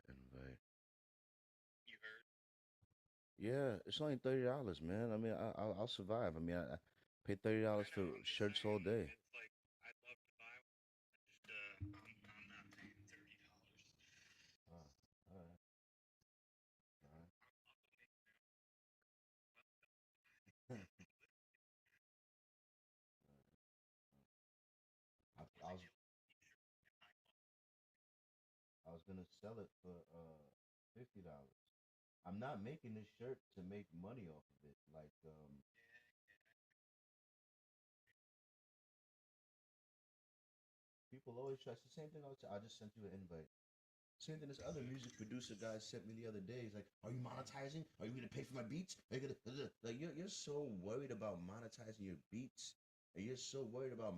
Invite. Yeah, it's only $30, man. I mean, I'll survive. I mean, I pay $30 for shirts all day. Uh, all right, all right. I was gonna sell it for $50. I'm not making this shirt to make money off of it. Like people always try. It's the same thing. I just sent you an invite. Same thing this other music producer guy sent me the other day. He's like, "Are you monetizing? Are you gonna pay for my beats? Are you gonna like you're so worried about monetizing your beats, and you're so worried about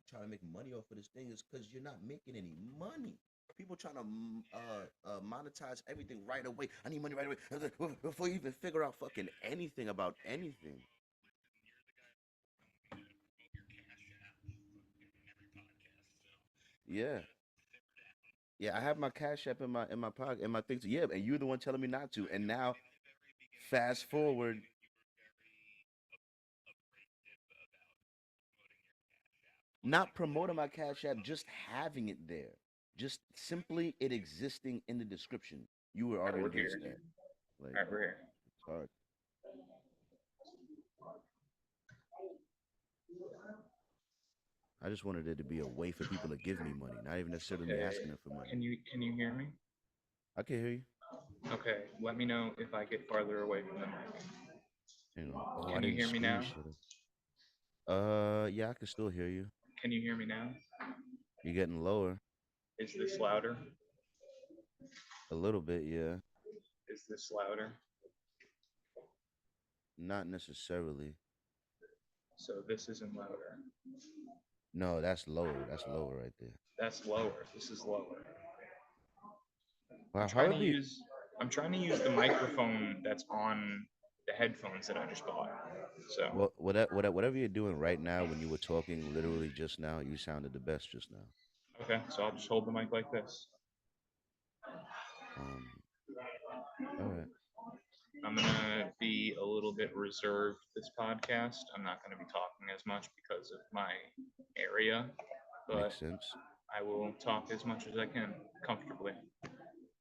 trying to make money off of this thing is because you're not making any money. People trying to monetize everything right away. I need money right away before you even figure out fucking anything about anything. Yeah, yeah. I have my cash app in my pocket in my things. Yeah, and you're the one telling me not to. And now, fast forward. Not promoting my Cash App, just having it there. Just simply it existing in the description. You were All right, already we're against here. that. Like, All right, we're here. it's hard. I just wanted it to be a way for people to give me money, not even necessarily me Okay. asking them for money. Can you hear me? I can hear you. Okay. Let me know if I get farther away from the mic. Hang on. Oh, I Can you didn't hear me now? screenshot it. Yeah, I can still hear you. Can you hear me now? You're getting lower. Is this louder? A little bit, yeah. Is this louder? Not necessarily. So this isn't louder. No, that's lower. That's lower right there. That's lower. This is lower. Well, I'm trying to however you, use I'm trying to use the microphone that's on the headphones that I just bought. So whatever you're doing right now, when you were talking literally just now, you sounded the best just now. okay, so I'll just hold the mic like this. Um, all right. I'm gonna be a little bit reserved this podcast. I'm not gonna be talking as much because of my area, but Makes sense. I will talk as much as I can comfortably.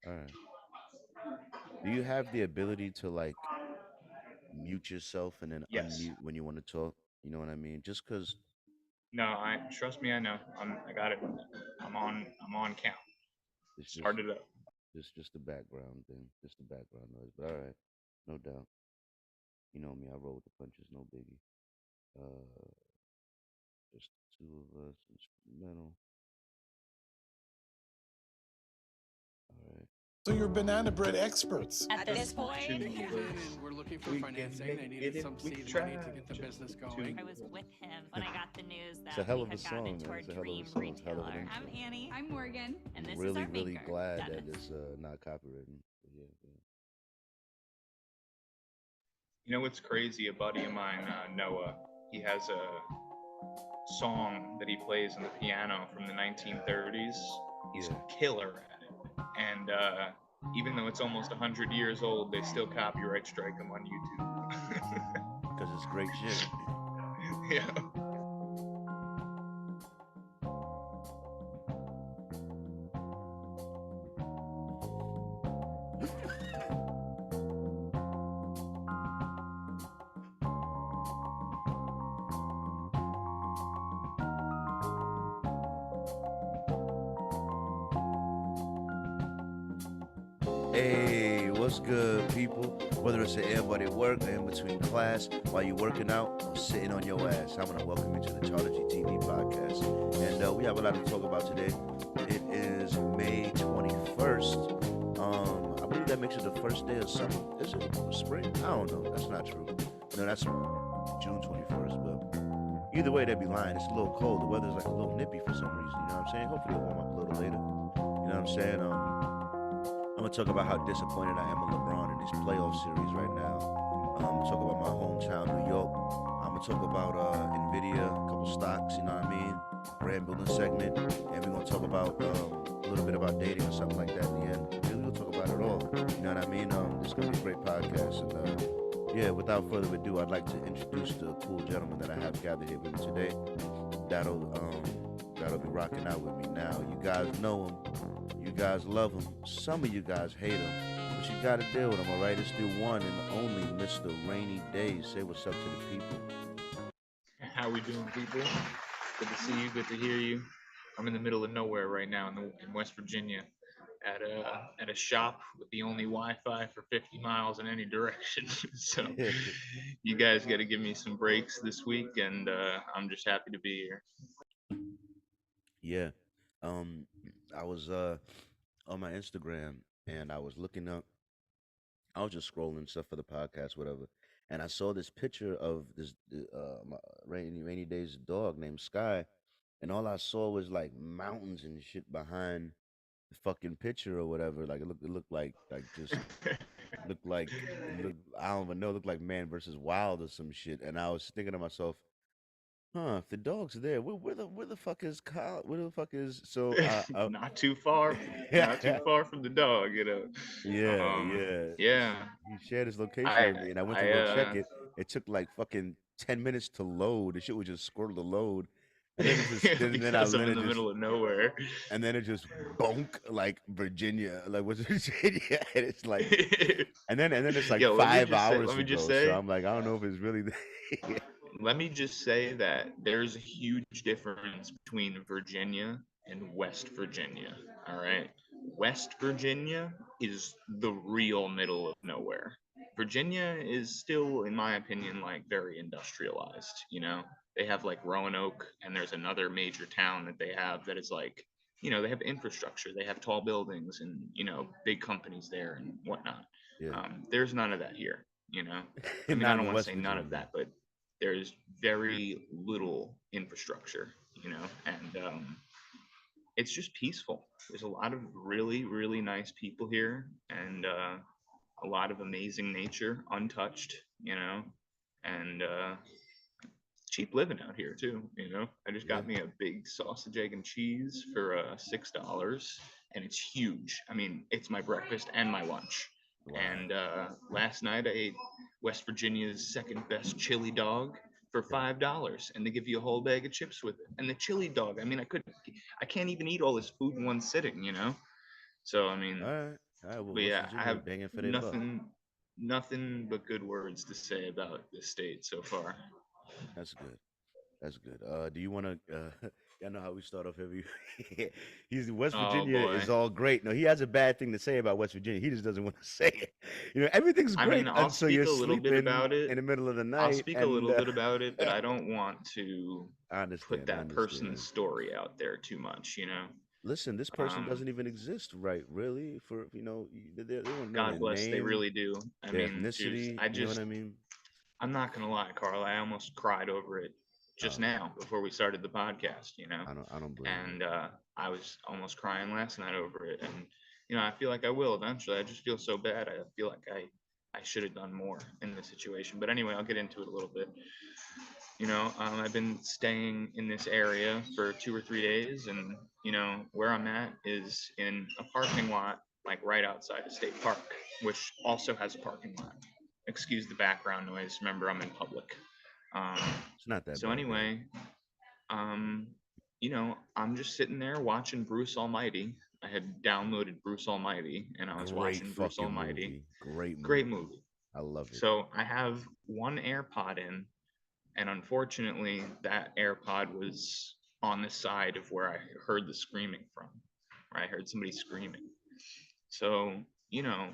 All right. Do you have the ability to like mute yourself and then Yes. unmute when you want to talk? You know what I mean? Just because No, I trust me. I know. I got it. I'm on count. it's Start it up. just the background thing, just the background noise. But all right, no doubt. You know me, I roll with the punches, no biggie. Uh, just the two of us, instrumental. All right. So you're banana bread experts. At this point, We're looking for We financing. can They make needed it some if we seed try money to get the business going. I was with him when I got the news It's a that hell we of a had gotten song, into man. our It's a hell of a dream song. Hell of an retailer. intro. I'm Annie. I'm Morgan. And this is Really, our really maker, glad that Dennis. it's not copywritten. But yeah, yeah. You know what's crazy? A buddy of mine, Noah, he has a song that he plays on the piano from the 1930s. He's Yeah. killer at it. And even though it's almost 100 years old, they still copyright strike him on YouTube. Because it's great shit. Yeah. Hey, what's good, people? Whether it's an everybody at work or in between class, while you're working out or sitting on your ass, I want to welcome you to the CharlieGtv Podcast. And we have a lot to talk about today. It is May 21st. I believe that makes it the first day of summer. Is it spring? I don't know. That's not true. No, that's June 21st. But either way, they'd be lying. It's a little cold. The weather's like a little nippy for some reason. You know what I'm saying? Hopefully it'll warm up a little later. You know what I'm saying? I'm gonna talk about how disappointed I am in LeBron in this playoff series right now. Talk about my hometown, New York. I'm gonna talk about Nvidia, a couple stocks. You know what I mean? Brand building segment, and we're gonna talk about a little bit about dating or something like that at the end. Really, we'll talk about it all. You know what I mean? It's gonna be a great podcast, and yeah. Without further ado, I'd like to introduce the cool gentleman that I have gathered here with me today. That'll be rocking out with me now. You guys know him. You guys love him. Some of you guys hate him. But you gotta deal with him, alright? It's the one and only Mr. Rainy Days. Say what's up to the people. How we doing, people? Good to see you. Good to hear you. I'm in the middle of nowhere right now in West Virginia, at a shop with the only Wi-Fi for 50 miles in any direction. So you guys got to give me some breaks this week, and I'm just happy to be here. Yeah. Um, I was on my Instagram and I was looking up. I was just scrolling stuff for the podcast, whatever, and I saw this picture of this Rainy Days dog named Sky, and all I saw was like mountains and shit behind the fucking picture or whatever. Like it looked like just it looked I don't even know, it looked like Man versus Wild or some shit. And I was thinking to myself, huh, if the dog's there, where the fuck is Kyle? Where the fuck is Not too far, not too yeah, far from the dog, you know. yeah. Yeah, He shared his location I with me, and I went to I go check it. It took like fucking 10 minutes to load. The shit was just squirrel to load, and then it just because I'm in the middle of nowhere. and then it just bonk like Virginia, like what's Virginia, and it's like, and then it's like Yo, 5 hours let to me just go. So say, I'm like, I don't know if it's really. let me just say that there's a huge difference between Virginia and West Virginia. All right. West Virginia is the real middle of nowhere. Virginia is still, in my opinion, like very industrialized. You know, they have like Roanoke, and there's another major town that they have that is like, they have infrastructure, they have tall buildings, and big companies there and whatnot. Yeah, There's none of that here. I mean, I not don't in want to West say none of Virginia. that, but there's very little infrastructure, and it's just peaceful. There's a lot of really, really nice people here, and a lot of amazing nature, untouched, and cheap living out here too. I just Yeah, got me a big sausage, egg, and cheese for $6, and it's huge. I mean, it's my breakfast and my lunch. wow. And last night I ate West Virginia's second best chili dog for Okay. $5, and they give you a whole bag of chips with it. And the chili dog, I mean, I can't even eat all this food in one sitting. So I All mean, right, all right. Well, but West yeah, I Virginia have banging for their buck. nothing but good words to say about this state so far. That's good. That's good. Do you want to? Y'all know how we start off every. He's West Oh Virginia boy. is all great. No, he has a bad thing to say about West Virginia. He just doesn't want to say it. Everything's I mean, great I'll until speak you're a little bit sleeping about it. in the middle of the I'll night, speak a and little bit about it, but I don't want to I put understand. I that person's understand. story out there too much. Listen, this person Um, doesn't even exist, right? Really? For they don't know God their bless, they name, really do. I their mean, jeez, ethnicity. You know what I mean? I'm not gonna lie, Carl, I almost cried over it just Uh, now before we started the podcast. I don't blame you. And I was almost crying last night over it, and I feel like I will eventually. I just feel so bad. I feel like I should have done more in this situation. But anyway, I'll get into it a little bit. I've been staying in this area for 2 or 3 days, and where I'm at is in a parking lot, like right outside a state park, which also has a parking lot. Excuse the background noise. Remember, I'm in public. Um, It's not that so bad, really. anyway, um, I'm just sitting there watching Bruce Almighty. I had downloaded Bruce Almighty, and I was Great watching Bruce fucking Almighty. movie. Great Great movie. movie. I love it. So I have one AirPod in, and unfortunately, that AirPod was on the side of where I heard the screaming from, where I heard somebody screaming. So, you know,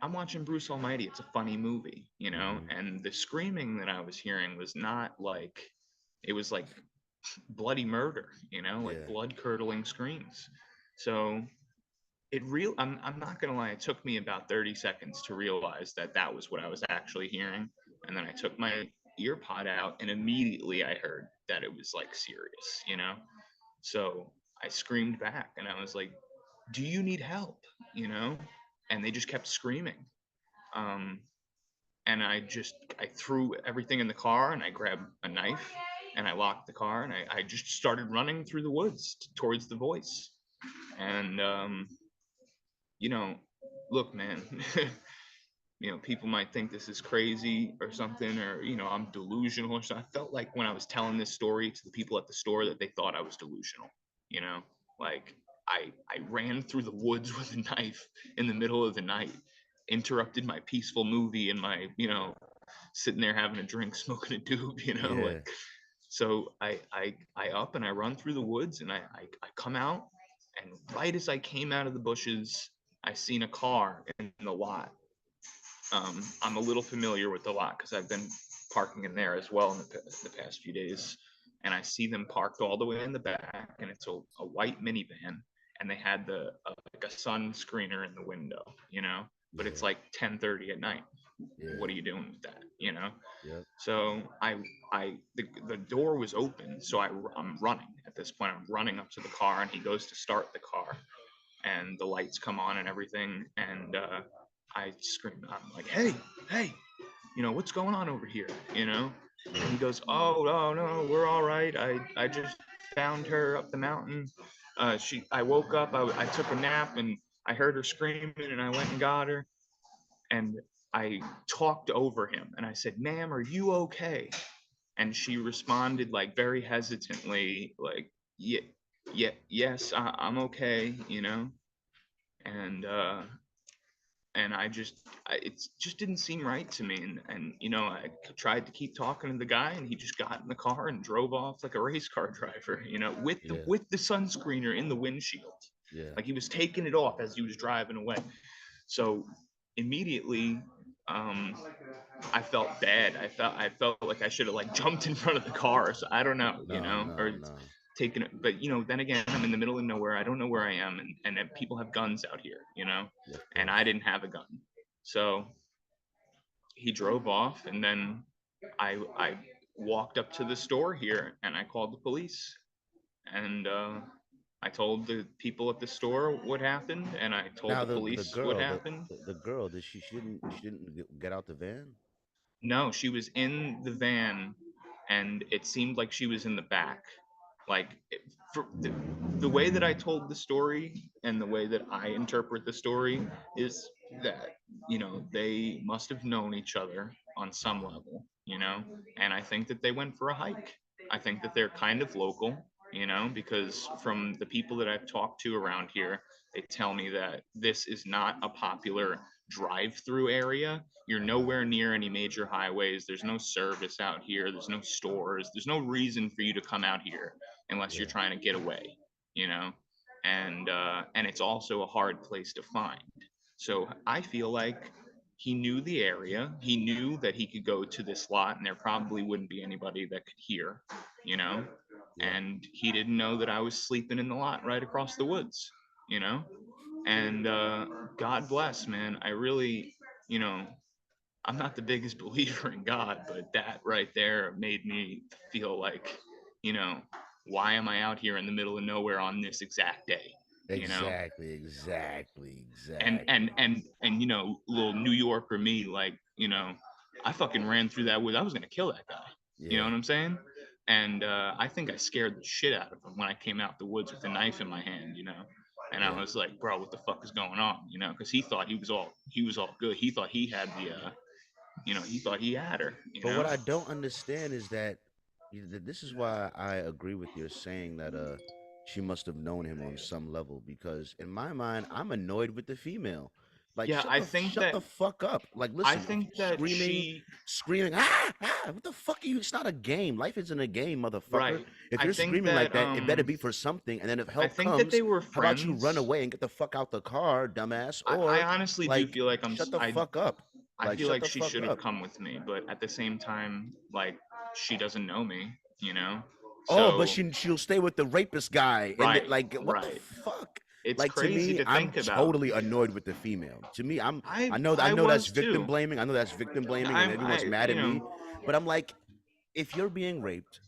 I'm watching Bruce Almighty. It's a funny movie, Hmm. and the screaming that I was hearing was not like, it was like bloody murder, like Yeah. blood curdling screams. So I'm not gonna lie, it took me about 30 seconds to realize that that was what I was actually hearing. And then I took my ear pod out, and immediately I heard that it was like serious. So I screamed back, and I was like, do you need help? you know and they just kept screaming. um and I threw everything in the car and I grabbed a knife and I locked the car and I just started running through the woods towards the voice. And you know, look, man, people might think this is crazy or something, or I'm delusional or something. I felt like when I was telling this story to the people at the store that they thought I was delusional. You know, like I ran through the woods with a knife in the middle of the night, interrupted my peaceful movie and my sitting there having a drink, smoking a doob. Yeah. So I up and I run through the woods and I come out, and right as I came out of the bushes, I seen a car in the lot. I'm a little familiar with the lot because I've been parking in there as well in the past few days. And I see them parked all the way in the back, and it's a white minivan, and they had like a sun screener in the window, but it's like 10:30 at night. Yeah. What are you doing with that, Yep. So the door was open, so I'm running at this point. I'm running up to the car, and he goes to start the car, and the lights come on and everything, and I scream. I'm like, hey, what's going on over here? And he goes, oh, no, we're all right. I just found her up the mountain. I woke up, I took a nap, and I heard her screaming, and I went and got her. And I talked over him, and I said, ma'am, are you okay? And she responded like very hesitantly, like, yeah, yes, I'm okay, and it just didn't seem right to me. And I tried to keep talking to the guy, and he just got in the car and drove off like a race car driver, with the sunscreener in the windshield. Yeah. Like he was taking it off as he was driving away. So immediately, I felt bad. I felt like I should have like jumped in front of the car. So I don't know, or taken it. But then again, I'm in the middle of nowhere. I don't know where I am, and people have guns out here, and I didn't have a gun. So he drove off, and then I walked up to the store here, and I called the police, and I told the people at the store what happened, and I told Now the police what happened. the girl, did she didn't get out the van? No, she was in the van, and it seemed like she was in the back. Like for the way that I told the story and the way that I interpret the story is that they must have known each other on some level, and I think that they went for a hike. I think that they're kind of local, because from the people that I've talked to around here, they tell me that this is not a popular drive-through area. You're nowhere near any major highways. There's no service out here. There's no stores. There's no reason for you to come out here unless you're trying to get away, and it's also a hard place to find. So I feel like he knew the area. He knew that he could go to this lot, and there probably wouldn't be anybody that could hear, and he didn't know that I was sleeping in the lot right across the woods, and God bless, man. I really, I'm not the biggest believer in God, but that right there made me feel like, why am I out here in the middle of nowhere on this exact day? Exactly. And little New Yorker me, like, I fucking ran through that woods. I was gonna kill that guy. You know what I'm saying? And I think I scared the shit out of him when I came out the woods with a knife in my hand, And I was like, bro, what the fuck is going on? Because he thought he was all good. He thought he had the he thought he had her. But what I don't understand is that this is why I agree with your saying that she must have known him on some level, because in my mind I'm annoyed with the female. Like, yeah, shut the fuck up. Like, listen, I think that screaming, what the fuck are you? It's not a game. Life isn't a game, motherfucker. Right. If you're screaming like that, it better be for something. And then if help comes, that they were how about you friends. run away and get the fuck out the car, dumbass? Or I honestly do feel like shut the fuck up. I feel like she should have come with me, but at the same time, like, she doesn't know me, So, but she'll stay with the rapist guy. Right. And like, what the fuck? It's like, crazy to me, I'm totally annoyed with the female. To me, I know that's victim blaming. I know that's victim blaming, and everyone's mad at me. But I'm like, if you're being raped,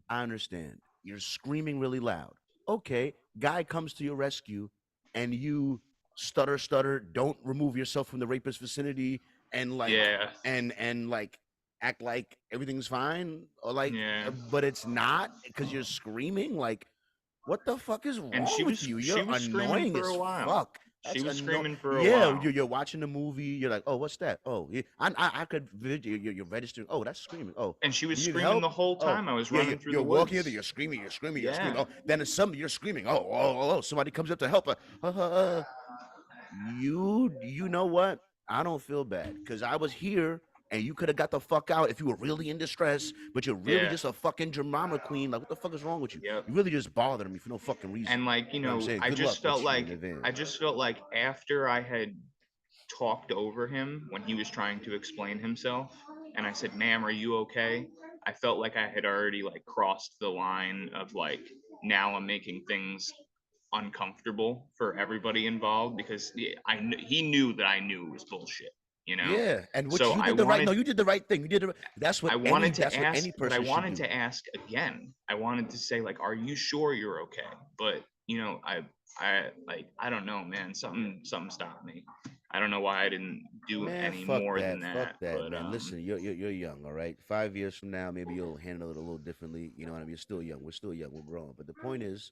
I understand. You're screaming really loud. Okay, guy comes to your rescue, and you stutter, don't remove yourself from the rapist vicinity. and like Yeah. and like act like everything's fine, or like, Yeah. but it's not because you're screaming. Like, what the fuck is And wrong with you? You're screaming annoying for as a while. fuck. She That's was annoying. screaming for a Yeah, while. you're watching the movie. You're like, oh, what's that? Oh, yeah, I could. You're registering. Oh, that's screaming. Oh, And she was you need screaming help? the whole Oh, time I was yeah, running through you're the walking woods. in there. You're screaming. You're screaming. Yeah. You're screaming. Oh, then it's something. You're screaming. Oh. Somebody comes up to help her. You know what? I don't feel bad because I was here and you could have got the fuck out if you were really in distress, but you're really Yeah. just a fucking drama queen. Like, what the fuck is wrong with you? Yep. You really just bothering me for no fucking reason. And like, You know what I'm saying? I Good just luck felt with you in like advance. after I had talked over him when he was trying to explain himself, and I said, "Ma'am, are you okay?" I felt like I had already like crossed the line of like, now I'm making things uncomfortable for everybody involved, because he knew that I knew it was bullshit, you know. Yeah, and which So you I did the right. wanted No, you did the right thing. You did the. That's what I wanted to that's what ask, any but I person should wanted do. to ask again. I wanted to say like, "Are you sure you're okay?" But I don't know, man. Something stopped me. I don't know why I didn't do Man, any fuck more that. than Fuck that. that, But man. Listen, you're young, all right? 5 years from now, maybe you'll handle it a little differently. You know what I mean? You're still young. We're still young. We're growing. But the point is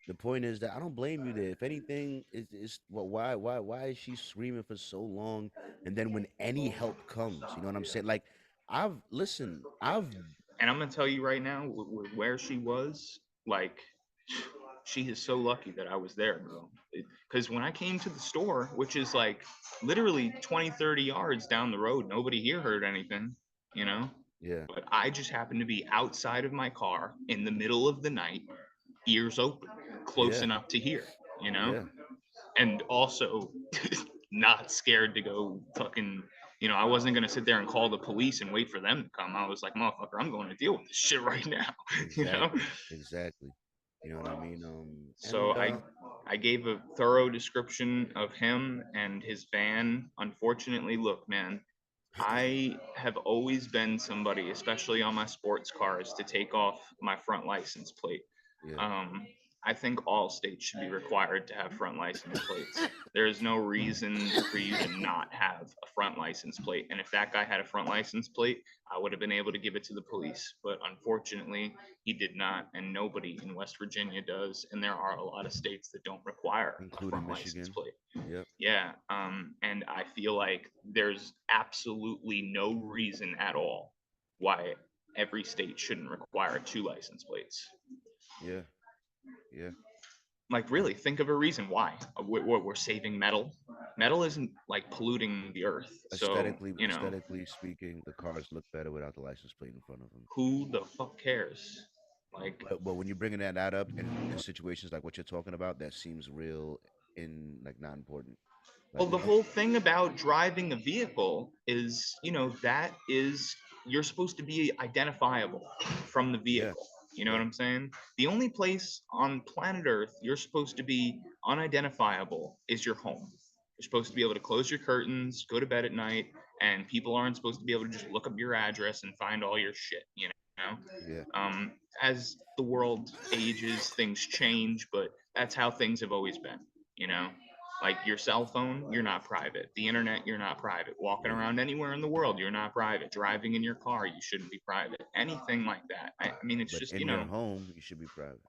that I don't blame you there. If anything, is well, why is she screaming for so long? And then when any help comes, you know what I'm saying? Like, I've and I'm gonna tell you right now, where she was, like, she is so lucky that I was there, bro. Because when I came to the store, which is like literally 20, 30 yards down the road, nobody here heard anything, you know? yeah, But I just happened to be outside of my car in the middle of the night, ears open, close yeah, enough to hear, you know? yeah. And also not scared to go fucking, I wasn't gonna sit there and call the police and wait for them to come. I was like, motherfucker, I'm going to deal with this shit right now, you know? Exactly. You know what I mean? So I gave a thorough description of him and his van. Unfortunately, look, man, I have always been somebody, especially on my sports cars, to take off my front license plate. Yeah. Um, I think all states should be required to have front license plates. There is no reason for you to not have a front license plate. And if that guy had a front license plate, I would have been able to give it to the police. But unfortunately, he did not, and nobody in West Virginia does. And there are a lot of states that don't require a Including front license Michigan. plate. Yep. Yeah. And I feel like there's absolutely no reason at all why every state shouldn't require 2 license plates. Yeah. Yeah. Like, really, think of a reason why. We're saving metal. Metal isn't like polluting the earth. So, Aesthetically speaking, the cars look better without the license plate in front of them. who the fuck cares? Like, But when you're bringing that up in situations like what you're talking about, that seems real in like not important. well, Like, the whole thing about driving a vehicle is, you're supposed to be identifiable from the yeah, vehicle. You know yeah, what I'm saying? The only place on planet Earth you're supposed to be unidentifiable is your home. You're supposed to be able to close your curtains, go to bed at night, and people aren't supposed to be able to just look up your address and find all your shit, you know? yeah. As the world ages, things change, but that's how things have always been, you know? Like your cell phone, you're not private. The internet, you're not private. Walking Yeah. around anywhere in the world, you're not private. Driving in your car, you shouldn't be private. Anything like that. I mean, it's But just, in your home, you should be private.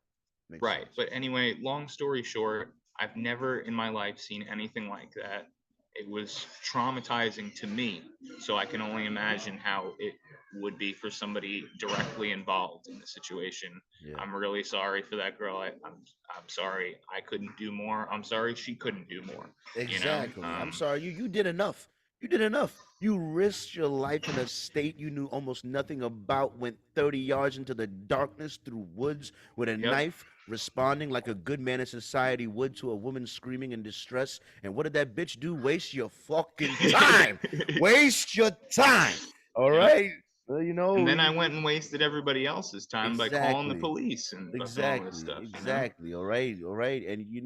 Makes right. sense. But anyway, long story short, I've never in my life seen anything like that. It was traumatizing to me. So I can only imagine how it would be for somebody directly involved in the situation. Yeah. I'm really sorry for that girl. I'm sorry I couldn't do more. I'm sorry she couldn't do more. Exactly. I'm Um, sorry. You did enough. You did enough. You risked your life in a state you knew almost nothing about, went 30 yards into the darkness through woods with a Yep. knife, responding like a good man in society would to a woman screaming in distress. And what did that bitch do? Waste your fucking time. Waste your time. All Yep. right. And then I went and wasted everybody else's time by calling the Exactly. police and fucking all this stuff. Exactly. All right. And you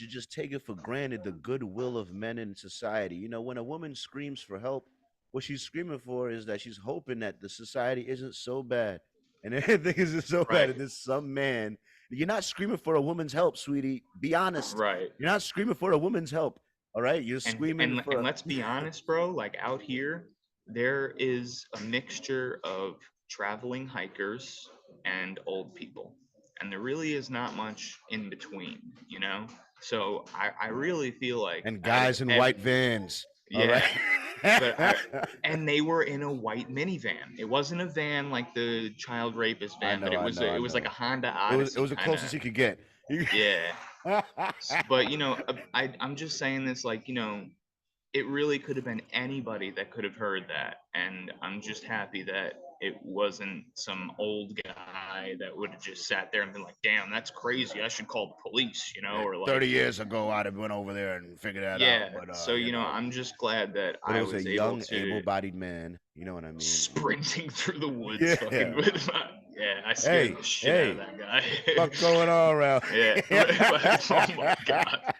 just take it for granted the goodwill of men in society. When a woman screams for help, what she's screaming for is that she's hoping that the society isn't so bad, and everything isn't so bad, Right. and there's some man. You're not screaming for a woman's help, sweetie. Be honest. Right. You're not screaming for a woman's help. All right, you're and screaming and for. and let's be honest, bro. Like out here, there is a mixture of traveling hikers and old people, and there really is not much in between. You know, so I really feel like And out of guys in white vans. All right. yeah, but and they were in a white minivan. It wasn't a van like the child rapist I van, but know, I know, I it was like a know. Honda It Odyssey was the kind of. closest you could get. Yeah, but I'm just saying this like it really could have been anybody that could have heard that, and I'm just happy that it wasn't some old guy that would have just sat there and been like, "Damn, that's crazy. I should call the police," Yeah, or like, 30 years ago, I'd have went over there and figured that out. yeah. But So I'm just glad that but it I was a was able young, to able-bodied man. You know what I mean? sprinting through the woods, fucking Yeah. with my yeah. I Hey, scared the shit out of hey, that guy. what's going on around? Yeah. Oh my god.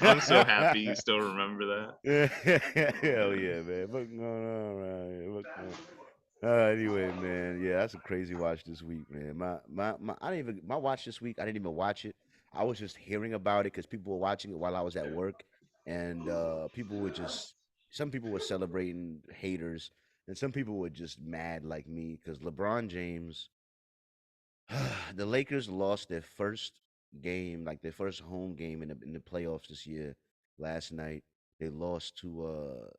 I'm so happy you still remember that. Hell yeah, man. What's going on around here? What's going anyway, man. Yeah, that's a crazy watch this week, man. I didn't even my watch this week. I didn't even watch it. I was just hearing about it because people were watching it while I was at work, and people were just some people were celebrating haters, and some people were just mad like me because LeBron James, the Lakers lost their first game, like their first home game in the playoffs this year. Last night, they lost to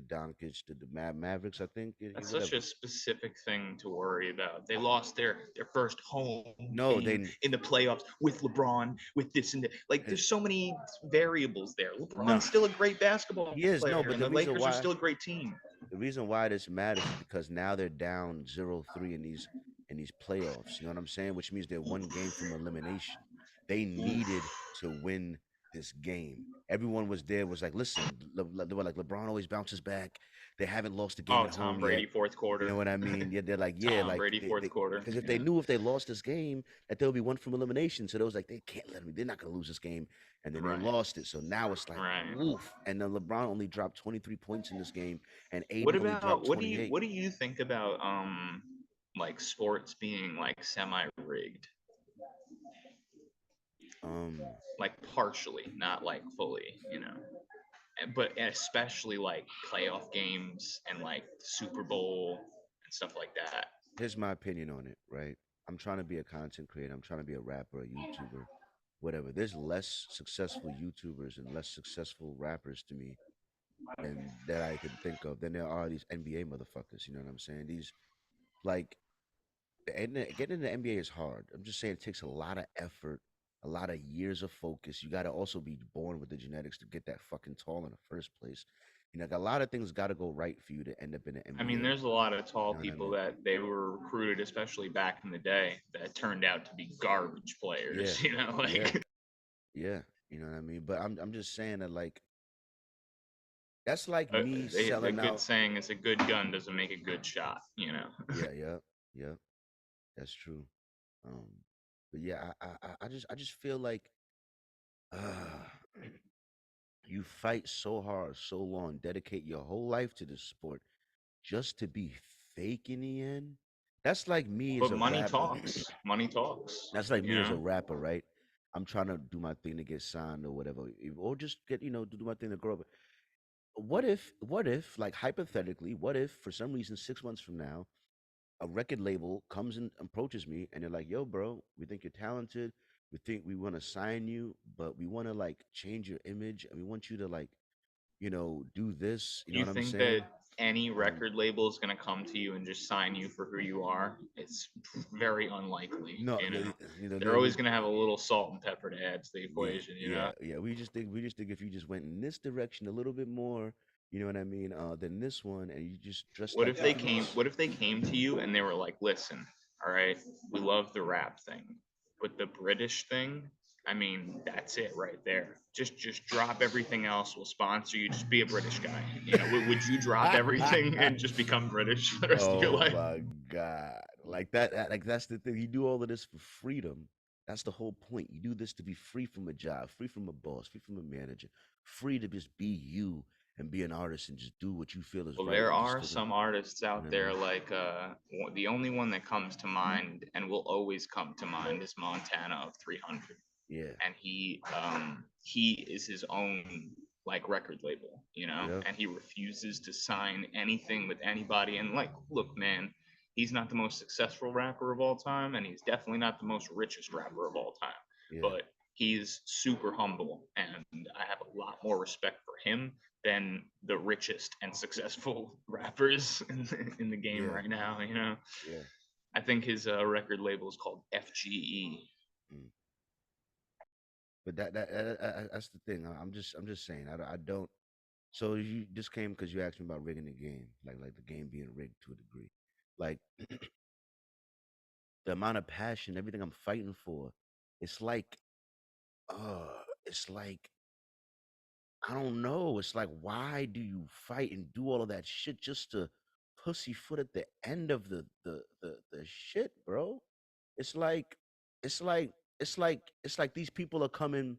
Doncic, to the Mavericks, I think. That's such Whatever. a specific thing to worry about. They lost their first home No, game they in the playoffs with LeBron, with this and that. Like, eh, there's so many variables there. no. LeBron's still a great basketball He is no, player, but and the Lakers are still a great team. the reason why this matters is because now they're down 0-3 in these playoffs. You know what I'm saying? Which means they're one game from elimination. They needed to win this game. Everyone was there, was like, listen, they were like, LeBron always bounces back. They haven't lost a game Oh, at Tom home yet. Brady, fourth You know quarter. what I mean? Yeah, they're like, yeah, Tom like Brady, fourth quarter. because if they Yeah. knew if they lost this game that they'll be one from elimination, so they was like, they can't let me. They're not gonna lose this game, and then they Right. lost it. So now it's like, Right. oof. And then LeBron only dropped 23 points in this game, and What Aiden only about dropped 28. what do you think about like sports being like semi-rigged? Um, Like partially, not like fully. But especially like playoff games and like Super Bowl and stuff like that. Here's my opinion on it, right? I'm trying to be a content creator. I'm trying to be a rapper, a YouTuber, whatever. There's less successful YouTubers and less successful rappers to me than that I can think of than there are these NBA motherfuckers. You know what I'm saying? These like getting into the NBA is hard. I'm just saying it takes a lot of effort, a lot of years of focus. You got to also be born with the genetics to get that fucking tall in the first place. You know, like a lot of things got to go right for you to end up in the I mean, NBA. there's a lot of tall You know what I people mean? that they were recruited, especially back in the day, that turned out to be garbage Yeah, players. yeah, Like yeah. You know what I mean? But I'm just saying that like that's like a, me a selling good out. saying is a good gun doesn't make a good shot. Yeah, yeah, yeah. That's true. Um, but yeah, I just feel like uh, you fight so hard, so long, dedicate your whole life to this sport just to be fake in the end. That's like me as But a money rapper. talks. Money talks. That's like You me as a know. rapper, right? I'm trying to do my thing to get signed or whatever, or just get to do my thing to grow up. What if, like hypothetically, what if for some reason 6 months from now, a record label comes and approaches me and they're like, "Yo, bro, we think you're talented. We think we want to sign you, but we want to like change your image and we want you to like, do this." You know You what I'm think that saying? any Um, record label is going to come to you and just sign you for who you are? It's very unlikely. no, They're always going to have a little salt and pepper to add to the yeah, equation. yeah, yeah. We just think if you just went in this direction a little bit more, you know what I mean, than this one, and you just dressed What like if they this. came? What if they came to you and they were like, "Listen, all right, we love the rap thing, but the British thing, I mean, that's it right there. Just drop everything else. We'll sponsor you. Just be a British guy. Would you drop everything and just become British for the rest of your Oh life? my God. Like like that's the thing. You do all of this for freedom. That's the whole point. You do this to be free from a job, free from a boss, free from a manager, free to just be you and be an artist and just do what you feel is Well, right there and just are live in, some artists you know out what I there mean? like the only one that comes to mind and will always come to mind is Montana of 300, Yeah. and he is his own like record label, Yeah. and he refuses to sign anything with anybody. And like, look, man, he's not the most successful rapper of all time, and he's definitely not the most richest rapper of all time. Yeah. But he's super humble, and I have a lot more respect for him than the richest and successful rappers in the game Yeah. right now. Yeah. I think his record label is called FGE. Mm. But that's the thing. I'm just saying. I don't. So you just came because you asked me about rigging the game, like the game being rigged to a degree, like the amount of passion, everything I'm fighting for. It's like, it's like I don't know. It's like, why do you fight and do all of that shit just to pussyfoot at the end of the shit, bro? It's like, it's like, it's like these people are coming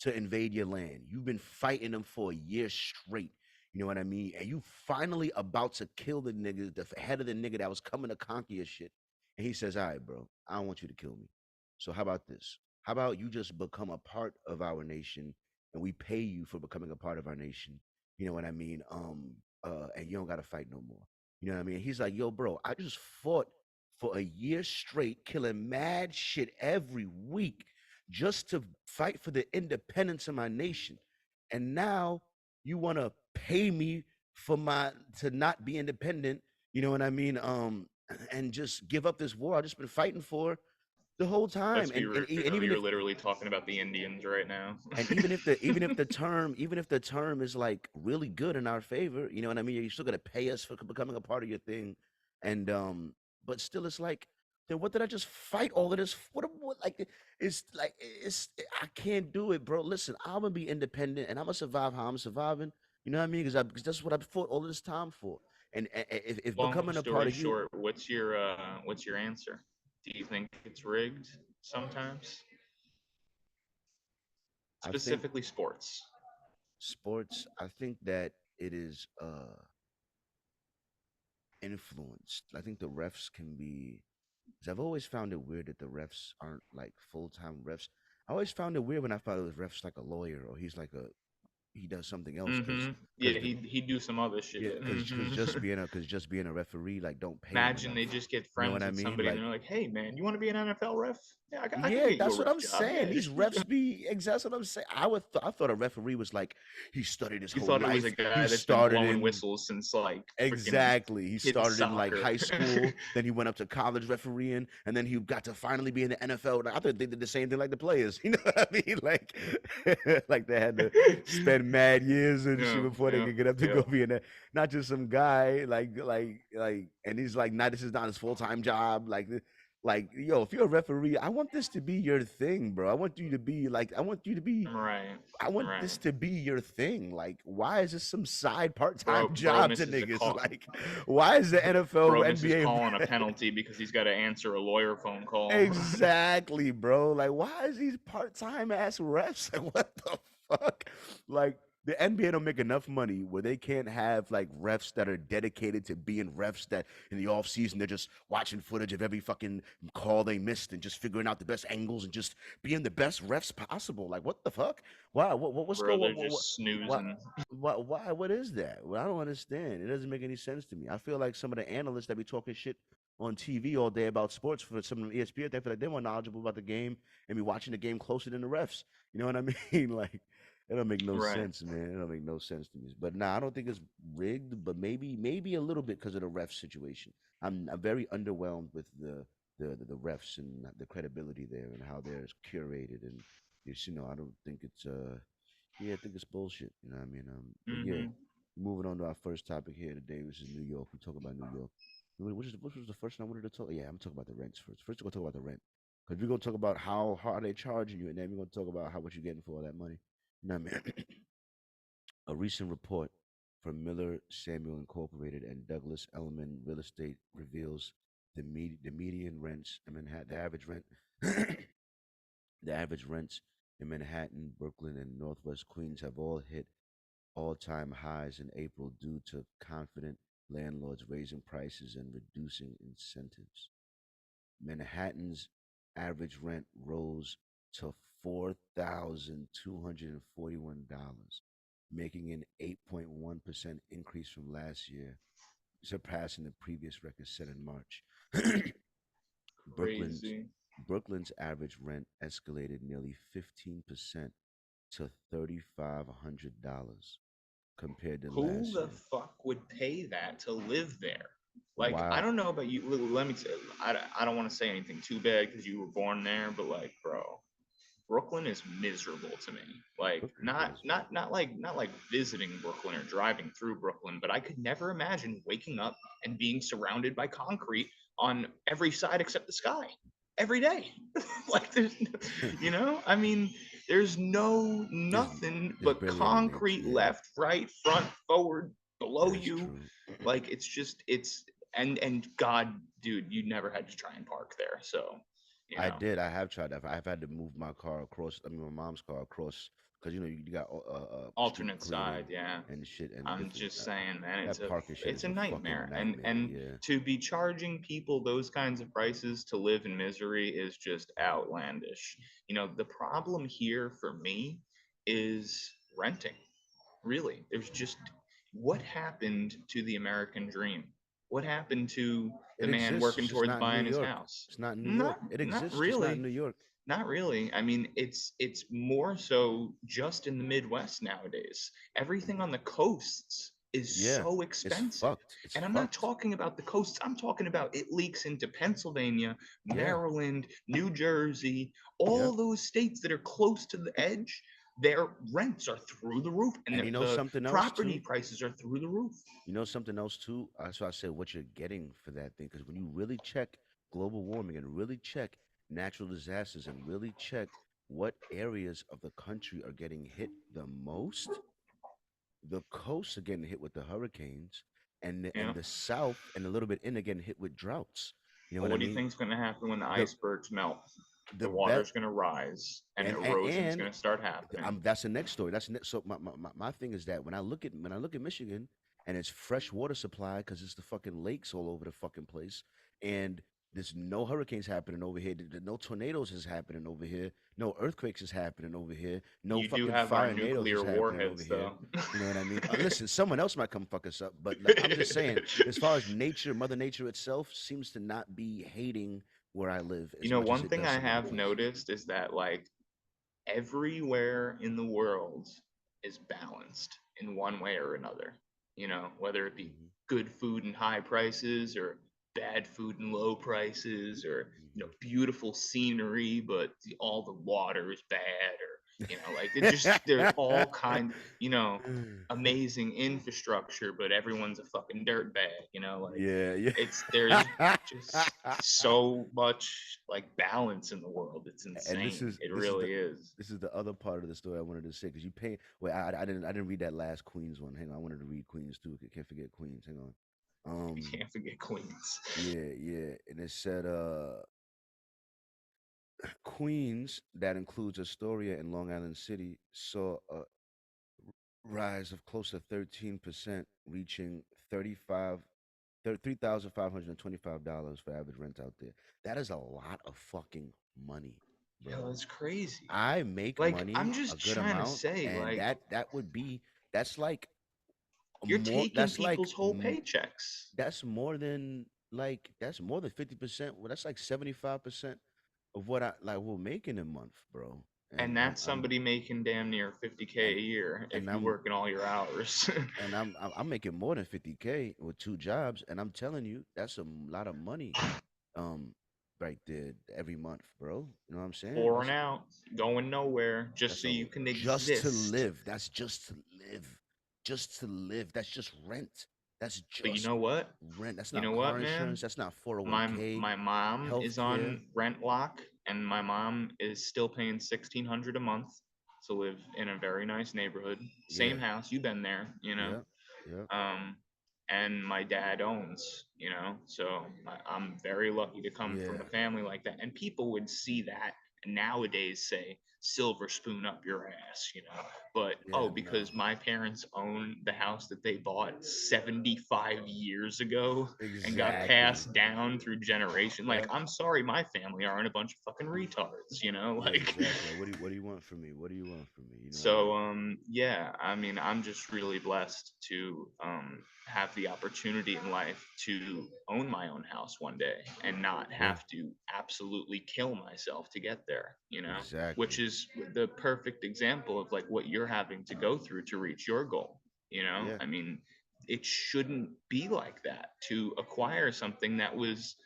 to invade your land. You've been fighting them for a year straight. You know what I mean? And you finally about to kill the nigga, the head of the nigga that was coming to conquer your shit. And he says, "All right, bro, I don't want you to kill me. So how about this? How about you just become a part of our nation and we pay you for becoming a part of our nation. You know what I mean? And you don't gotta fight no more. You know what I mean? He's like, yo, bro, I just fought for a year straight, killing mad shit every week just to fight for the independence of my nation. And now you wanna pay me for my to not be independent, you know what I mean? And just give up this war I've just been fighting for the whole time. Let's be real. And even You're if literally talking about the Indians right now. and even if the term is like really good in our favor, you know what I mean? You're still gonna pay us for becoming a part of your thing, and but still, it's like, then what did I just fight all of this? What like it's like I can't do it, bro. Listen, I'm gonna be independent and I'm gonna survive how I'm surviving. You know what I mean? Because that's what I fought all this time for. And if Long becoming a part story of you, short, what's your answer? Do you think it's rigged sometimes? I think Specifically sports. sports, I think that it is influenced. I think the refs can be. 'Cause I've always found it weird that the refs aren't like full time refs. I always found it weird when I found it was refs like a lawyer or he does something else Mm-hmm. because Yeah, the he do some other shit. yeah because just Mm-hmm. being a referee like don't pay him Imagine they enough. just get You know what friends I with mean? somebody and Like, they're like, "Hey, man, you want to be an NFL ref? Yeah, I can yeah, get you a that's what ref I'm job. saying. Yeah." These refs be that's what I'm saying. I thought a referee was like he studied his You whole thought it was a life. He guy that's been started blowing in whistles since like freaking Exactly. He kid started in like soccer. high school, then he went up to college refereeing, and then he got to finally be in the NFL. Like, I thought they did the same thing like the players. You know what I mean? Like, like they had to spend mad years and shit Yeah, before they yeah, could get up to yeah. go be in that. Not just some guy and he's like, not this is not his full time job. Like, yo, if you're a referee, I want this to be your thing, bro. I want you to be like, Right, I want right. this to be your thing. Like, why is this some side part-time Bro job to misses a niggas? call. Like, why is the NFL, Bro misses NBA calling a penalty because he's got to answer a lawyer phone call. exactly, bro? Like, why is these part-time ass refs? Like, what the fuck? Like, the NBA don't make enough money where they can't have like refs that are dedicated to being refs that in the off season they're just watching footage of every fucking call they missed and just figuring out the best angles and just being the best refs possible. Like, what the fuck? Why? What's Bro, going? they're just What? snoozing. Why? What is that? Well, I don't understand. It doesn't make any sense to me. I feel like some of the analysts that be talking shit on TV all day about sports for some of the ESPN, they feel like they're more knowledgeable about the game and be watching the game closer than the refs. You know what I mean? Like, it don't make no Right. sense, man. It don't make no sense to me. But nah, I don't think it's rigged, but maybe a little bit because of the ref situation. I'm very underwhelmed with the refs and the credibility there and how they're curated and I don't think it's yeah, I think it's bullshit. You know what I mean? But yeah, Mm-hmm. moving on to our first topic here today, which is New York. We talk about New York. Which was the first one I wanted to talk? Yeah, I'm gonna talk about the rents first. First, we're gonna talk about the rent because we're gonna talk about how hard they charging you, and then we're gonna talk about how much you're getting for all that money. You know what I mean? A recent report from Miller Samuel Incorporated and Douglas Elliman Real Estate reveals the median rents in Manhattan, the average rents in Manhattan, Brooklyn, and Northwest Queens have all hit all-time highs in April due to confident landlords raising prices and reducing incentives. Manhattan's average rent rose to $4,241, making an 8.1% increase from last year, surpassing the previous record set in March. Brooklyn's Crazy. Brooklyn's average rent escalated nearly 15% to $3,500 compared to Who last the year. fuck would pay that to live there? Like, I Wow, don't know about you. Let me say, I don't want to say anything too bad because you were born there, but like, bro, Brooklyn is miserable to me. Like, Brooklyn is not like visiting Brooklyn or driving through Brooklyn, but I could never imagine waking up and being surrounded by concrete on every side except the sky every day. Like, I mean, there's there's nothing there's but barely any nature. concrete Yeah, left, right, front, forward, below that is you. true. Like, it's and God, dude, you never had to try and park there, so you I know. did. I have tried. I've had to move my car across. I mean, my mom's car across because you got street Alternate side, grading yeah. and shit and I'm different. just saying, man, That parking shit it's is a a fucking nightmare, nightmare. and Yeah, to be charging people those kinds of prices to live in misery is just outlandish. The problem here for me is renting. Really, there's just what happened to the American dream? What happened to the it man exists. working It's just towards not in New buying his York. house? It's not in New York. Not, It not exists, just not in really. New York. Not really. I mean, it's more so just in the Midwest nowadays. Everything on the coasts is Yeah, so it's expensive. fucked. It's And I'm not fucked. talking about the coasts. I'm talking about it leaks into Pennsylvania, Yeah, Maryland, New Jersey, yeah. all those states that are close to the edge. Their rents are through the roof, and And you know the something else property too. prices are through the roof. You know something else too? That's why I said what you're getting for that thing. Because when you really check global warming and really check natural disasters and really check what areas of the country are getting hit the most, the coasts are getting hit with the hurricanes, and Yeah. the south and a little bit in are getting hit with droughts. You know Well, what I what do you mean? think's going to happen when the The icebergs melt? the The bet water's going to rise, and and erosion's going to start happening. that's the next story. That's the next. So my thing is that when I look at Michigan and its fresh water supply because it's the fucking lakes all over the fucking place, and there's no hurricanes happening over here. No tornadoes is happening over here. No earthquakes is happening over here. No You do fucking have our fire tornadoes is nuclear happening over warheads, here. though. You know what I mean? Listen, someone else might come fuck us up, but I'm just saying, as far as nature, Mother Nature itself seems to not be hating where I live as much as One it thing does I some other have places. noticed is that, like, everywhere in the world is balanced in one way or another. Whether it be Hmm. good food and high prices or bad food and low prices or, Hmm. beautiful scenery, but all the water is bad or, like it just, there's all kind, amazing infrastructure, but everyone's a fucking dirtbag, like Yeah, there's yeah. just so much like balance in the world. It's And this insane. is It this is the really is. this is the other part of the story I wanted to say because you pay. Wait, I didn't read that last Queens one. Hang on, I wanted to read Queens too. Can't forget Queens. Hang on. You Um, can't forget Queens. yeah, yeah, and it said Queens that includes Astoria and Long Island City saw a rise of close to 13%, reaching 35 $3,525 for average rent out there. That is a lot of fucking money, Yo, bro. that's crazy. I make Like, I'm money a just good trying to amount, say, and like, that would be that's like you're more. taking people's whole paychecks. That's more than 50%. Well, that's like 75% of what I like we're making a month, bro. And And that's somebody making damn near 50K and a year and if you work in all your hours. I'm making more than 50K with two jobs, and I'm telling you, that's a lot of money, um, right there every month, bro. You know what I'm saying? Pouring out, going nowhere just That's so a you can just to exist. live. That's just to live. Just to live. That's just rent. That's But you just know what? rent. That's You not know car what, man? insurance. That's not My 401k, my mom health is care. on rent lock, and my mom is still paying 1,600 a month to live in a very nice neighborhood. Same Yeah, house, you've been there, yeah, yeah, Um, and my dad owns, so I'm very lucky to come from yeah. a family like that. And people would see that and nowadays say silver spoon up your ass, you know. But Yeah, because no. my parents own the house that they bought 75 years ago and got Exactly. passed down through generation, like, Yep. I'm sorry, my family aren't a bunch of fucking retards, you know, Yeah, like. exactly. Like, what do you want from me? What do you want from me? You know what I So mean? yeah, I mean, I'm just really blessed to have the opportunity in life to own my own house one day and not Yeah, have to absolutely kill myself to get there, you know, which exactly. is the perfect example of like what you're having to go through to reach your goal, you know. Yeah, I mean, it shouldn't be like that. To acquire something that was,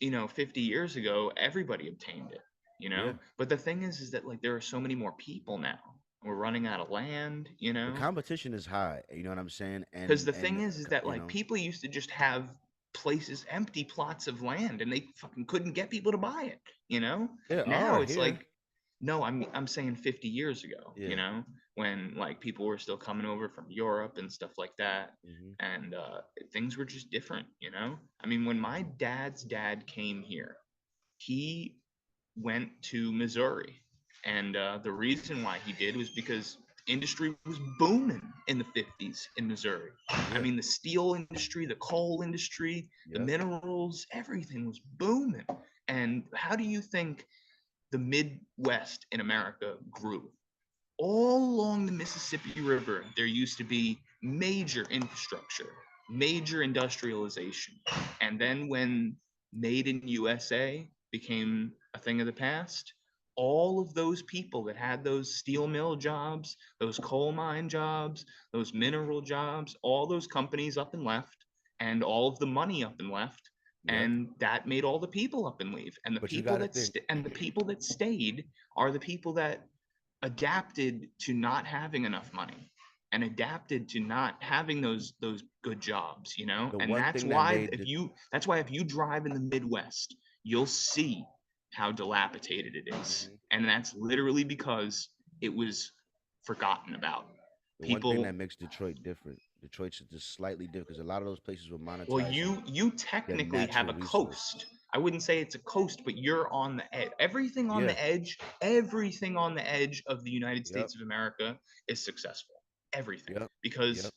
50 years ago, everybody obtained it, yeah. but the thing is that like there are so many more people now. We're running out of land, The competition is high. You know what I'm saying? because And the thing is that like you know, people used to just have places, empty plots of land, and they fucking couldn't get people to buy it, there now are it's here. like, no, I'm saying 50 years ago, Yeah. when like people were still coming over from Europe and stuff like that, Hmm. and things were just different, I mean, when my dad's dad came here, he went to Missouri. And the reason why he did was because industry was booming in the 50s in Missouri. I Yeah. mean, the steel industry, the coal industry, the Yep. minerals, everything was booming. And how do you think the Midwest in America grew? All along the Mississippi River, there used to be major infrastructure, major industrialization. And then when Made in USA became a thing of the past, all of those people that had those steel mill jobs, those coal mine jobs, those mineral jobs, all those companies up and left, and all of the money up and left, Yep. and that made all the people up and leave. And the But you people got to that think. and the people that stayed are the people that adapted to not having enough money and adapted to not having those good jobs, The and one thing that made that's why if you drive in the Midwest, you'll see how dilapidated it is, Mhm. and that's literally because it was forgotten about. The one thing People, that makes Detroit different. Detroit's just slightly different because a lot of those places were well, monetizing you their technically have natural a resources. coast. I wouldn't say it's a coast, but you're on the edge. Yeah. Everything on the edge of the United Yep. States of America is successful. Everything. Yep. Because Yep.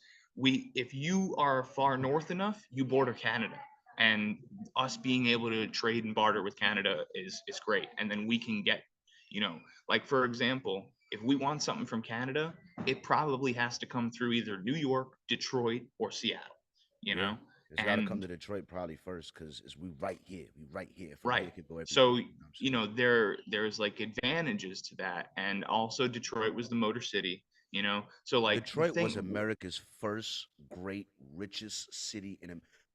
if you are far north enough, you border Canada. And us being able to trade and barter with Canada is great. And then we can get, like for example, if we want something from Canada, it probably has to come through either New York, Detroit, or Seattle, you Yeah. know? It's got to come And to Detroit probably first because we right here. We right here. From here right. it can go everywhere. So, You know what I'm saying? there's like advantages to that. And also Detroit was the Motor City, So like the Detroit was thing, America's first great richest city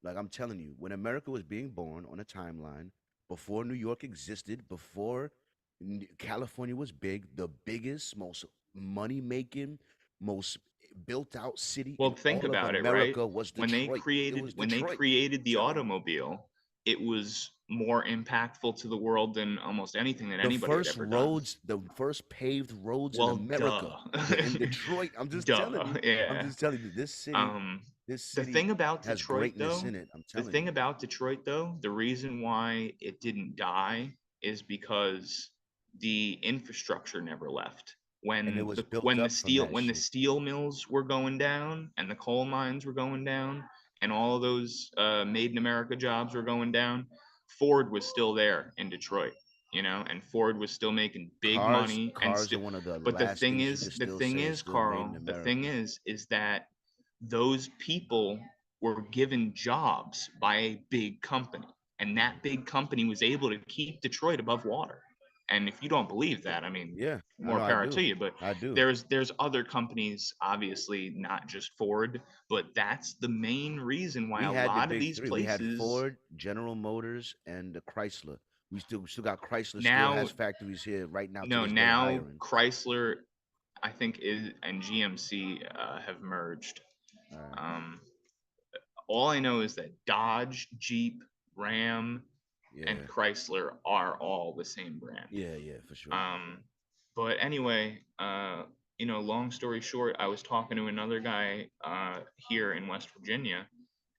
like I'm telling you, when America was being born on a timeline, before New York existed, before California was big, the biggest, most money making, most built out city well, in think all of about it, right? America was When they Detroit. It created was when they Detroit. created I'm the telling you. automobile, it was more impactful to the world than almost anything that The anybody had first ever done. roads, the first paved roads in Well, duh. America were in Detroit. I'm just telling Duh. you. I'm Yeah. just telling you. Um, This the city thing about has Detroit, greatness though, in it. I'm telling you. the reason why it didn't die is because the infrastructure never left. And it When was the built when the up from steel that when the shit. steel mills were going down and the coal mines were going down and all of those made in America jobs were going down, Ford was still there in Detroit, and Ford was still making big money and Cars are still. one of the But last things you could the still thing say is is, still made in Carl, the thing America. is that those people were given jobs by a big company, and that big company was able to keep Detroit above water. And if you don't believe that, I mean, Yeah, I more know I power to do. you. But I do. there's other companies, obviously not just Ford, but that's the main reason why We a had the lot of big these three. We had places Ford, General Motors, and the Chrysler. We still got Chrysler still now, has factories here right now to no, this day now hiring. Chrysler, I think, is and GMC have merged. All right. Um, all I know is that Dodge, Jeep, Ram, and Yeah. Chrysler are all the same brand. Yeah, yeah, for sure. Um, but anyway, long story short, I was talking to another guy here in West Virginia,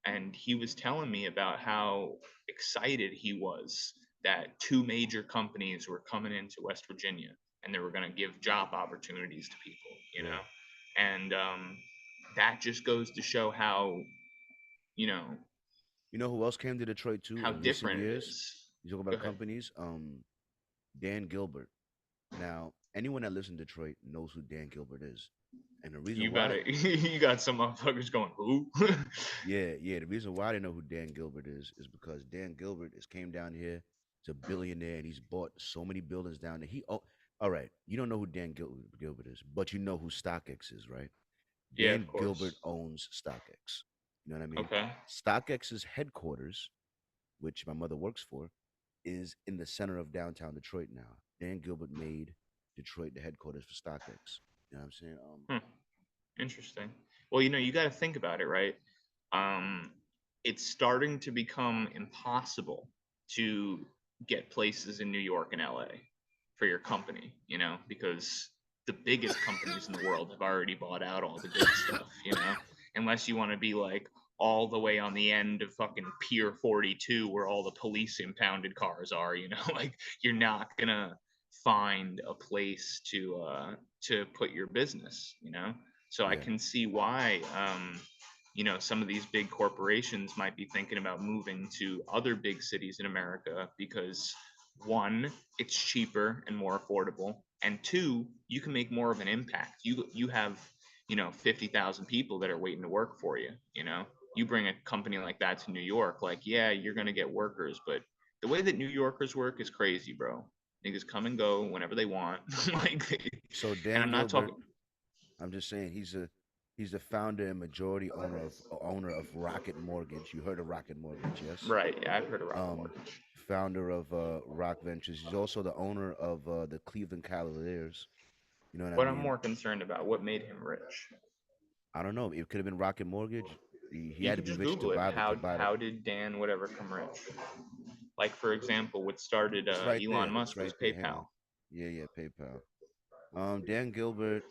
and he was telling me about how excited he was that two major companies were coming into West Virginia. and they were going to give job opportunities to people, you Yeah. know, and that just goes to show how, you know, You know who else came to Detroit too how in recent different it years? is. You talk Go about ahead. companies. Dan Gilbert. Now, anyone that lives in Detroit knows who Dan Gilbert is, and the reason You got why, it. You got some motherfuckers going, who? yeah, the reason why they know who Dan Gilbert is because Dan Gilbert has came down here. He's a billionaire, and he's bought so many buildings down there. All right, you don't know who Gilbert is, but you know who StockX is, right? Yeah, of Dan course. Gilbert owns StockX. You know what I mean? Okay. StockX's headquarters, which my mother works for, is in the center of downtown Detroit now. Dan Gilbert made Detroit the headquarters for StockX. You know what I'm saying? Hmm. Interesting. Well, you got to think about it, right? Um, it's starting to become impossible to get places in New York and LA for your company, because the biggest companies in the world have already bought out all the good stuff, unless you want to be like all the way on the end of fucking Pier 42 where all the police impounded cars are, like you're not gonna find a place to put your business, so I Yeah, can see why, some of these big corporations might be thinking about moving to other big cities in America because one, it's cheaper and more affordable, and two, you can make more of an impact. You have 50,000 people that are waiting to work for you. You bring a company like that to New York, like yeah, you're gonna get workers, but the way that New Yorkers work is crazy, bro. Niggas come and go whenever they want, like, so and Dan I'm not Gilbert, talking. I'm just saying he's the founder and majority owner of Rocket Mortgage. You heard of Rocket Mortgage, yes? Right. Yeah, I've heard of Rocket Um, Mortgage. founder of Rock Ventures. He's also the owner of the Cleveland Cavaliers. You know what I What I'm mean? more concerned about, what made him rich? I don't know. It could have been Rocket Mortgage. He You had to can be just rich to Google it. buy How to buy the. how did Dan whatever come rich? Like for example, what started It's right Elon there. It's Musk was right there. Hang on. PayPal. Yeah, PayPal. Dan Gilbert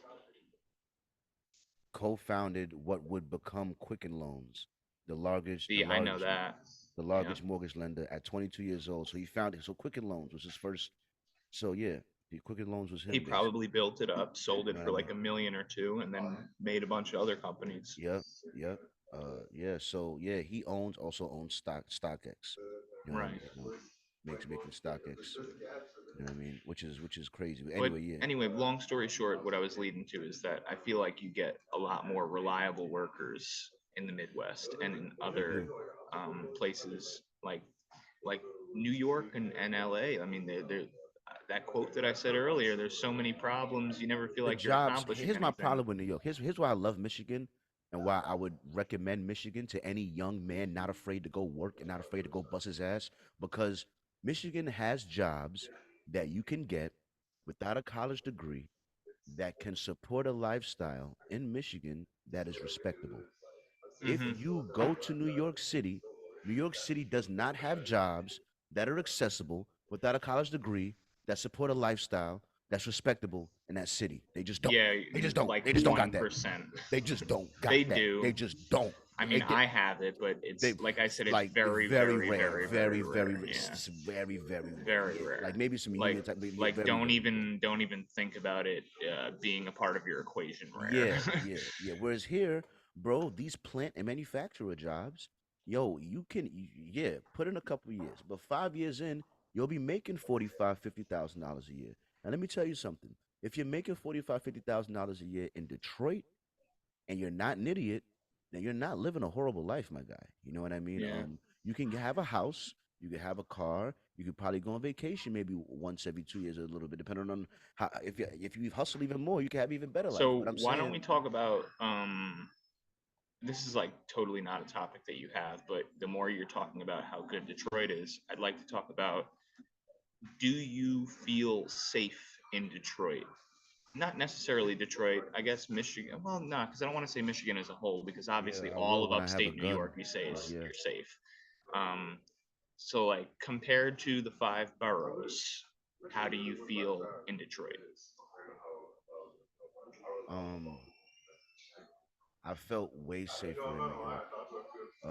co-founded what would become Quicken Loans, the largest, the See, I know largest, that. the Yeah. largest mortgage lender at 22 years old. So he founded. So Quicken Loans was his first. So yeah, the Quicken Loans was He him basically. probably built it up, sold You it know what for I like mean? a million or two, and then made a bunch of other companies. Yep, yep. Yeah. So yeah, he also owns StockX. You know what I Right. mean? Making StockX. You know what I mean? Which is crazy. But But anyway, yeah, anyway, long story short, what I was leading to is that I feel like you get a lot more reliable workers in the Midwest and in you other do. places like New York and LA. I mean, they're that quote that I said earlier. There's so many problems. You never feel The like you're jobs. accomplishing Here's my anything. problem with New York. Here's why I love Michigan, and why I would recommend Michigan to any young man not afraid to go work and not afraid to go bust his ass. Because Michigan has jobs that you can get without a college degree that can support a lifestyle in Michigan that is respectable. If Hmm. you go to New York City does not have jobs that are accessible without a college degree that support a lifestyle that's respectable in that city. They just don't. Yeah, They just don't. like They just don't got that. 1%. They just don't got They that. do. They just don't. I mean, They, I have it, but they it's like I said, it's like very, very very, rare, very, very very very rare. rare. Yeah, It's very very rare. very Yeah, like rare. maybe some Like, union type, but yeah, like very don't very rare. even don't even think about it being a part of your equation. Rare. Yeah. Whereas here, bro, these plant and manufacturer jobs, yo, yeah, put in a couple years, but 5 years in, you'll be making 45, $50,000 a year. Now let me tell you something. If you're making 45, $50,000 a year in Detroit and you're not an idiot, then you're not living a horrible life, my guy. You know what I mean? Yeah. You can have a house, you can have a car, you could probably go on vacation maybe once every 2 years, a little bit, depending on how if you hustle even more, you can have even better life. So But I'm why don't saying, we talk about this is like totally not a topic that you have, but the more you're talking about how good Detroit is, I'd like to talk about, do you feel safe in Detroit? Not necessarily Detroit, I guess Michigan. Well, no, because I don't want to say Michigan as a whole, because yeah, obviously I all will of when I have a upstate New gun. York, you say But is yeah, you're safe. Um, so like compared to the five boroughs, how do you feel in Detroit? um, I felt way safer in New York.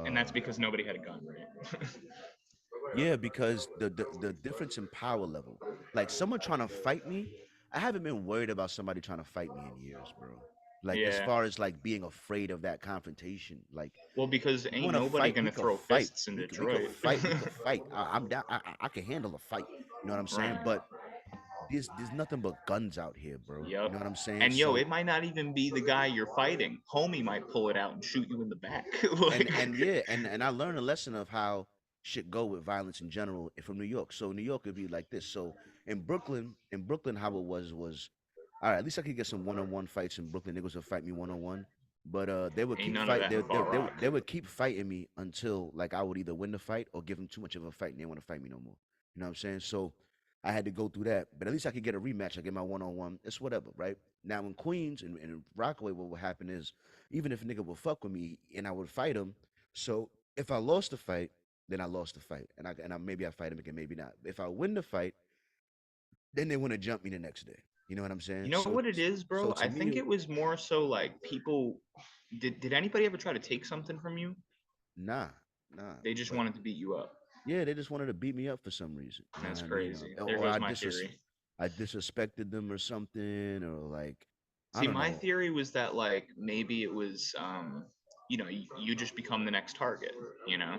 And that's Um, because nobody had a gun, right? yeah, because the difference in power level, like someone trying to fight me, I haven't been worried about somebody trying to fight me in years, bro. Like as Yeah. far as like being afraid of that confrontation, like Well, because you ain't want to nobody fight, we gonna could throw fight. fists in We could Detroit. fight. We could fight. I'm down. I can handle a fight. You know what I'm saying? Right. But there's nothing but guns out here, bro. You Yep. know what I'm saying? And yo, So it might not even be the guy you're fighting. Homie might pull it out and shoot you in the back. and yeah, and I learned a lesson of how shit go with violence in general from New York. So New York would be like this. So in Brooklyn, how it was all right. At least I could get some one-on-one fights in Brooklyn. Niggas would fight me one-on-one, but they would Ain't keep none of fight. that They, in they, Far they, would- Rock. they would keep fighting me until like I would either win the fight or give them too much of a fight and they want to fight me no more. You know what I'm saying? So I had to go through that, but at least I could get a rematch. I get my one-on-one. It's whatever, right? Now in Queens and in Rockaway, what would happen is even if a nigga would fuck with me and I would fight him. So if I lost the fight, then I lost the fight, and I maybe I fight him again, maybe not. If I win the fight, then they want to jump me the next day. You know what I'm saying? You know what it is, So bro? to I me, think it was more so like people. Did anybody ever try to take something from you? nah, nah. They just But wanted to beat you up. yeah, they just wanted to beat me up for some reason. You know That's what I mean? crazy. Or, There or goes my theory. I disrespected them or something, or like I See, don't my know. theory was that like maybe it was you just become the next target, you know?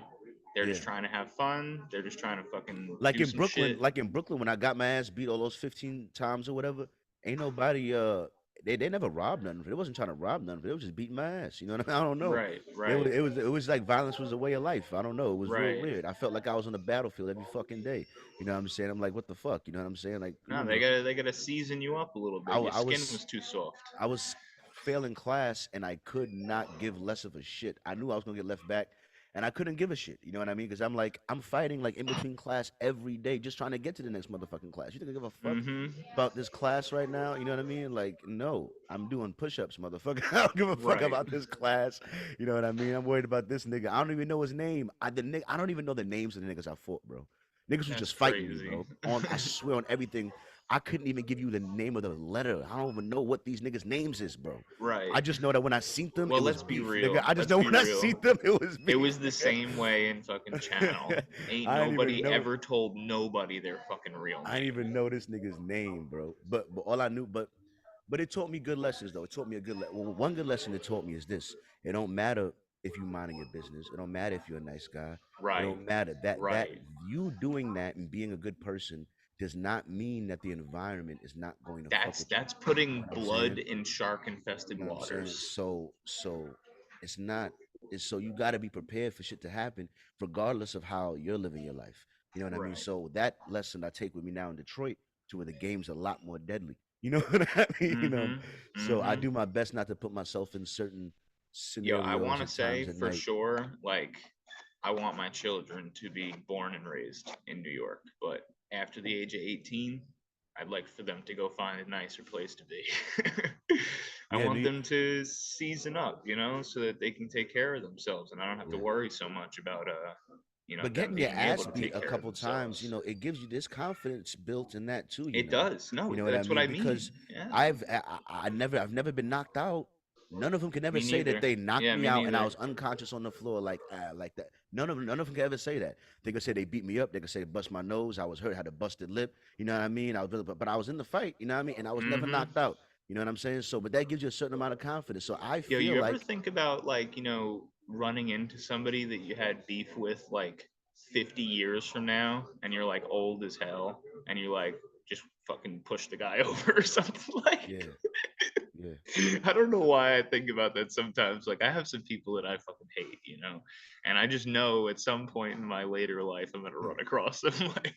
They're Yeah. just trying to have fun. They're just trying to fucking Like do in some Brooklyn, shit. when I got my ass beat all those 15 times or whatever, ain't nobody they never robbed nothing. They wasn't trying to rob nothing. They was just beating my ass. You know what I mean? I don't know. Right, It was right, like violence was a way of life. I don't know. It was real right. weird. I felt like I was on the battlefield every fucking day. You know what I'm saying? I'm like, what the fuck? You know what I'm saying? Like you No, want me they to gotta season you up a little bit. Your I skin was was too soft. I was failing class and I could not give less of a shit. I knew I was gonna get left back, and I couldn't give a shit. You know what I mean? Because I'm fighting like in between class every day, just trying to get to the next motherfucking class. You think I give a fuck Mm-hmm. about this class right now? You know what I mean? Like, no, I'm doing push-ups, motherfucker. I don't give a fuck Right. about this class. You know what I mean? I'm worried about this nigga. I don't even know his name. I don't even know the names of the niggas I fought, bro. Niggas was That's just fighting me, crazy. bro. I swear on everything. I couldn't even give you the name of the letter. I don't even know what these niggas' names is, bro. Right. I just know that when I seen them, Well, it was let's be beef, real. nigga. I just Let's know be when I real. seen them, it was beef. It was the nigga. same way in fucking channel. Ain't I didn't even nobody know. ever told nobody their fucking real I didn't name. even know this nigga's name, bro. But all I knew, but it taught me good lessons though. It taught me well, one good lesson it taught me is this: it don't matter if you minding your business. It don't matter if you're a nice guy. It Right. don't matter that Right. you doing that and being a good person does not mean that the environment is not going to fuck with you. That's You know putting what I'm blood saying? in shark infested You know what I'm saying? waters. So it's not it's so you got to be prepared for shit to happen regardless of how you're living your life. You know what I mean? Right. So that lesson I take with me now in Detroit to where the game's a lot more deadly. You know what I mean? Mm-hmm. So I Mm-hmm. do my best not to put myself in certain Yo, I want scenarios to at say times at for night. sure, like, I want my children to be born and raised in New York, but after the age of 18, I'd like for them to go find a nicer place to be. I Yeah, want them to season up, you know, so that they can take care of themselves and I don't have to yeah. worry so much about, But them getting your being able ass to beat take a care of couple times, themselves. it gives you this confidence built in that too, It does. You No, know what I that's what mean? I mean. Because Yeah. I've never been knocked out. None of them can ever Me say that neither. they knocked Yeah, me me out and I neither. was unconscious on the floor like that. None of them can ever say that. They could say they beat me up. They could say bust my nose. I was hurt. Had a busted lip. You know what I mean? But I was in the fight. You know what I mean? And I was never Mm-hmm. knocked out. You know what I'm saying? So, but that gives you a certain amount of confidence. So I Yo, feel you ever like think about like, running into somebody that you had beef with like 50 years from now and you're like old as hell and you like just fucking push the guy over or something like yeah, yeah. I don't know why I think about that sometimes. Like I have some people that I fucking hate, and I just know at some point in my later life I'm gonna run across them like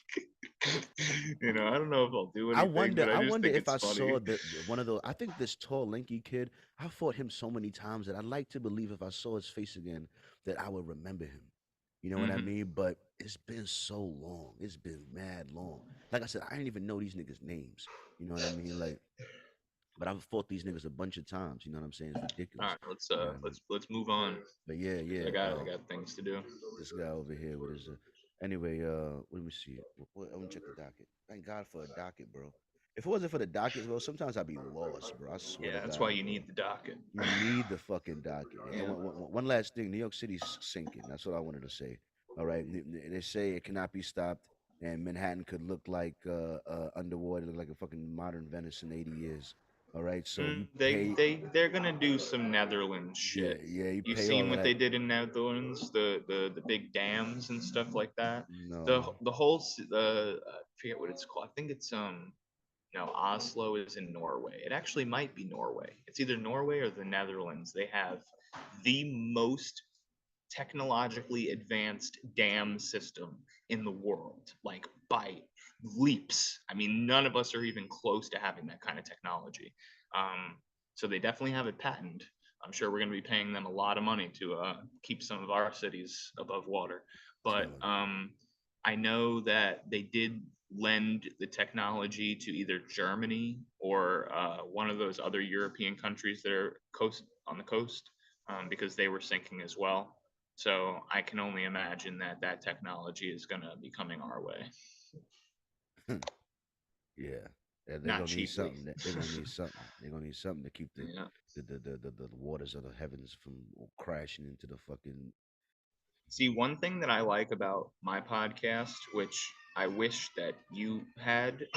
I don't know if I'll do anything, but I I just wonder think if it's I funny. saw one of those. I think this tall, lanky kid. I fought him so many times that I'd like to believe if I saw his face again, that I would remember him. You know what I Hmm. mean? But it's been so long. It's been mad long. Like I said, I didn't even know these niggas' names. You know what I mean? Like, but I've fought these niggas a bunch of times. You know what I'm saying? It's All ridiculous. right, let's You know what I mean? move on. But yeah, 'Cause yeah. I got things to do. This guy over here with his. Anyway, let me see. Let me check the docket. Thank God for a docket, bro. If it wasn't for the docket, bro, sometimes I'd be lost, bro. I swear Yeah, to that's why God, you bro. need the docket. You need the fucking docket. And Yeah. one last thing, New York City's sinking. That's what I wanted to say. All right, they say it cannot be stopped. and Manhattan could look like underwater, look like a fucking modern Venice in 80 years. All right, so you pay, They're gonna do some Netherlands yeah, shit. yeah, you You've pay all seen of what they that. did in Netherlands, the big dams and stuff like that. No, The whole I forget what it's called. I think it's no, Oslo is in Norway. It actually might be Norway. It's either Norway or the Netherlands. They have the most technologically advanced dam system in the world, like by leaps. I mean, none of us are even close to having that kind of technology. Um, so they definitely have it patented. I'm sure we're going to be paying them a lot of money to keep some of our cities above water. But chilling. I know that they did lend the technology to either Germany or one of those other European countries that are on the coast because they were sinking as well. So I can only imagine that that technology is going to be coming our way. Yeah, yeah, they're Not gonna need cheaply. something. They're gonna need something. They're gonna need something to keep the Yeah. the waters of the heavens from crashing into the fucking. See, one thing that I like about my podcast, which I wish that you had,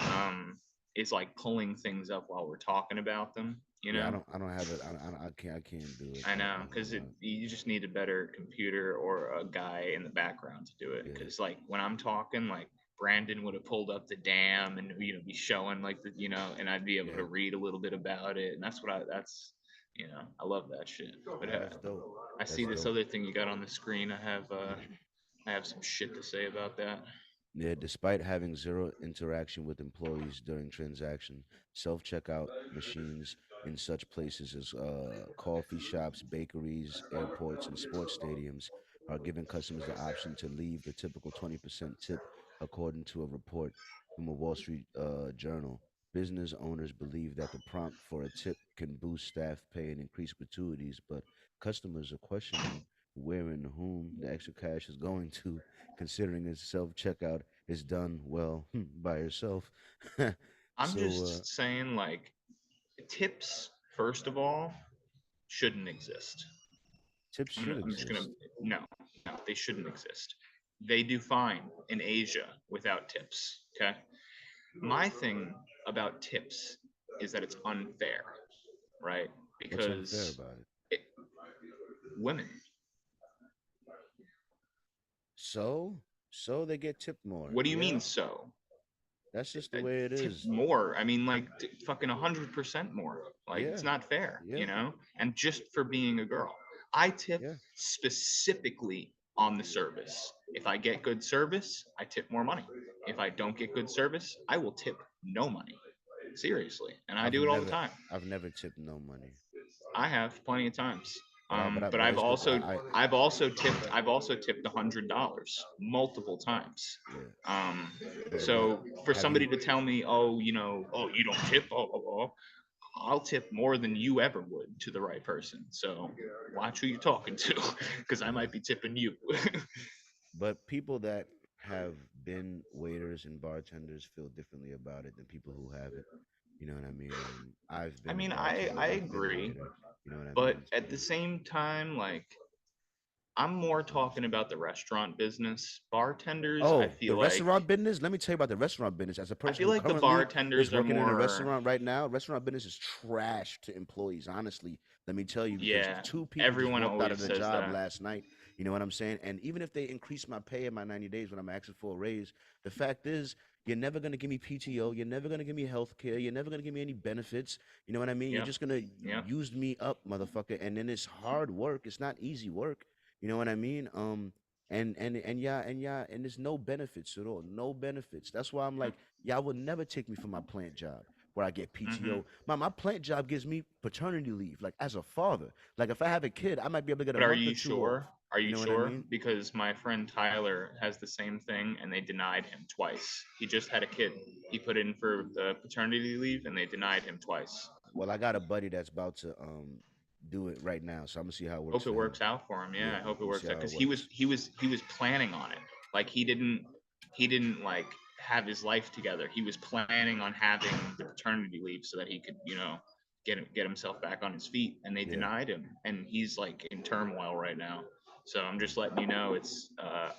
is like pulling things up while we're talking about them. You Yeah, know, I don't have it. I can't do it. I know, I don't because know. you just need a better computer or a guy in the background to do it. Yeah, Because like when I'm talking, like Brandon would have pulled up the dam and be showing like and I'd be able yeah, to read a little bit about it, and that's I love that shit. But yeah. That's dope. I see That's this dope. other thing you got on the screen. I have some shit to say about that. Yeah, despite having zero interaction with employees during transaction, self-checkout machines in such places as coffee shops, bakeries, airports, and sports stadiums are giving customers the option to leave the typical 20% tip, according to a report from a Wall Street Journal. Business owners believe that the prompt for a tip can boost staff pay and increase gratuities, but customers are questioning where and whom the extra cash is going to, considering its self checkout is done well by yourself. I'm so just saying, like, tips, first of all, shouldn't exist. tips should I'm just gonna exist. no, no, they shouldn't exist. They do fine in Asia without tips. Okay. My thing about tips is that it's unfair, right? What's unfair Because about it? it, women, So so they get tipped more. what do you Yeah, mean so? that's just the way it Tip is. more. I mean, like fucking 100% more. Like Yeah, it's not fair, yeah, And just for being a girl, I tip yeah. specifically on the service. If I get good service, I tip more money. If I don't get good service, I will tip no money. Seriously, and I I've do it all the never time. I've never tipped no money. I have plenty of times. But But I've it's the also I tipped $100 multiple times. yeah. Um, But so for have somebody you to tell me, oh, oh, you don't tip, I'll tip more than you ever would to the right person. So watch who you're talking to, because I yeah. might be tipping you. But people that have been waiters and bartenders feel differently about it than people who haven't. You know what I mean? I've I been a mean, bartender. I I've been a agree, waiter. You know what I but mean? at the same time, like I'm more talking about the restaurant business. Bartenders, Oh, the restaurant business. Let me tell you about the restaurant business. As a I person feel who like the currently is bartenders are working in a more, restaurant right now, restaurant business is trash to employees. Honestly, let me tell you, because yeah. two people just Everyone walked out of always the says job that. last night. You know what I'm saying? And even if they increase my pay in my 90 days when I'm asking for a raise, the fact is, you're never going to give me PTO. You're never going to give me health care. You're never going to give me any benefits. You know what I mean? You're Yep. just going to Yep. use me up, motherfucker. And then it's hard work. It's not easy work. You know what I mean? And there's no benefits at all, no benefits. That's why I'm Yep. like, y'all would never take me for my plant job where I get hmm PTO. My plant job gives me paternity leave, like as a father. Like if I have a kid, I might be able to get a But are month or you two off. sure? Are You you know what I sure? mean? Because my friend Tyler has the same thing and they denied him twice. He just had a kid. He put in for the paternity leave and they denied him twice. Well, I got a buddy that's about to do it right now, so I'm gonna see how it works Hope it for him. works out for him. Yeah, Yeah, I hope it I'm gonna see works out how it because works. he was planning on it. Like he didn't like have his life together. He was planning on having the paternity leave so that he could get himself back on his feet, and they Yeah. denied him, and he's like in turmoil right now. So I'm just letting you know it's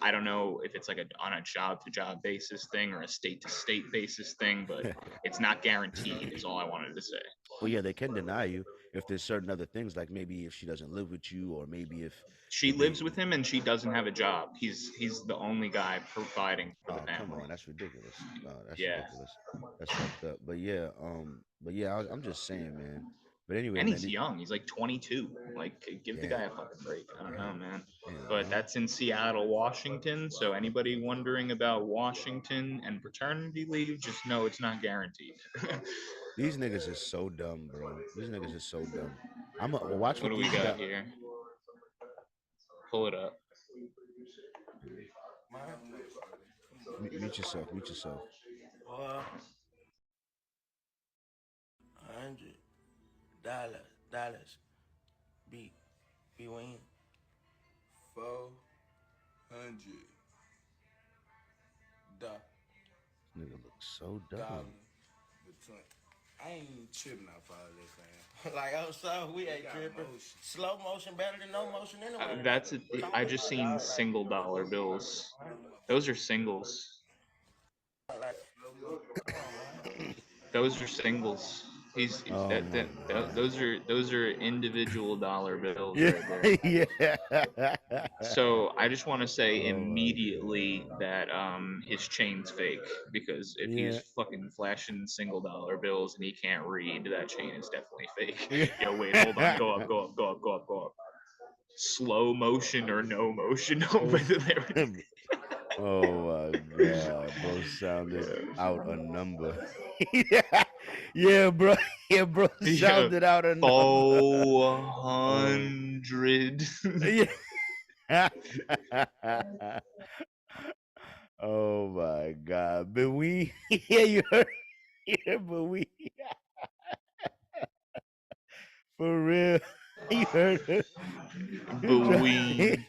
I don't know if it's like on a job to job basis thing or a state to state basis thing, but it's not guaranteed is all I wanted to say. Well, yeah, they can deny you if there's certain other things, like maybe if she doesn't live with you, or maybe She if lives they. with him and she doesn't have a job. He's the only guy providing for the Oh, come family. on, that's ridiculous. No, that's Yeah. ridiculous. That's fucked up. But yeah, I'm just saying, man. But anyway, And man. he's young. He's like 22. Like, give the Yeah, guy a fucking break. I don't know, man. yeah, But man. that's in Seattle, Washington. So anybody wondering about Washington and paternity leave, just know it's not guaranteed. These niggas is so dumb, bro. These niggas is so dumb. I'm gonna watch What what do we these got guys. here? Pull it up. Mute yourself. Mute yourself. $100 be win. 400 This nigga looks so dumb. between. I ain't even tripping off all this, man. Like, oh, so we ain't tripping. Slow motion better than no motion anyway. That's it. I just seen single dollar bills. Those are singles. Those are singles. He's Oh that, my that those are individual dollar bills Yeah, right there. yeah. So I just want to say Oh my immediately God. that his chain's fake, because if Yeah. he's fucking flashing single dollar bills and he can't read, that chain is definitely fake. Yeah. Yo, wait, hold on, go up, go up, go up, go up, go up. Slow motion or no motion over there. Oh my God, bro sounded out a number. Yeah, yeah, bro. Yeah, bro Yeah, sounded out a number. 400. Yeah. Oh my God, but we, yeah, you heard, yeah, but we, for real, you heard her. Bween.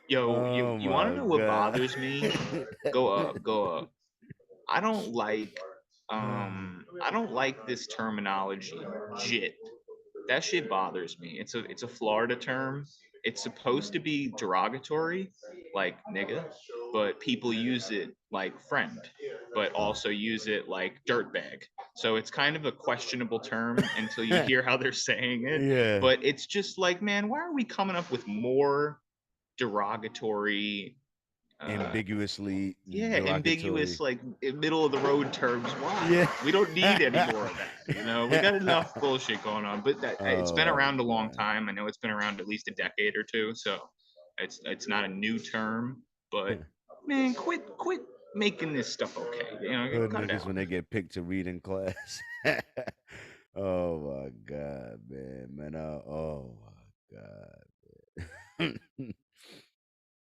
Yo, Oh you want to my know what God. bothers me? Go up, go up. I don't like this terminology, jit. That shit bothers me. It's a Florida term. It's supposed to be derogatory, like nigga, but people use it like friend, but also use it like dirtbag. So it's kind of a questionable term until you hear how they're saying it. Yeah. But it's just like, man, why are we coming up with more derogatory Ambiguously ambiguous, like middle of the road terms? Why? Yeah. We don't need any more of that. You know, we got enough bullshit going on. But it's been Oh, around a long God. time. I know it's been around at least a decade or two. So it's not a new term. But man, quit making this stuff okay. You know, Hood cut it niggas out. when they get picked to read in class. Oh my God, man. Oh my God.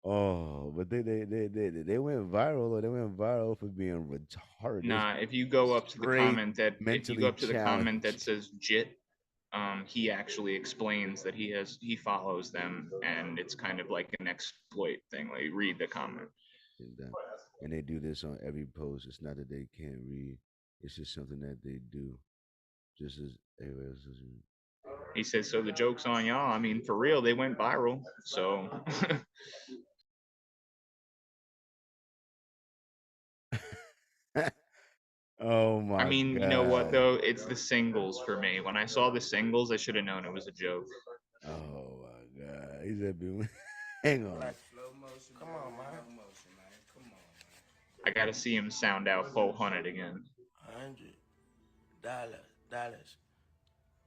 Oh, but they went viral, or they went viral for being retarded. Nah, if you go up to the Straight comment that mentally says JIT, he actually explains that he follows them, and it's kind of like an exploit thing. Like, read the comment. And they do this on every post. It's not that they can't read. It's just something that they do. Just as He says, so the joke's on y'all. I mean, for real, they went viral. So Oh my I mean, God. you know what though? It's the singles for me. When I saw the singles, I should have known it was a joke. Oh my God. He's a bit. Hang on. Come on, man. Come on, man. I gotta see him sound out 400 again. $100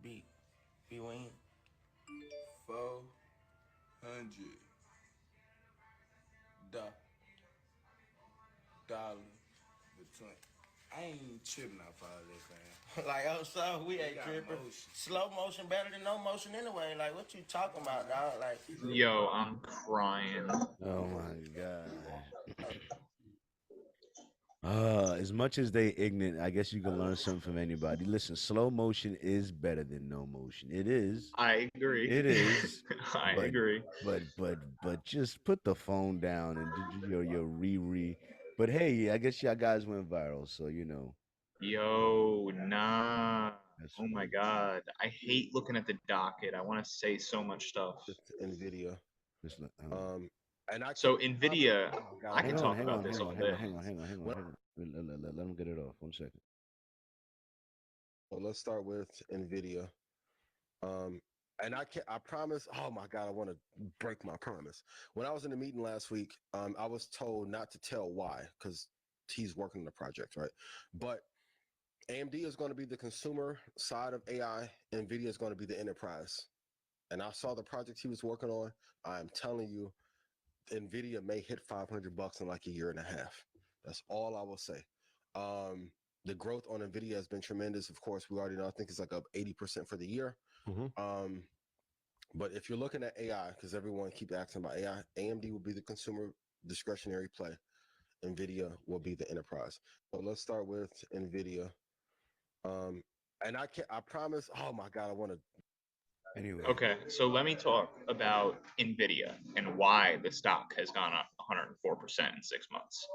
be win. 400 between. I ain't even tripping off all this, man. Like, oh, so we ain't tripping. Slow motion better than no motion anyway. Like, what you talking about, dog? Like, Yo, I'm crying. Oh my God. As much as they ignorant, I guess you can learn something from anybody. Listen, slow motion is better than no motion. It is. I agree. It is. I agree. But just put the phone down and do your re. But hey, I guess y'all guys went viral, so you know. Yo, nah. That's Oh my funny. God. I hate looking at the docket. I want to say so much stuff. It's Nvidia. It's not, Um, and I can't So promise. Nvidia, Oh my God, I I could hang want on, talk hang about on, this hang all on, hang on, day. hang on, hang on, hang on, well, hang on. Let him get it off. 1 second. well, let's start with Nvidia. Um, and I can't. I promise. Oh my God, I want to break my promise. When I was in the meeting last week, I was told not to tell why because he's working on the project, right? But AMD is going to be the consumer side of AI. Nvidia is going to be the enterprise. And I saw the project he was working on. I'm telling you, Nvidia may hit $500 in like a year and a half. That's all I will say. Um, the growth on Nvidia has been tremendous. Of course, we already know. I think it's like up 80% for the year. Um, but if you're looking at AI, because everyone keep asking about AI, AMD will be the consumer discretionary play. Nvidia will be the enterprise. So let's start with Nvidia. Um, and I can't. I promise. Oh my God, I want to. Anyway, Okay, so let me talk about Nvidia and why the stock has gone up 104% in 6 months.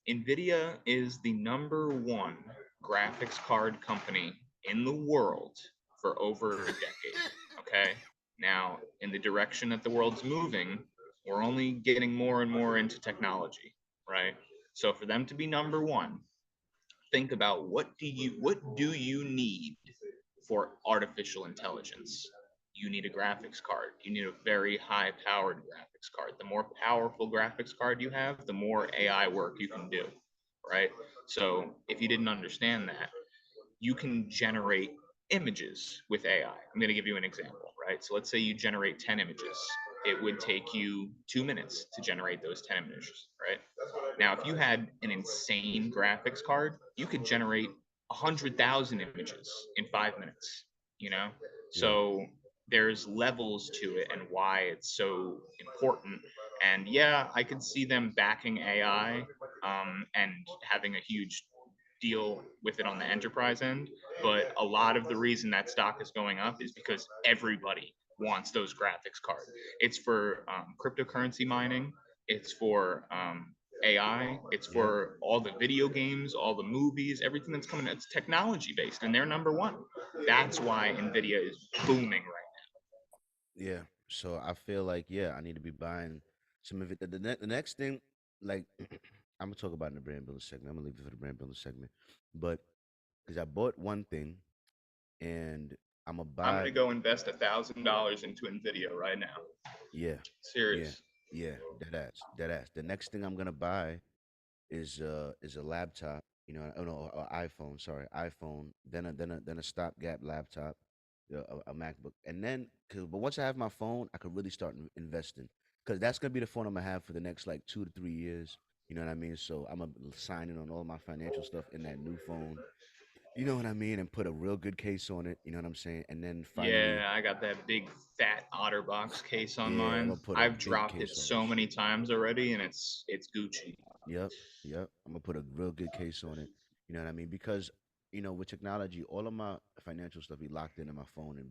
Nvidia is the #1 graphics card company in the world for over a decade. Okay, now in the direction that the world's moving, we're only getting more and more into technology, right? So for them to be #1, think about what do you need for artificial intelligence? You need a graphics card. You need a very high powered graphics card. The more powerful graphics card you have, the more AI work you can do, right? So if you didn't understand that, you can generate images with AI. I'm going to give you an example, right? So let's say you generate 10 images. It would take you 2 minutes to generate those 10 images, right? Now, if you had an insane graphics card, you could generate 100,000 images in 5 minutes, you know? yeah, So there's levels to it and why it's so important. And yeah, I could see them backing AI and having a huge deal with it on the enterprise end. But a lot of the reason that stock is going up is because everybody wants those graphics cards. It's for cryptocurrency mining. It's for AI. It's yeah, for all the video games, all the movies, everything that's coming. It's technology based, and they're #1. That's why Nvidia is booming right yeah. So I feel like, yeah, I need to be buying some of it. The next thing, like, I'm gonna talk about in the brand building segment. I'm gonna leave it for the brand building segment, but because I bought one thing and I'm gonna now. I'm buy. gonna go invest $1,000 into Nvidia right now. Yeah, yeah, Serious. yeah. Dead ass, dead ass. The next thing I'm gonna buy is a laptop. You know, oh no, iPhone. Sorry, iPhone. Then a stopgap laptop, a MacBook, and then but once I have my phone, I could really start investing because that's gonna be the phone I'm gonna have for the next like 2 to 3 years. You know what I mean? So I'm gonna sign in on all my financial stuff in that new phone. You know what I mean? And put a real good case on it. You know what I'm saying? And then finally, Yeah, I got that big fat OtterBox case on yeah, I'm mine. gonna put a I've big dropped it case on that so shit. many times already, and it's Gucci. Yep, yep. I'm gonna put a real good case on it. You know what I mean? Because with technology, all of my financial stuff be locked into my phone and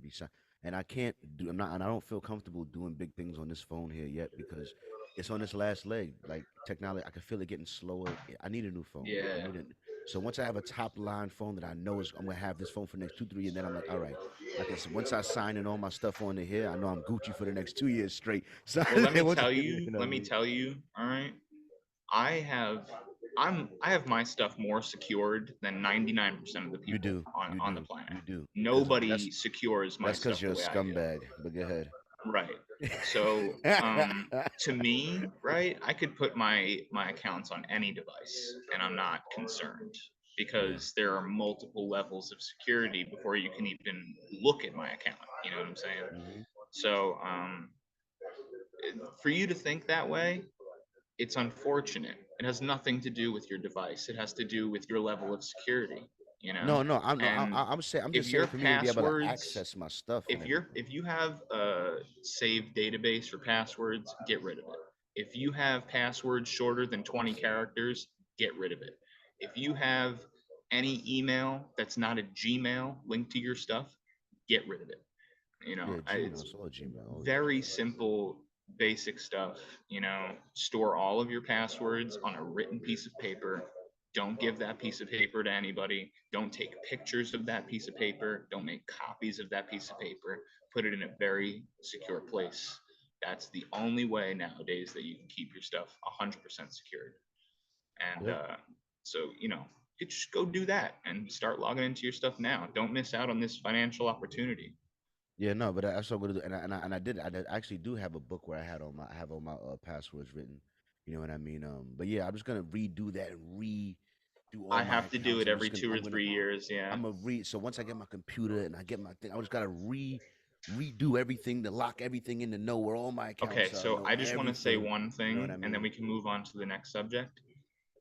and I can't do. I'm not, and I don't feel comfortable doing big things on this phone here yet because it's on this last leg. Like technology, I can feel it getting slower. I need a new phone. I Yeah, need it. So once I have a top line phone that I know is, I'm gonna have this phone for the next 2, 3, and then I'm like, all right, I can. Once I sign in all my stuff onto here, I know I'm Gucci for the next 2 years straight. So well, let me once, tell you you, know what I let me mean? tell you, all right. I have I have my stuff more secured than 99% of the You people do, you on the do, planet. you do. Because Nobody secures my that's because stuff you're the a way I do. scumbag. But go ahead. Right. So, to me, right, I could put my accounts on any device, and I'm not concerned Yeah. because there are multiple levels of security before you can even look at my account. You know what I'm saying? Hmm. So, for you to think that way, it's unfortunate. It has nothing to do with your device. It has to do with your level of security. You know, No, no, I'm no, and I'm saying, I'm if just saying your for me to be able to passwords access my stuff and everything. if you have a saved database for passwords, get rid of it. If you have passwords shorter than 20 characters, get rid of it. If you have any email that's not a Gmail linked to your stuff, get rid of it. Yeah, Gmail. It's It's all Gmail. Always very Gmail. simple, basic stuff. Store all of your passwords on a written piece of paper. Don't give that piece of paper to anybody. Don't take pictures of that piece of paper. Don't make copies of that piece of paper. Put it in a very secure place. That's the only way nowadays that you can keep your stuff 100% secured. And Yep. so, you just go do that and start logging into your stuff now. Don't miss out on this financial opportunity. Yeah, no, but that's what I'm gonna do, and I actually do have a book where I have all my passwords written. You know what I mean? But yeah, I'm just gonna redo that and redo all I my have to do accounts. it every 2 or 3 years. Yeah. I'm gonna so once I get my computer and I get my thing, I just gotta redo everything to lock everything in to know where all my Okay, accounts are, so know I just want to say everything. one You know what I thing, and then mean? we can move on to the next subject.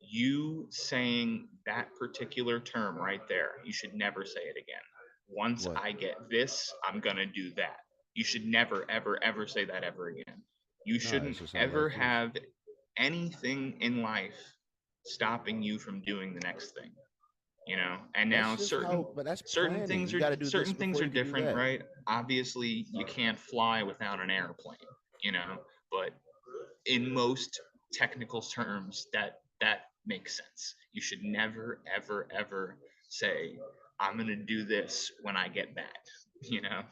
You saying that particular term right there, you should never say it again. Once What? I get this, I'm gonna do that. You should never, ever, ever say that ever again. You No, shouldn't it's just how ever life is. have anything in life stopping you from doing the next thing. And That's now just how, but that's certain planning. things You are got to do this certain things before are you can do different, that. right? Obviously you can't fly without an airplane, but in most technical terms that makes sense. You should never ever ever say I'm going to do this when I get that. you know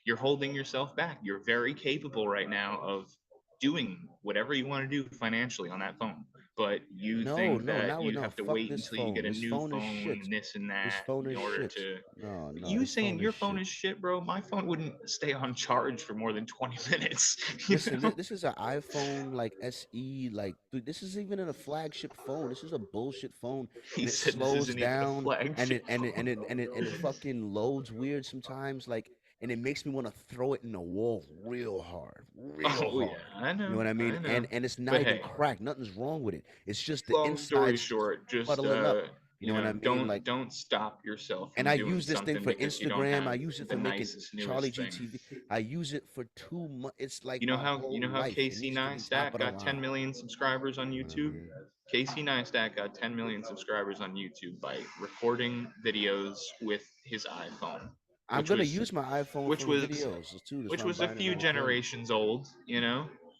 you're holding yourself back. You're very capable right now of doing whatever you want to do financially on that phone, but you No, think no, that not with you no. have to Fuck wait this until you phone. get a This new phone is phone shit. and this and This that phone in is order shit. to. No, You this saying phone is your phone shit. is shit, bro? My phone wouldn't stay on charge for more than 20 minutes. Listen, this is an iPhone like SE, like dude, this is even in a flagship phone. This is a bullshit phone, He and it said this slows isn't even a down, and flagship phone. it fucking loads weird sometimes, like, and it makes me want to throw it in the wall real Oh yeah, hard. I You know know, what I mean? I know. And it's not But even hey, cracked. Nothing's wrong with it. It's just the long story inside's short, just puddling up. You know what I mean? Like, don't stop yourself and from I doing use this thing something for because you don't Instagram. I have use it the for making nicest Charlie newest thing. GTV. I use it for 2 months. It's like You know my how you whole know how life. It Casey needs to be top Neistat of the got 10 line. million subscribers on You know what I YouTube? mean? Casey Neistat got 10 million subscribers on YouTube by recording videos with his iPhone, I'm which gonna was use my iPhone which for was videos too. That's which why I'm was a buying few another camera. generations old.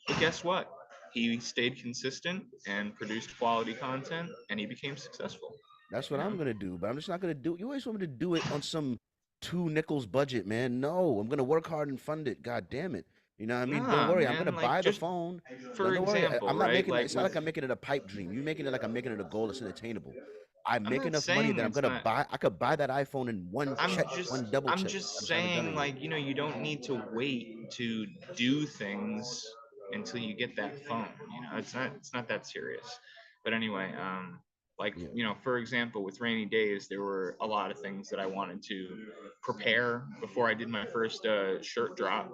But guess what? He stayed consistent and produced quality content, and he became successful. That's You what know? I'm gonna do. But I'm just not gonna do. You always want me to do it on some two nickels budget, man. No, I'm gonna work hard and fund it. God damn it. You know what I mean? Don't Nah, worry. I'm gonna man. Like buy the just phone. for Don't worry. example, I'm not right? making it. Like It's not with like I'm making it a pipe dream. You making it like I'm making it a goal that's unattainable. I I'm make not enough money saying that I'm it's gonna not. buy. I could buy that iPhone in one I'm check, just one double I'm check. I just just haven't done saying, it yet. like, you don't need to wait to do things until you get that phone. It's not that serious. But anyway, like, Yeah. for example, with Rainy Days, there were a lot of things that I wanted to prepare before I did my first shirt drop,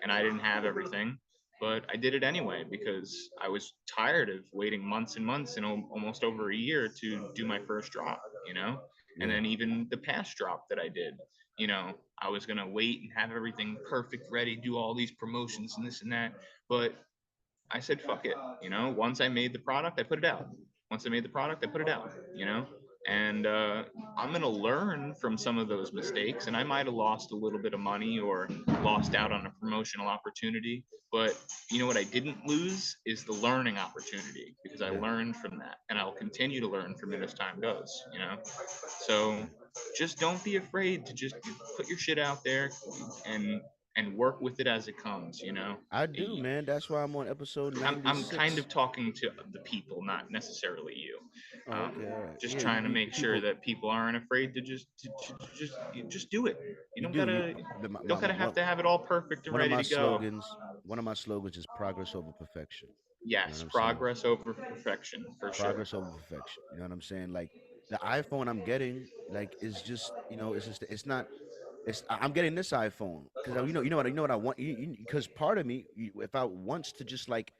and I didn't have everything. But I did it anyway because I was tired of waiting months and months and almost over a year to do my first drop. And Yeah. then even the past drop that I did, I was gonna wait and have everything perfect, ready, do all these promotions and this and that. But I said, fuck it. Once I made the product, I put it out. Once I made the product, I put it out. Yeah. And I'm going to learn from some of those mistakes. And I might have lost a little bit of money or lost out on a promotional opportunity. But you know what I didn't lose is the learning opportunity because I Yeah. learned from that. And I'll continue to learn from it as time goes. So just don't be afraid to just put your shit out there and work with it as it comes. I do, man. That's why I'm on episode I'm kind 96. of talking to the people, not necessarily you. Oh, okay, all right. Just Yeah, trying to you make sure people, that people aren't afraid to just do it. You you don't do. gotta The- don't gotta have to have it all perfect and one of ready my to go. slogans, one of my slogans is progress over perfection. You know what Yes, I'm saying? progress over perfection for sure. Progress over perfection. You know what I'm saying? Like the iPhone I'm getting, like, is just, it's not. I'm getting this iPhone because you know what I want. Because part of me, if I wants to just like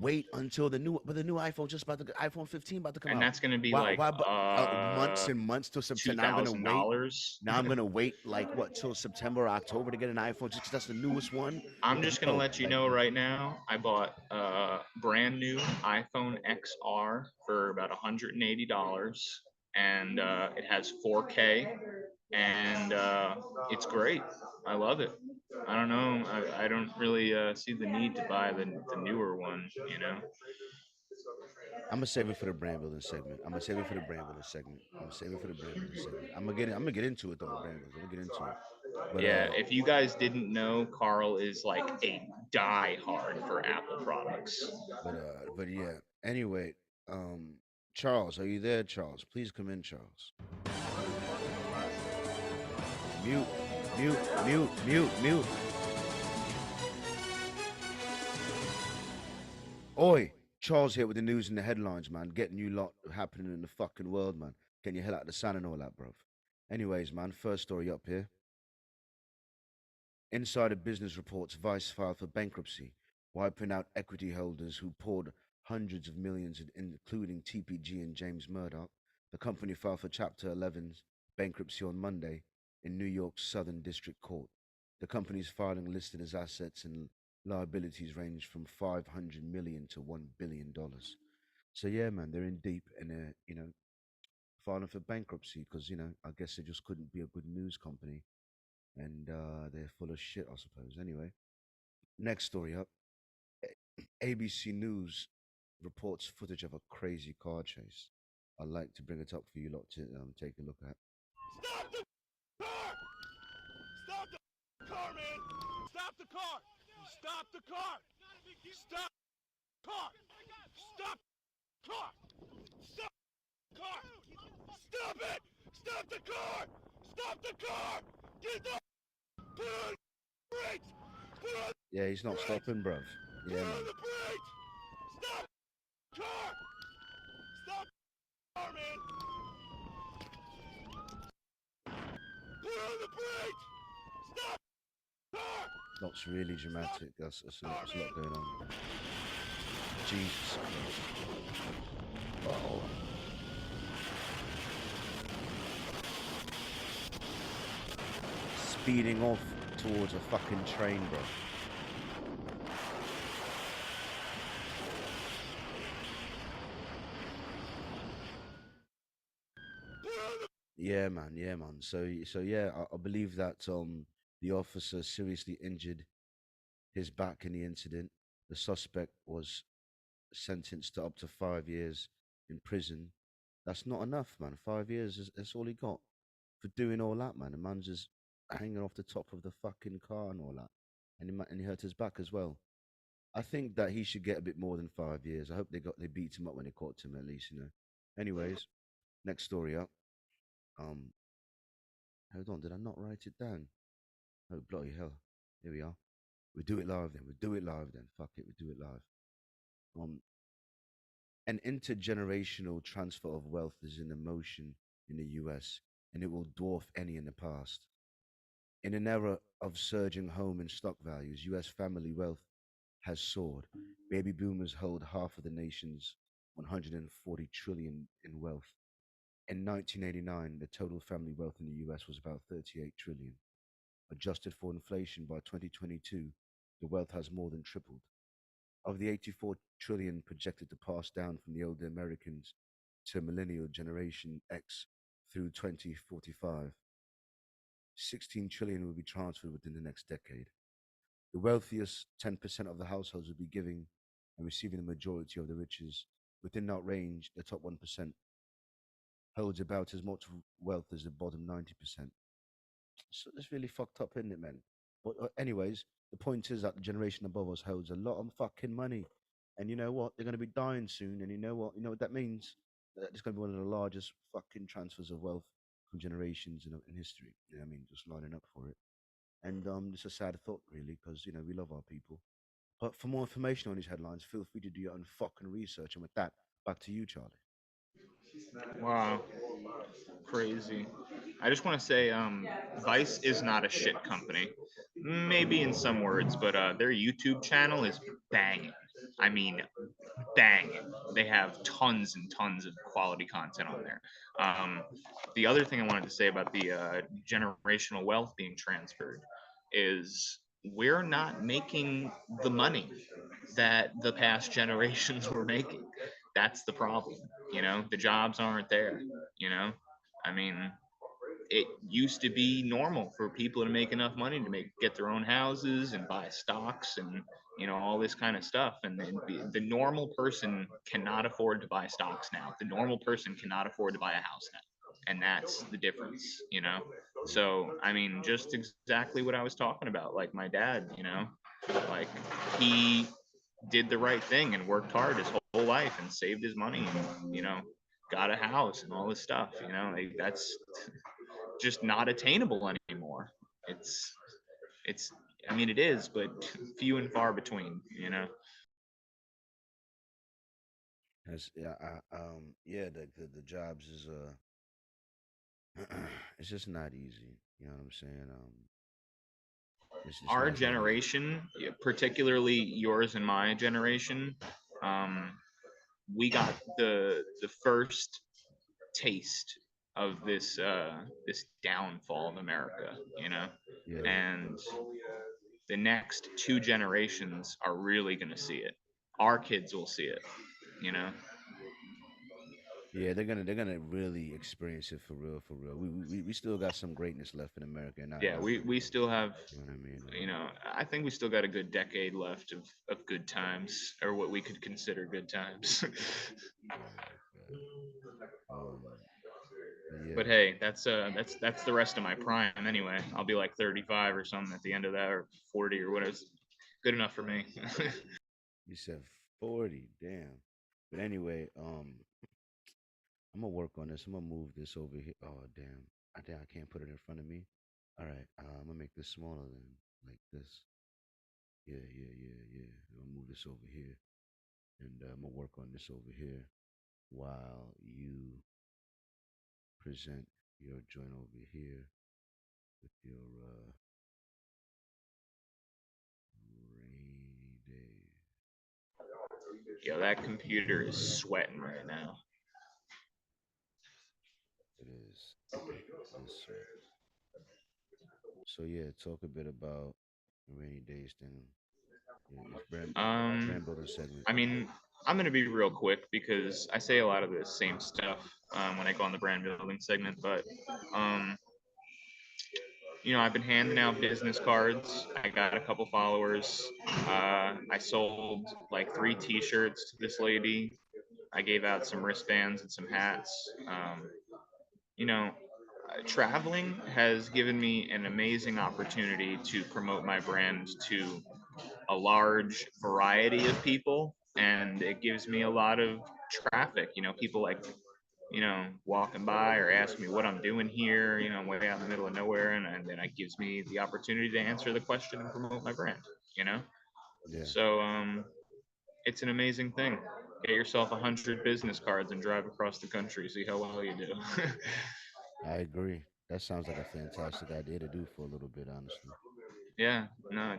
wait until the new iPhone just about the iPhone 15 about to come And out. that's gonna be Why? like Why? But months and months till two September. Now I'm gonna thousand wait. dollars. Now I'm gonna wait like what till September or October to get an iPhone just 'cause that's the newest one. I'm Like, just gonna no, let you like, know right now. I bought a brand new iPhone XR for about $180, and it has 4K, and it's great. I love it. I don't know. I don't really see the need to buy the newer one. I'm gonna save it for the brand building segment. I'm gonna save it for the brand building segment. I'm gonna save it for the brand building segment. I'm gonna get into it though. The brand building. I'm gonna get into it. But Yeah, if you guys didn't know, Carl is like a die hard for Apple products. but yeah. Anyway, um, Charles, are you there, Charles? Please come in, Charles. Mute, mute. Oi, Charles here with the news and the headlines, man. Getting you lot happening in the fucking world, man. Getting your hell out of the sun and all that, bruv. Anyways, man, first story up here. Insider business reports Vice filed for bankruptcy, wiping out equity holders who poured hundreds of millions, including TPG and James Murdoch. The company filed for Chapter 11's bankruptcy on Monday in New York's Southern District Court. The company's filing listed as assets and liabilities range from 500 million to $1 billion. So yeah, man, they're in deep and filing for bankruptcy because I guess they just couldn't be a good news company and they're full of shit, I suppose. Anyway, next story up. ABC News reports footage of a crazy car chase. I'd like to bring it up for you lot to take a look at. Stop the car! Stop the car, man! Stop the car! Stop the car! Stop the car! Stop the car! Stop the car! Stop it! Stop the car! Stop the car! Get the put on the brakes! Put on Yeah, he's not brakes! stopping, bruv. Put Yeah, on man. the brakes! Stop the car! Stop the car, man! Put on the brakes! Stop the car! Lot's really dramatic. That's a lot going on. Jesus Christ. Oh. Speeding off towards a fucking train, bro. Yeah, man. Yeah, man. So yeah, I believe that the officer seriously injured his back in the incident. The suspect was sentenced to up to 5 years in prison. That's not enough, man. 5 years is that's all he got for doing all that, man. The man's just hanging off the top of the fucking car and all that, and he hurt his back as well. I think that he should get a bit more than 5 years. I hope they beat him up when they caught him at least. Anyways, next story up. Um, hold on, did I not write it down? Oh bloody hell! Here we are. We do it live then. We do it live then. Fuck it, we do it live. Um, an intergenerational transfer of wealth is in motion in the US, and it will dwarf any in the past. In an era of surging home and stock values, US family wealth has soared. Baby boomers hold half of the nation's 140 trillion in wealth. In 1989, the total family wealth in the US was about 38 trillion. Adjusted for inflation by 2022, the wealth has more than tripled. Of the 84 trillion projected to pass down from the older Americans to millennial generation X through 2045, 16 trillion will be transferred within the next decade. The wealthiest 10% of the households will be giving and receiving the majority of the riches. Within that range, the top 1% holds about as much wealth as the bottom 90%. So it's really fucked up, isn't it, man? But anyways, the point is that the generation above us holds a lot of fucking money, and you know what? They're going to be dying soon, and you know what? You know what that means? That it's going to be one of the largest fucking transfers of wealth from generations in history. You know what I mean? Just lining up for it, and it's a sad thought, really, because we love our people. But for more information on these headlines, feel free to do your own fucking research. And with that, back to you, Charlie. Wow, crazy. I just want to say, Vice is not a shit company. Maybe in some words, but their YouTube channel is banging. I mean, banging. They have tons and tons of quality content on there. The other thing I wanted to say about the generational wealth being transferred is we're not making the money that the past generations were making. That's the problem. The jobs aren't there. You know, I mean, it used to be normal for people to make enough money to get their own houses and buy stocks and all this kind of stuff. And then the normal person cannot afford to buy stocks now. The normal person cannot afford to buy a house now. And that's the difference. So, I mean, just exactly what I was talking about. Like my dad, like he did the right thing and worked hard his whole life and saved his money and, got a house and all this stuff. Like, that's just not attainable anymore. It's I mean, it is, but few and far between. That's yeah. Yeah. The jobs is it's just not easy. You know what I'm saying? It's Our not really. generation, particularly yours and my generation, um, we got the first taste of this downfall of America. Yeah. And the next two generations are really going to see it. Our kids will see it. Yeah, they're gonna really experience it for real, for real. We still got some greatness left in America, and Yeah, we still have, you know what I mean. I think we still got a good decade left of good times, or what we could consider good times. Yeah, but But yeah, hey, that's the rest of my prime anyway. I'll be like 35 or something at the end of that, or 40 or whatever. Good enough for me. you said 40, damn. But anyway, I'm gonna work on this. I'm gonna move this over here. Oh damn, I can't put it in front of me. All right, I'm gonna make this smaller than like this. Yeah. I'm gonna move this over here, and I'm gonna work on this over here while you present your joint over here with your rainy day. Yo, that computer is sweating right now. It is. It is sweet. So yeah, talk a bit about rainy days. Then it's Um, brand building segment. I mean, I'm gonna be real quick because I say a lot of the same stuff when I go on the brand building segment, but um, I've been handing out business cards. I got a couple followers. I sold like 3 T-shirts to this lady. I gave out some wristbands and some hats. You know, Traveling has given me an amazing opportunity to promote my brand to a large variety of people, and it gives me a lot of traffic. People like walking by or ask me what I'm doing here, way out in the middle of nowhere, and then it gives me the opportunity to answer the question and promote my brand, you know? Yeah, So it's an amazing thing. Get yourself 100 business cards and drive across the country, see how well you do. I agree. That sounds like a fantastic idea to do for a little bit, honestly. Yeah, no,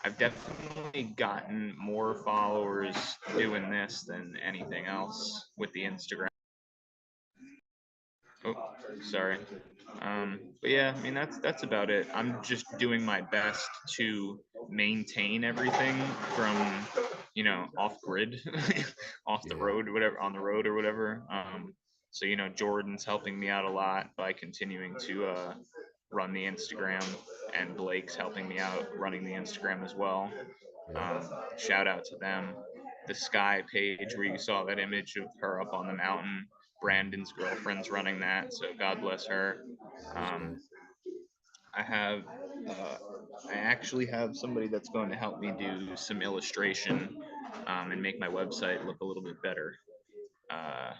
I've definitely gotten more followers doing this than anything else with the Instagram. Oh, sorry. But yeah, I mean that's about it. I'm just doing my best to maintain everything from, off grid, off the Yeah, road or whatever, on the road or whatever. So Jordan's helping me out a lot by continuing to run the Instagram, and Blake's helping me out running the Instagram as well. yeah, Shout out to them. The Sky page where you saw that image of her up on the mountain. Brandon's girlfriend's running that, so God bless her. yeah, that's Um, dope. I have, uh, I actually have somebody that's going to help me do some illustration and make my website look a little bit better. Uh,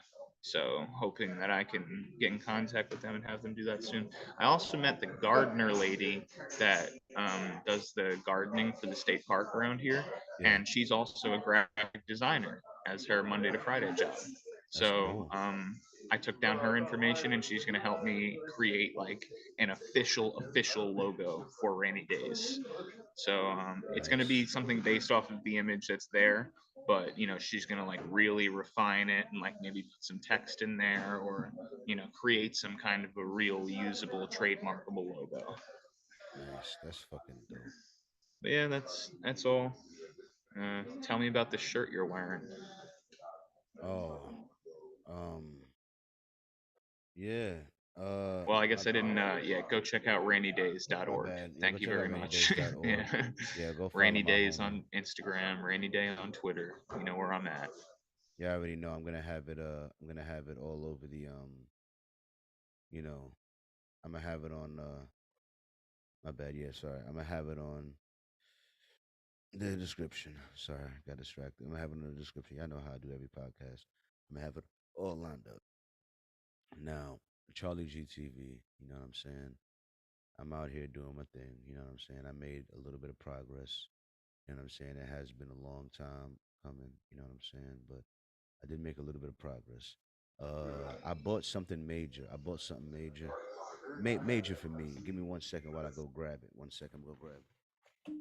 so hoping that I can get in contact with them and have them do that soon. I also met the gardener lady that does the gardening for the state park around here, Yeah, and she's also a graphic designer as her Monday to Friday job. that's So cool. I took down her information, and she's going to help me create like an official logo for Rainy Days. So it's going to be Nice. something based off of the image that's there, but she's going to like really refine it and like maybe put some text in there, or create some kind of a real usable trademarkable logo. Nice. That's fucking dope. But yeah, that's all. Tell me about the shirt you're wearing. Oh, um, yeah. Well, I My, guess I didn't. Yeah, go check out my rainydays.org. bad. Yeah, go Thank you check out very much. rainydays.org. Yeah. Yeah, go follow Rainy my Days homie. on Instagram, Rainy Day on Twitter. You know where I'm at. Yeah, I already know. I'm gonna have it all over the you know, I'm gonna have it on. My bad. Yeah, sorry. I'm gonna have it on the description. Sorry, got distracted. I'm gonna have it in the description. Y'all know how I do every podcast. I'm gonna have it all lined up. Now, Charlie GTV. You know what I'm saying? I'm out here doing my thing. You know what I'm saying? I made a little bit of progress. You know what I'm saying? It has been a long time coming. You know what I'm saying? But I did make a little bit of progress. I bought something major. I bought something major. Major for me. Give me 1 second while I go grab it. 1 second, go grab it.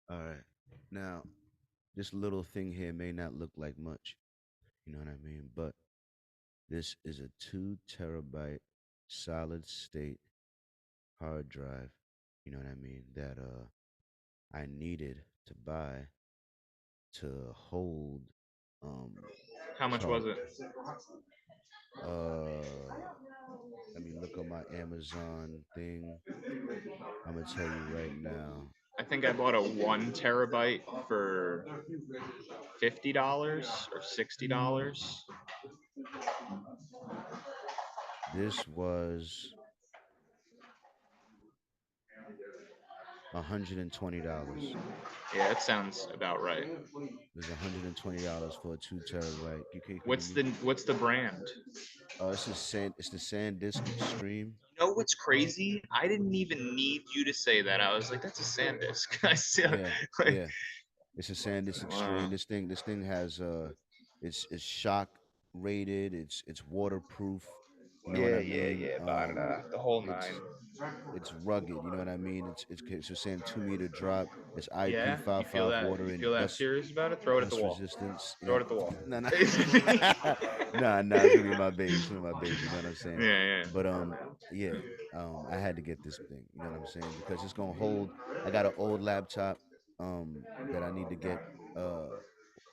All right. Now, this little thing here may not look like much. You know what I mean? But this is a 2 terabyte solid state hard drive. You know what I mean? That I needed to buy to hold um How much chart. was it? Uh, let me look on my Amazon thing. I'm gonna tell you right now. I think I bought a 1 terabyte for $50 or $60. This was $120. Yeah, that sounds about right. It was $120 for a 2 terabyte. Could you meet? What's the brand? It's the SanDisk Extreme. You know what's crazy? I didn't even need you to say that. I was like, that's a SanDisk. I still Yeah, like, yeah. It's a SanDisk Extreme. wow. This thing has it's shock rated. It's waterproof. You know what I mean? The whole nine. It's rugged. You know what I mean? It's saying 2 meter drop. It's Yeah, IP55 water you and feel that serious about it? Throw it at the dust wall. resistance. You Throw know, it at the wall. no, no, nah. It's gonna be my baby. It's gonna be my baby. You know what I'm saying? Yeah, But yeah. I had to get this thing. You know what I'm saying? Because it's gonna hold. I got an old laptop that I need to get uh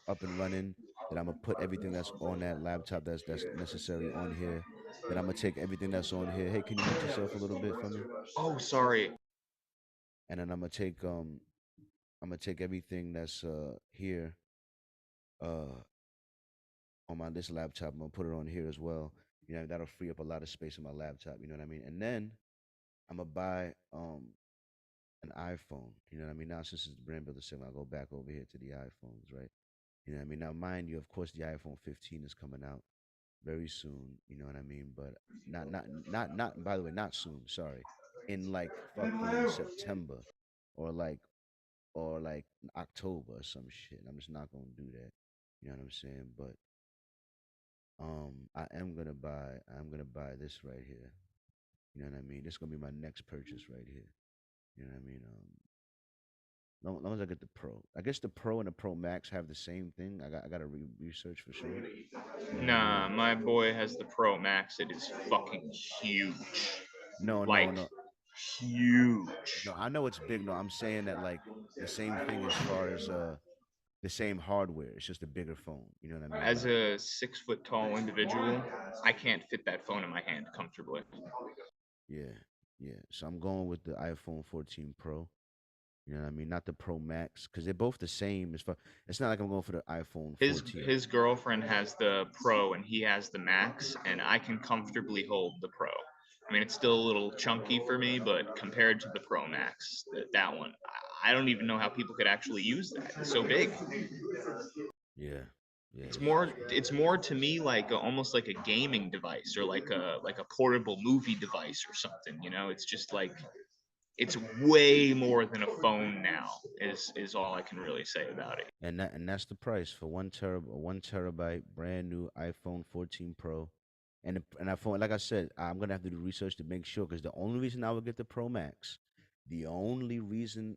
up and running. That I'm gonna put everything that's on that laptop that's necessary on here. Then I'm gonna take everything that's on here. Hey, can you mute yourself a little bit for me? Oh, sorry. And then I'm gonna take everything that's here uh on my this laptop. I'm gonna put it on here as well. You know, that'll free up a lot of space on my laptop. You know what I mean? And then I'm gonna buy an iPhone. You know what I mean? Now since it's the brand builder 7, I'll go back over here to the iPhones, right? You know what I mean? Now mind you, of course the iPhone 15 is coming out very soon, you know what I mean? But not by the way, not soon, sorry. In like fucking September or like October or some shit. I'm just not gonna do that. You know what I'm saying? But I'm gonna buy this right here. You know what I mean? This is gonna be my next purchase right here. You know what I mean? Long as I get the Pro. I guess the Pro and the Pro Max have the same thing. I gotta research for sure. You know what I Nah, mean? my boy has the Pro Max. It is fucking huge. No, no, Like, no, huge. no. I know it's big. No, I'm saying that like the same thing as far as the same hardware. It's just a bigger phone. You know what I mean? As Like a 6 foot tall individual, I can't fit that phone in my hand comfortably. yeah, yeah. So I'm going with the iPhone 14 Pro. You know what I mean? Not the Pro Max because they're both the same. It's not like I'm going for the iPhone His 14. his girlfriend has the Pro and he has the Max, and I can comfortably hold the Pro. I mean, it's still a little chunky for me, but compared to the Pro Max, that one, I don't even know how people could actually use that. It's so big. Yeah, yeah. It's more to me like almost like a gaming device or like a portable movie device or something. It's just like it's way more than a phone now. Is all I can really say about it. And that's the price for 1 terabyte brand new iPhone 14 Pro. And iPhone, like I said, I'm gonna have to do research to make sure because the only reason I would get the Pro Max, the only reason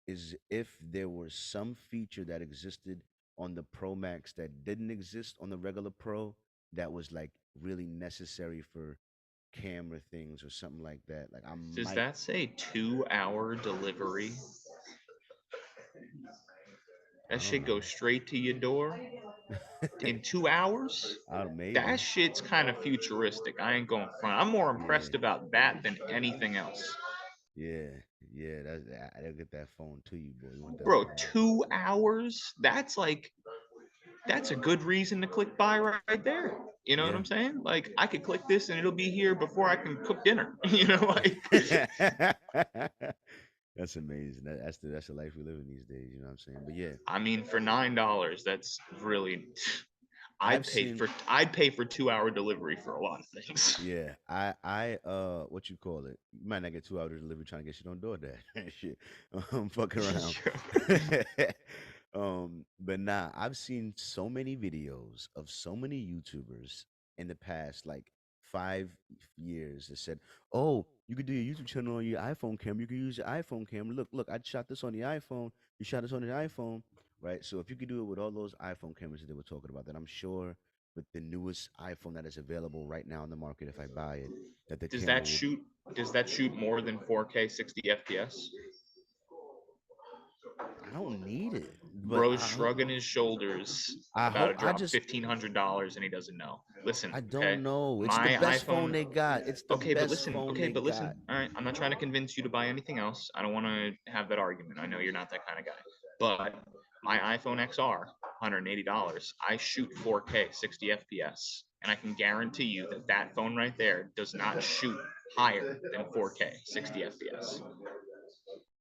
is if there was some feature that existed on the Pro Max that didn't exist on the regular Pro, that was like really necessary for camera things or something like that. Like I Does might. that say 2 hour delivery? I That don't shit goes know. straight to your door in 2 hours? I don't, That maybe. shit's kind of futuristic. I ain't going front. I'm more Yeah. impressed about that than anything else. Yeah. Yeah. They'll get that phone to you, boy. You want that Bro, phone? 2 hours? That's a good reason to click buy right there. You know what Yeah. I'm saying? Like I could click this and it'll be here before I can cook dinner. You know, like That's amazing. That's the life we live in these days. You know what I'm saying? But yeah, I mean for $9, that's really I've seen. I'd pay for 2 hour delivery for a lot of things. Yeah, what you call it? You might not get 2 hours delivery trying to get shit on DoorDash. Shit, fucking around. But nah, I've seen so many videos of so many YouTubers in the past, like 5 years, that said, "Oh, you could do your YouTube channel on your iPhone camera. You could use your iPhone camera. Look, I shot this on the iPhone. You shot this on the iPhone, right? So if you could do it with all those iPhone cameras that they were talking about, then I'm sure with the newest iPhone that is available right now in the market, if I buy it, that the Does camera that will. shoot does that shoot more than 4K 60 FPS? I don't need it, but Bro's shrugging his shoulders I about hope. to drop $1,500 and he doesn't know. Listen, I okay? don't know. It's the My best phone iPhone. they got. It's the best phone Okay, they but listen. got. All right, I'm not trying to convince you to buy anything else. I don't want to have that argument. I know you're not that kind of guy. But my iPhone XR, $180. I shoot 4K 60 FPS, and I can guarantee you that that phone right there does not shoot higher than 4K 60 FPS.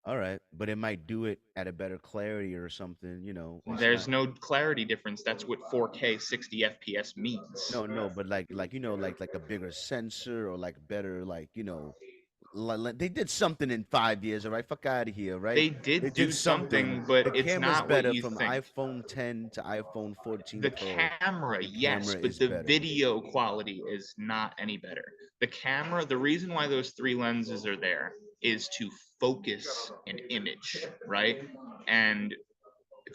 All right, but it might do it at a better clarity or something. It's There's not. no clarity difference. That's what 4K 60 FPS means. No, but like like a bigger sensor or like better they did something in 5 years. All right, fuck out of here, right? They They did did do something. something, but The it's camera's not what better you from think. iPhone 10 to iPhone 14 The Pro. camera, The yes, camera but is the better. video quality is not any better. The camera, the reason why those three lenses are there is to focus an image, right? And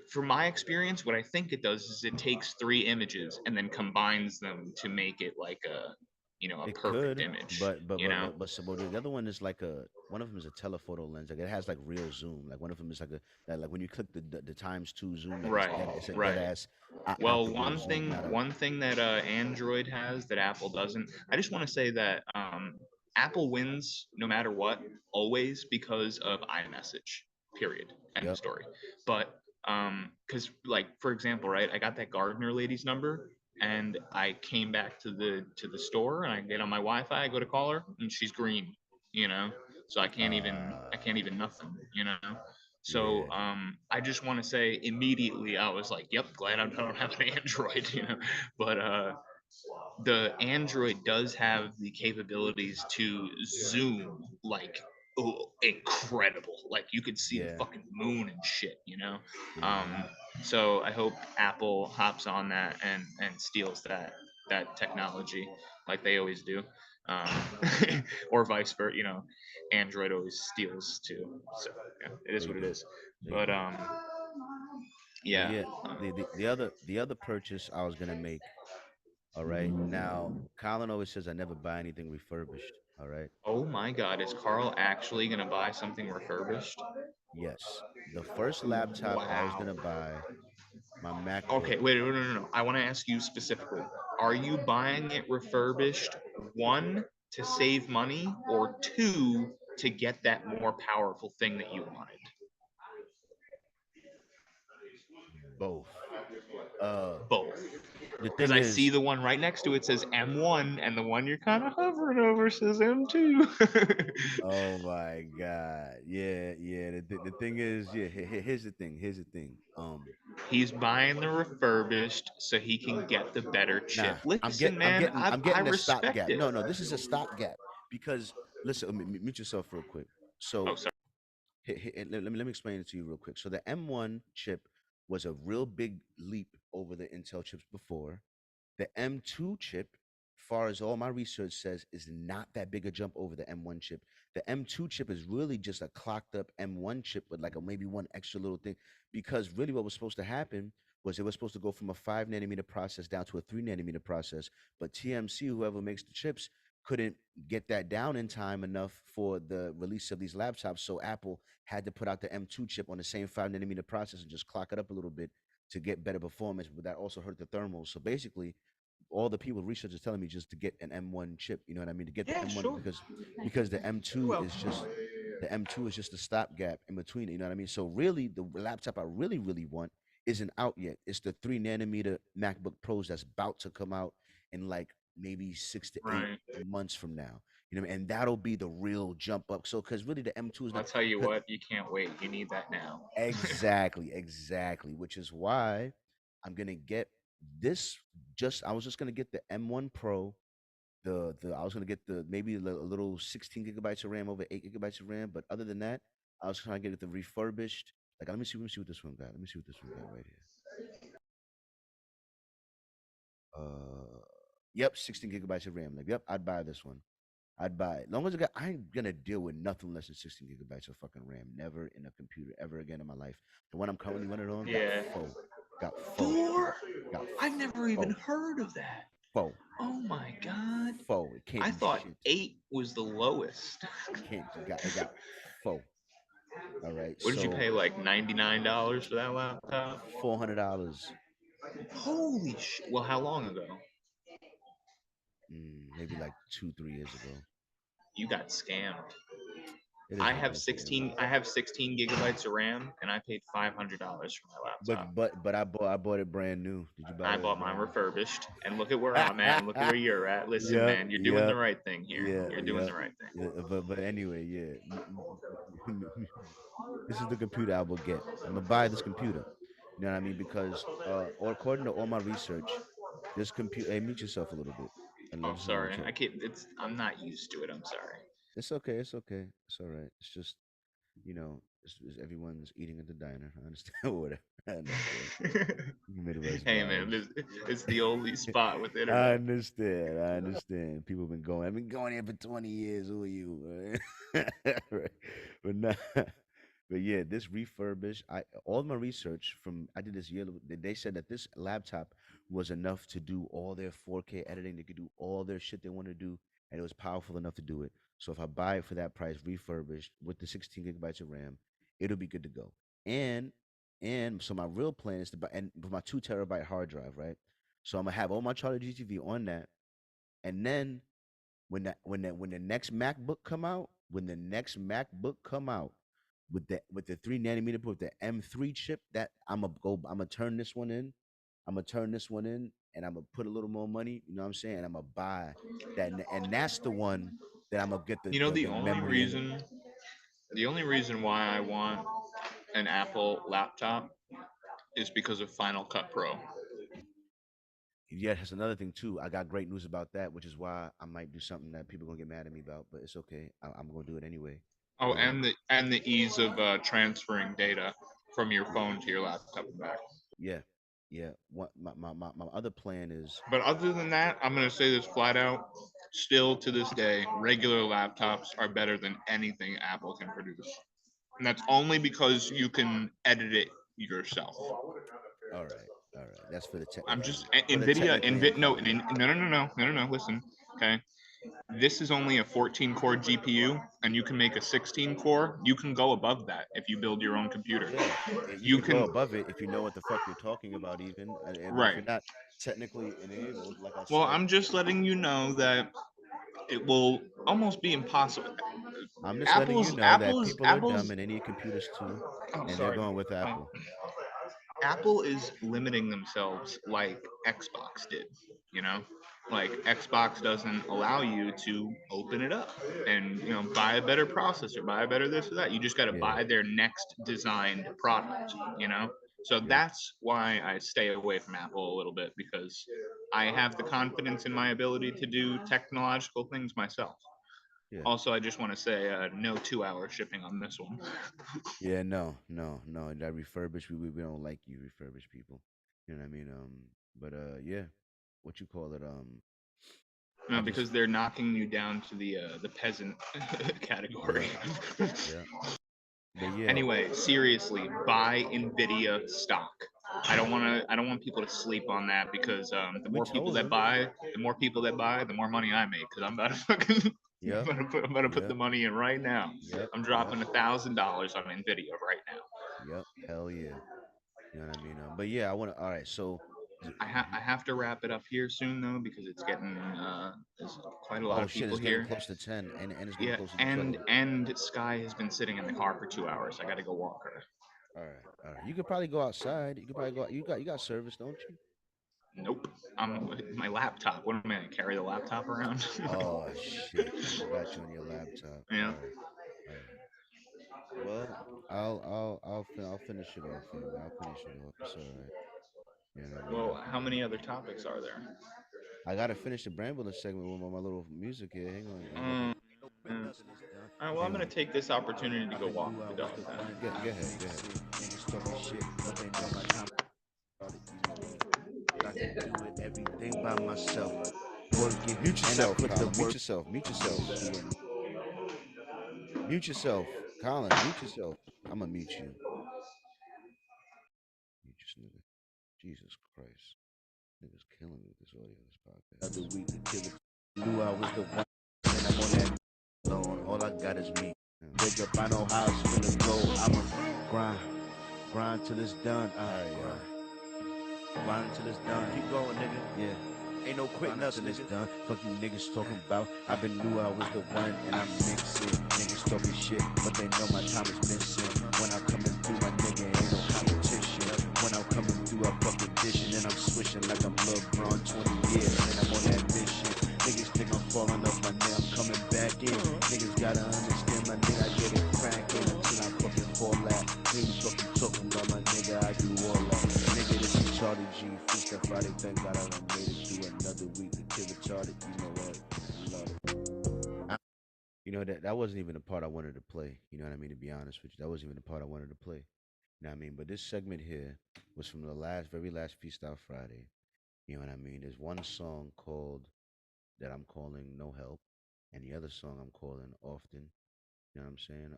from my experience, what I think it does is it takes three images and then combines them to make it like a It perfect could, image, but the other one is like one of them is a telephoto lens. Like it has like real zoom. Like one of them is like like when you click the times two zoom, like Right, it's a dead right. ass Well, optical zoom, not a. one thing that Android has that Apple doesn't. I just want to say that Apple wins no matter what, always because of iMessage. Period. End of Yep. story. But because like for example, right, I got that Gardner lady's number, and I came back to the store, and I get on my Wi-Fi, I go to call her, and she's green. You know, so I can't even nothing. You know. So Yeah. I just want to say immediately I was like, "Yep, glad I don't have an Android," But the Android does have the capabilities to zoom like incredible. Like you could see the Yeah. fucking moon and shit. Hmm. So I hope Apple hops on that and steals that technology like they always do. Um, or vice versa, Android always steals too. So yeah, it is They what it do. is. They But do. But yeah. yeah, the other purchase I was gonna make. All right. Now, Colin always says I never buy anything refurbished. All right. Oh my God, is Carl actually gonna buy something refurbished? Yes. The first laptop I was Wow. gonna buy, my MacBook. Okay, wait, no. I want to ask you specifically. Are you buying it refurbished, one, to save money, or two, to get that more powerful thing that you wanted? Both. Uh, Both. the Because thing I see is, the one right next to it says M1, and the one you're kind of hovering over says M2. oh my God, yeah, yeah. The thing is, yeah. Here's the thing. Here's the thing. He's buying the refurbished so he can get the better chip. Nah, Listen, man, I'm I getting a respect stopgap. it. No, this is a stopgap because listen, mute yourself real quick. Oh, So sorry. let me explain it to you real quick. So the M1 chip was a real big leap over the Intel chips before. The M2 chip, far as all my research says, is not that big a jump over the M1 chip. The M2 chip is really just a clocked up M1 chip with like a maybe one extra little thing. Because really what was supposed to happen was it was supposed to go from a 5 nanometer process down to a 3 nanometer process, but TMC, whoever makes the chips, couldn't get that down in time enough for the release of these laptops. So Apple had to put out the M2 chip on the same 5 nanometer process and just clock it up a little bit to get better performance, but that also hurt the thermals. So basically, all the people researchers telling me just to get an M1 chip. You know what I mean? To get the Yeah, M1 sure. because the M2 Well, is just the M2 is just a stopgap in between it. You know what I mean? So really, the laptop I really want isn't out yet. It's the 3 nanometer MacBook Pros that's about to come out in like maybe 6 to 8 right. months from now. You know, what I mean? And that'll be the real jump up. So because really the M2 is I'll not tell you 'cause- what, you can't wait. You need that now. exactly, which is why I'm gonna get this. I was just gonna get the M1 Pro. The I was gonna get the maybe a little 16 gigabytes of RAM over 8 gigabytes of RAM, but other than that, I was trying to get it the refurbished. Like, let me see what this one got. Let me see what this one got right here. Yep, 16 gigabytes of RAM. Like, yep, I'd buy this one. I'd buy it. Long as I ain't gonna deal with nothing less than 16 gigabytes of fucking RAM. Never in a computer ever again in my life. The one I'm currently running on Yeah. got four, 4? got I've never even four, heard of that. four, Oh my god. four. It can't I do thought shit. 8 was the lowest. Can't it got four. All right, What did you so pay, like $99 for that laptop? $400. Holy shit. Well, how long ago? Maybe like 2, 3 years ago. You got scammed. It is I what have it is, man. 16 gigabytes of RAM and I paid $500 for my laptop. But I bought it brand new. Did you buy I it bought mine brand new? refurbished, and look at where I'm at, and look at where you're at. Listen, Yep, man, you're doing the yep, right thing here. yeah, You're doing yep. the right thing. Yeah, but anyway, yeah. This is the computer I will get. I'm gonna buy this computer. You know what I mean? Because or according to all my research, this computer. Hey, mute yourself a little bit and Oh, let I'm us know what sorry. you. I can't. I'm not used to it. I'm sorry. It's okay. It's okay. It's all right. It's just everyone's eating at the diner. I understand. Whatever. I understand. Midwest Hey, man, vibes. it's the only spot with I internet. understand. I understand. People have been going. I've been going here for 20 years. Who are you? Right. But not. But yeah, this refurbished. All my research from I did this year. They said that this laptop was enough to do all their 4K editing. They could do all their shit they want to do, and it was powerful enough to do it. So if I buy it for that price, refurbished with the 16 gigabytes of RAM, it'll be good to go. And so my real plan is to buy and for my 2 terabyte hard drive, right? So I'm gonna have all my CharlieGtv on that, and then when the next MacBook come out, with the 3 nanometer with the M3 chip, that I'm gonna turn this one in. I'm gonna turn this one in, and I'm gonna put a little more money. You know what I'm saying? And I'm gonna buy that, and that's the one that I'm gonna get You know, the memory in it. the only reason why I want an Apple laptop is because of Final Cut Pro. Yeah, that's another thing too. I got great news about that, which is why I might do something that people gonna get mad at me about, but it's okay. I'm gonna do it anyway. Oh, Um, and the ease of transferring data from your phone to your laptop and back. yeah, yeah. What my other plan is, But other than that, I'm gonna say this flat out. Still to this day, regular laptops are better than anything Apple can produce, and that's only because you can edit it yourself. all right, all right. That's for the I'm technically, just for the Nvidia. technically No, inclined. no. Listen, okay. This is only a 14 core GPU, and you can make a 16 core. You can go above that if you build your own computer. Yeah, you You can go can, above it if you know what the fuck you're talking about, even. But if right. you're not technically enabled, like I Well, said, I'm just letting you know that it will almost be impossible. I'm just letting you know that people are dumb Apple's. and they need computers too, Oh, and they're sorry. going with Apple. Apple is limiting themselves like Xbox did, you know? Like Xbox doesn't allow you to open it up and, buy a better processor, buy a better this or that. You just got to Yeah, buy their next designed product, you know? So yeah, that's why I stay away from Apple a little bit, because I have the confidence in my ability to do technological things myself. yeah. Also, I just want to say no 2-hour shipping on this one. Yeah, no. That refurbished, we don't like you refurbished people. You know what I mean? But yeah, what you call it? No, I just because they're knocking you down to the peasant category. yeah, yeah. But yeah, Anyway, seriously, buy Nvidia stock. I don't want people to sleep on that because the We more people told that them. buy, the more money I make. Because I'm about to fucking Yep. I'm gonna put the Yep. money in right now. Yep. I'm dropping $1,000 on Nvidia right now. Yep. Hell yeah. You know what I mean? But yeah, I want to. All right. So. I have to wrap it up here soon though because it's getting there's quite a lot Oh of shit! people It's getting here. close to 10, and it's getting Yeah, close to 12. and Sky has been sitting in the car for 2 hours. I got to go walk her. All right. All right. You could probably go outside. You could probably go. You got service, don't you? Nope. I'm my laptop. What am I gonna carry the laptop around? Oh shit! I forgot you on your laptop. Yeah. All right. All right. Well, I'll finish it off, family. I'll finish it off. It's all right. You know what I mean? Well, how many other topics are there? I gotta finish the Brambling segment with my little music here. Hang on. Um, Nothing is done. All right, well, I'm Hang gonna on. take this opportunity to go walk the dog then. Go ahead. Go ahead. Niggas talking shit, but they know my time. I can do it everything by myself. Working. Mute yourself. Mute yourself. Mute yourself. Mute yourself. Colin, mute yourself. I'm gonna mute you. Mute this nigga. Jesus Christ. Niggas killing me with this audio, this podcast. Other week to kill it. Knew I was the one. And I'm on that alone. All I got is me. Big up, I know how it's finna go. I'ma grind till it's done. Grind till it's done. Keep going, nigga. Yeah. Ain't no quitting us, nigga. Done. Fuck you niggas talking about. I've been knew I was the one, and I'm mixing. Niggas talking shit, but they know my time is missing. When I'm coming through, my nigga ain't no competition. When I'm coming through, I fuck edition, and I'm swishing like I'm LeBron 20 years, and I'm on that mission. Niggas think I'm falling off my nigga, I'm coming back in. Niggas gotta understand my nigga, I get it cracking until I fucking fall out. Ain't fucking talking about my nigga, I do all that. Nigga, this is Charlie G, Freestyle Friday, thank God I done made it through another week to kill it, Charlie. You know what? Love it. You know, that wasn't even the part I wanted to play. You know what I mean? To be honest with you, that wasn't even the part I wanted to play. You know what I mean? But this segment here was from the very last Freestyle Friday. You know what I mean? There's one song called that I'm calling No Help, and the other song I'm calling Often. You know what I'm saying?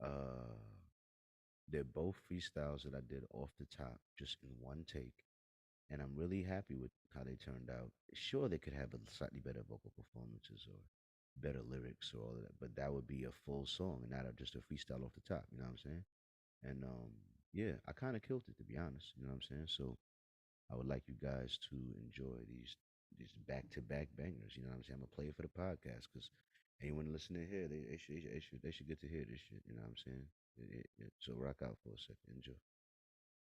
Uh, they're both freestyles that I did off the top, just in one take, and I'm really happy with how they turned out. Sure, they could have a slightly better vocal performances or better lyrics or all of that, but that would be a full song and not just a freestyle off the top. You know what I'm saying? And yeah, I kind of killed it, to be honest. You know what I'm saying? So I would like you guys to enjoy these back-to-back bangers. You know what I'm saying? I'm gonna play it for the podcast because anyone listening here, they should get to hear this shit. You know what I'm saying? So rock out for a second. Enjoy.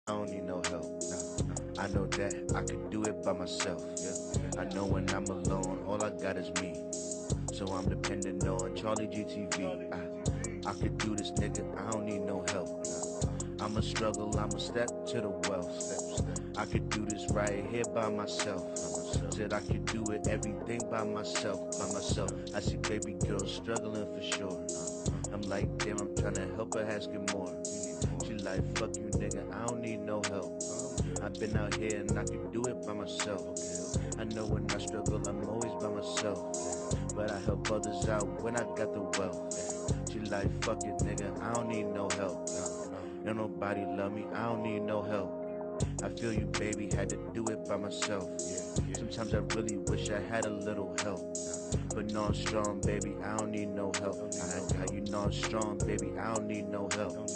I don't need no help. No. I know that I can do it by myself. Yeah. I know when I'm alone, all I got is me. So I'm dependent on CharlieGtv. I could do this, nigga. I don't need no help. I'ma struggle, I'ma step to the wealth. I could do this right here by myself. Said I could do it, everything by myself. I see baby girls struggling for sure. I'm like, damn, I'm trying to help her asking more. She like, fuck you, nigga, I don't need no help. I've been out here and I can do it by myself. I know when I struggle, I'm always by myself. But I help others out when I got the wealth. She like, fuck it, nigga, I don't need no help. No, nobody love me, I don't need no help. I feel you, baby, had to do it by myself. Sometimes I really wish I had a little help. But no, I'm strong, baby, I don't need no help. How you know I'm strong, baby, I don't need no help.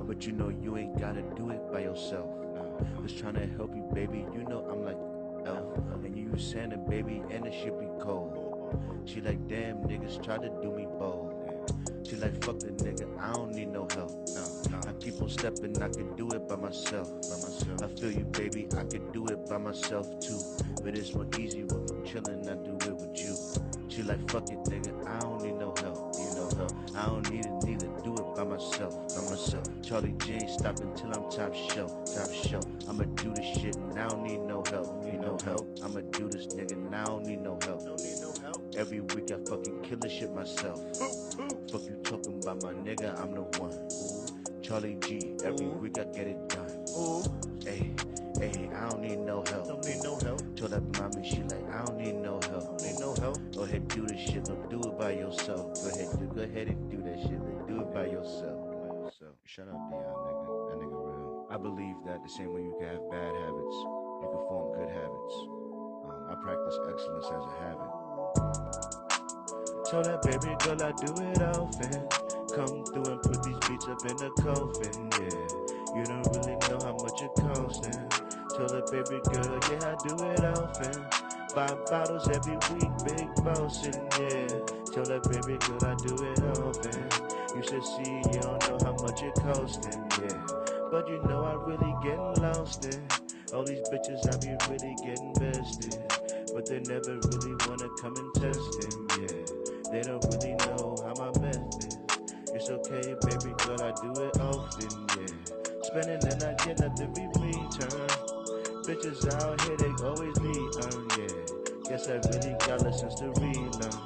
But you know you ain't gotta do it by yourself. Just trying to help you, baby, you know I'm like elf. And you use Santa, baby, and it should be cold. She like, damn, niggas try to do me bold. She like, fuck the nigga, I don't need no help. I keep on stepping, I can do it by myself. I feel you, baby, I can do it by myself too. But it's more easy when I'm chillin', I do it with you. She like, fuck it, nigga, I don't need no help. I don't need it neither, do it by myself. Charlie G ain't stopping till I'm top shelf. I'ma do this shit and I don't need no help. I'ma do this, nigga, and I don't need no help. Every week I fucking kill this shit myself. Fuck you talking about, my nigga, I'm the one. Charlie G, every week I get it done. Hey, I don't need no help. Told that mommy, she like, I don't need no help. Go ahead, do this shit, don't do it by yourself. Go ahead and do that shit, then do it by yourself. So, shut up, Dion, nigga. That nigga real. believe that the same way you can have bad habits, you can form good habits. I practice excellence as a habit. Told that baby girl I do it often. Come through and put these beats up in the coffin, yeah. You don't really know how much it costing. Told that baby girl, yeah, I do it often. 5 bottles every week, big bossin', yeah. Told that baby girl I do it often. You should see, you don't know how much it costing, yeah. But you know I really getting lost in all these bitches, I be really getting vested. But they never really wanna come and test it, yeah. They don't really know how my method. It's okay, baby girl, I do it often, yeah. Spending and I get nothing in return. Bitches out here, they always need earn, yeah. Guess I really got lessons to relearn.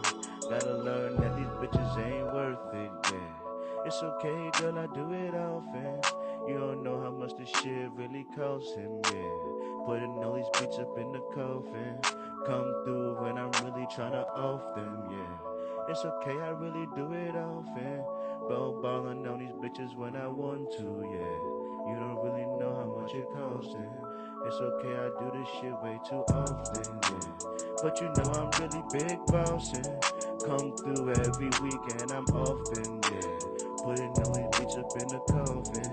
Gotta learn that these bitches ain't worth it, yeah. It's okay, girl, I do it often. You don't know how much this shit really costs him, yeah. Putting all these beats up in the coffin. Come through when I'm really tryna off them, yeah. It's okay, I really do it often. Ballin' on these bitches when I want to, yeah. You don't really know how much it costing. It's okay, I do this shit way too often, yeah. But you know I'm really big bossin'. Come through every weekend, I'm often, yeah. Putting all these beats up in the coffin.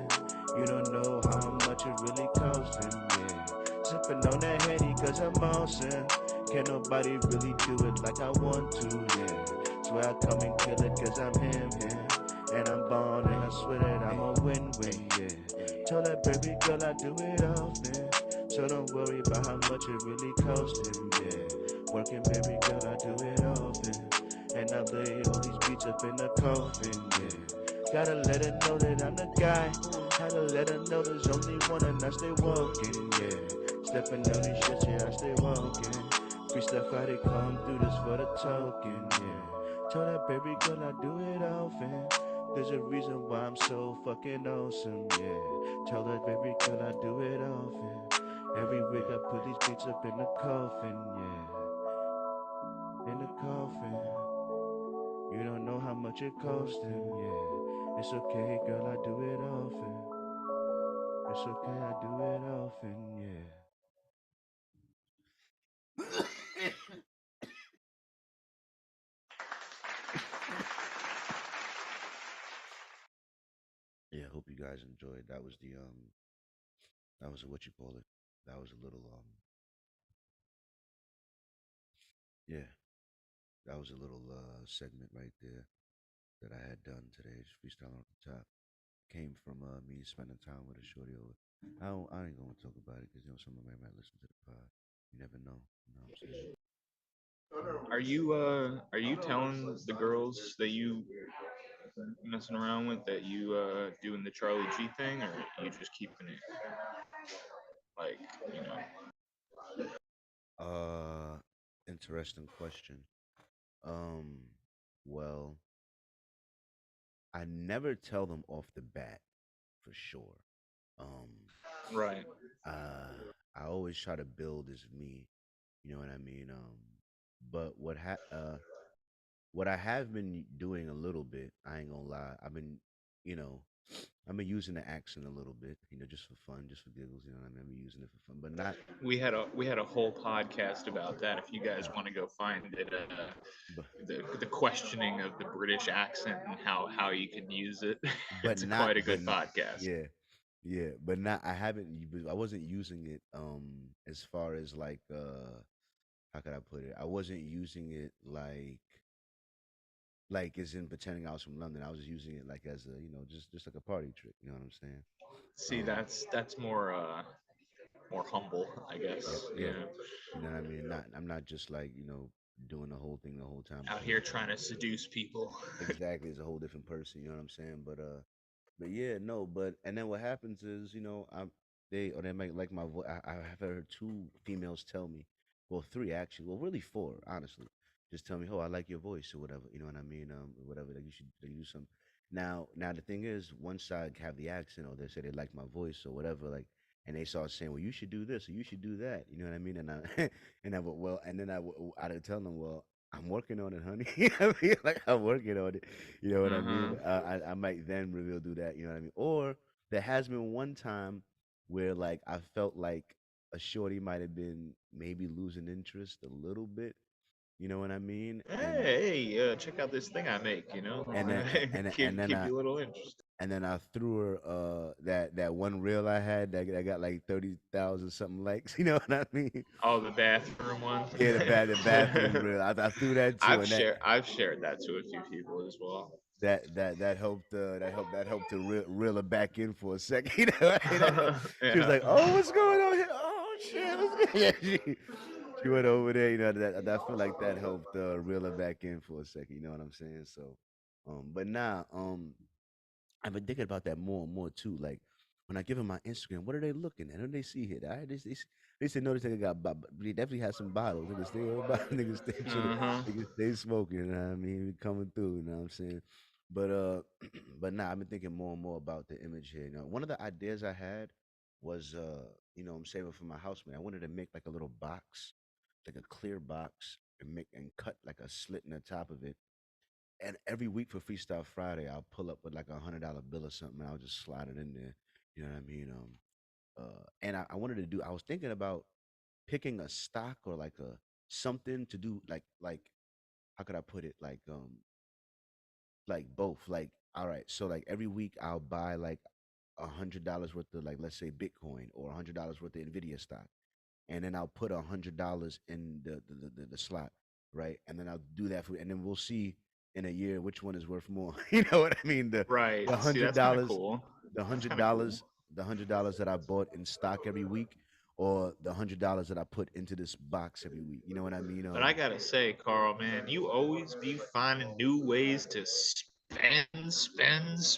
You don't know how much it really costing, yeah. Sippin' on that Henny cause I'm awesome. Can't nobody really do it like I want to, yeah. Swear I come and kill it cause I'm him. And I'm born and I swear that I'm a win-win, yeah. Told that baby girl I do it often. So don't worry about how much it really costing, yeah. Working baby girl I do it often. And I lay all these beats up in the coffin, yeah. Gotta let her know that I'm the guy. Had to let her know there's only one and I stay walking, yeah. Stepping on these shits, yeah, I stay walking. Free stuff how they come through this for the token, yeah. Told that baby girl I do it often. There's a reason why I'm so fucking awesome, yeah. Tell that baby girl I do it often. Every week I put these beats up in the coffin, yeah. In the coffin. You don't know how much it cost him, yeah. It's okay, girl, I do it often. It's okay, I do it often, yeah. Yeah, hope you guys enjoyed. That was a, what you call it. That was a little yeah, that was a little segment right there that I had done today. Just freestyle off the top. Came from me spending time with a shorty over. I ain't gonna talk about it because you know somebody might listen to the pod. You never know. You know what I'm saying? Are you telling the girls that you messing around with that you doing the Charlie G thing, or you just keeping it like, you know? Interesting question. Um, well, I never tell them off the bat for sure. Um, Right. uh, I always try to build as me. You know what I mean? But what I have been doing a little bit, I ain't gonna lie. You know, I've been using the accent a little bit, you know, just for fun, just for giggles. You know what I mean? I've been using it for fun, but not. We had a whole podcast about that. If you guys want to go find it, But the questioning of the British accent and how you can use it. but It's not. quite a good podcast. Yeah, yeah, but not. I haven't. I wasn't using it. As far as like, how could I put it? I wasn't using it like as in pretending I was from London. I was just using it like as a, you know, just like a party trick. You know what I'm saying? See, Um, that's more humble, I yeah, guess. yeah. You know what I mean? Not. I'm not just like, you know, doing the whole thing the whole time Out because here trying to seduce people. exactly it's a whole different person. You know what I'm saying? But yeah, no. But and then what happens is, you know, they might like my voice. I have heard two females tell me, well, three actually, well, really four, honestly. Just tell me, oh, I like your voice or whatever. You know what I mean? Whatever. Like you should do some. Now the thing is, one side have the accent, or they say they like my voice or whatever. Like, and they start saying, well, you should do this or you should do that. You know what I mean? And I and I would well, and then I'd tell them, well, I'm working on it, honey. I mean, like I'm working on it. You know what I Uh-huh. mean? I might then reveal do that. You know what I mean? Or there has been one time. where like I felt like a shorty might have been maybe losing interest a little bit. You know what I mean? Hey, check out this thing I make. And then Keep you a little interested. and then I threw her that one reel I had that got like 30,000 something likes. You know what I mean? Oh, the bathroom one. Yeah, the bathroom reel. I threw that too, and I've shared that to a few people as well. that helped to reel her back in for a second. You know, she was Yeah. like, "Oh, what's going on here? Oh shit!" Yeah, she went over there. You know, that I feel like that helped reel her back in for a second. You know what I'm saying? So, but now, I've been thinking about that more and more too. Like when I give them my Instagram, what are they looking at? What do they see here? They say no, this nigga they definitely has some bottles. Niggas stay niggas stay chilling, Uh-huh. niggas stay smoking. You know what I mean? We coming through. You know what I'm saying? But but nah, I've been thinking more and more about the image here. You know, one of the ideas I had was I'm saving for my housemate. I wanted to make like a little box, like a clear box, and cut like a slit in the top of it, and every week for Freestyle Friday, I'll pull up with like $100 bill or something, and I'll just slide it in there. You know what I mean? And I wanted to do. I was thinking about picking a stock or like a something to do like how could I put it like both. Like all right, so like every week I'll buy like $100 worth of like let's say Bitcoin or $100 worth of Nvidia stock, and then I'll put $100 in the slot, right? And then I'll do that and then we'll see in a year which one is worth more. You know what I mean? Right. The See, hundred that's kind of dollars, cool. the That's hundred kind of cool. dollars, the $100 that I bought in stock every week, or the $100 that I put into this box every week. You know what I mean? But I gotta say, Carl, man, you always be finding new ways to spend.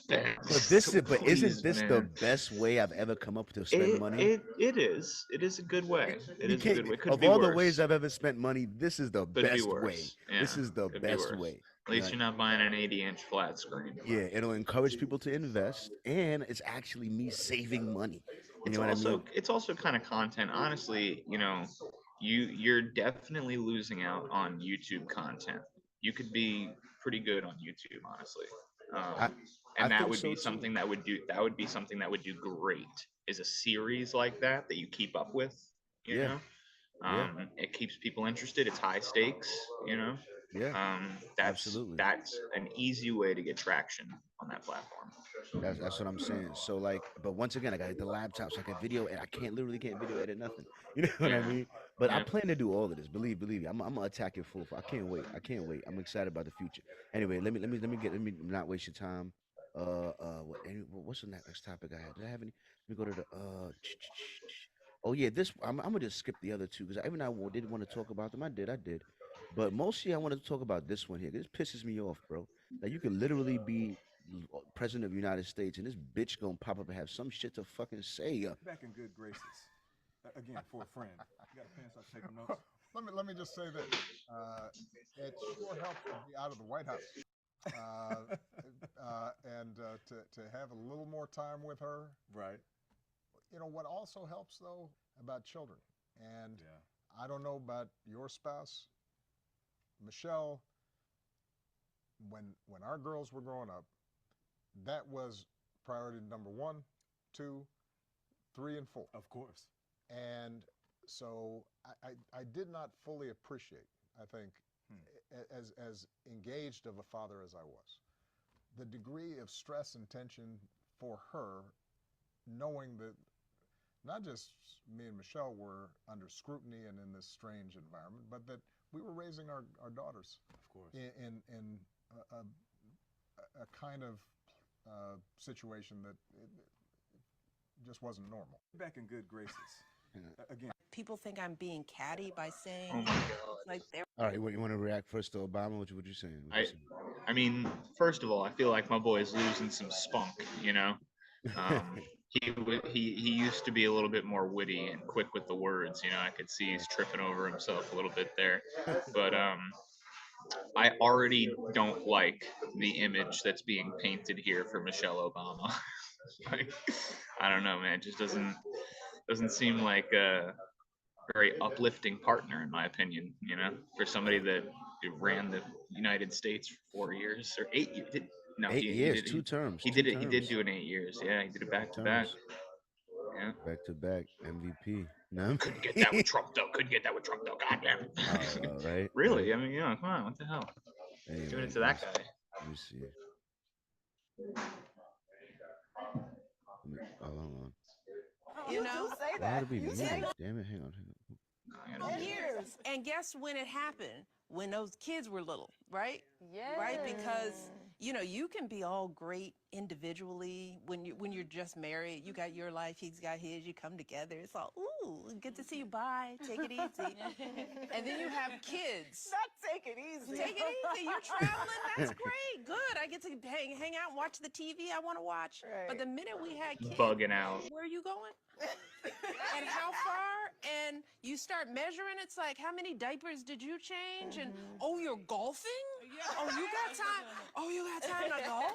But isn't Please, this the man. best way I've ever come up to spend It money? it it is. It is a good way. It You is a can't. good way. Could Of be all the ways worse. I've ever spent money, this is the Could be best way. worse. Yeah. This is the Could be best worse. way. At least you're not buying an 80-inch flat screen. Yeah, it'll encourage people to invest, and it's actually me saving money. You know what I mean? It's also kind of content. Honestly, you're definitely losing out on YouTube content. You could be pretty good on YouTube, honestly. I I And that think would so be too. something that would do great is a series like that you keep up with, you Yeah, know. yeah, It keeps people interested. It's high stakes, you know. yeah, absolutely. That's an easy way to get traction on that platform. That's what I'm saying. So like, but once again, I got the laptop, so I can video, and I can't video edit nothing. You know what I Yeah, mean? But I yeah. plan to do all of this. Believe me, I'm gonna attack it full. I can't wait. I can't wait. I'm excited about the future. Anyway, let me not waste your time. What's the next topic I had? Did I have any? Let me go to the Oh yeah, this I'm gonna just skip the other two because even I did want to talk about them. I did, but mostly I wanted to talk about this one here. This pisses me off, bro. Like you could literally be president of the United States, and this bitch gonna pop up and have some shit to fucking say. Back in good graces. Again, for a friend. You got a pen so I can take some notes? Let me just say this. It sure helps to be out of the White House. And to have a little more time with her. Right. You know what also helps though about children, and I don't know about your spouse, Michelle. When our girls were growing up, that was priority number one, two, three, and four. Of course. And so I did not fully appreciate, I think, as engaged of a father as I was, the degree of stress and tension for her, knowing that not just me and Michelle were under scrutiny and in this strange environment, but that we were raising our daughters, of course, in a kind of situation that just wasn't normal. Back in good graces. Again. People think I'm being catty by saying, Oh my God. like they're. All right, what you want to react first to Obama? What you saying? I mean, first of all, I feel like my boy is losing some spunk. He used to be a little bit more witty and quick with the words. I could see he's tripping over himself a little bit there. But I already don't like the image that's being painted here for Michelle Obama. Like, I don't know, man. It just doesn't seem like a very uplifting partner, in my opinion. For somebody that ran the United States for 4 years or 8 years. No, Eight he years, did two terms, he two did it. He did terms, do it in 8 years. Yeah, he did it two back to back. terms. Yeah. Back to back MVP. No, Couldn't get that with Trump though. Goddamn. right? Really? Right. I mean, come on. What the hell? Hey, Doing man, it to that guy. let me see. Hold on. You know, Why would it be muted? Damn it! Hang on. years. And guess when it happened? When those kids were little, right? Yeah. Right? Because you can be all great individually when you're just married. You got your life, he's got his. You come together. It's all good to see you. Bye. Take it easy. And then you have kids. Not take it easy. Take it easy. You're traveling. That's great. Good. I get to hang out and watch the TV I want to watch. Right. But the minute we had kids, Bugging out. where are you going? And how far? And you start measuring. It's like, how many diapers did you change? And you're golfing? Oh, you got time? Oh, you got time to golf?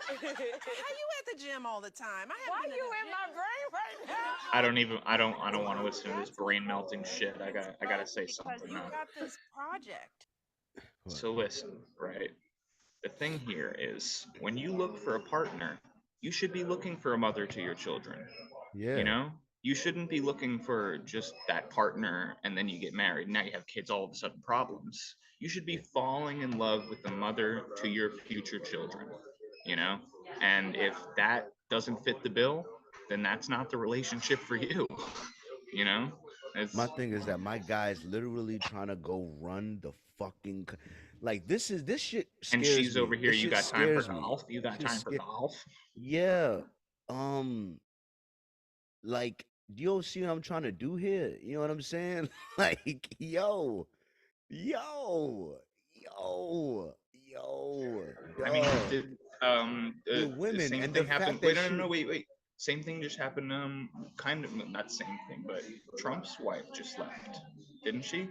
How you at the gym all the time? Why you in my brain right now? I don't want to listen to this brain melting shit. I gotta say Because something you now. got this project. So listen, right? The thing here is when you look for a partner, you should be looking for a mother to your children. Yeah. You know? You shouldn't be looking for just that partner and then you get married. Now you have kids, all of a sudden problems. You should be falling in love with the mother to your future children, you know? And if that doesn't fit the bill, then that's not the relationship for you, you know? My thing is that my guy's literally trying to go run the fucking like this shit scares and she's me. over here. This You shit got time for scares me. golf? You got Shit time for sca- golf? Yeah. Like, do you see what I'm trying to do here? You know what I'm saying? Like, yo. I mean, dog. the With women same and thing the happened. fact Wait, that no, wait. Same thing just happened. Kind of not same thing, but Trump's wife just left, didn't she?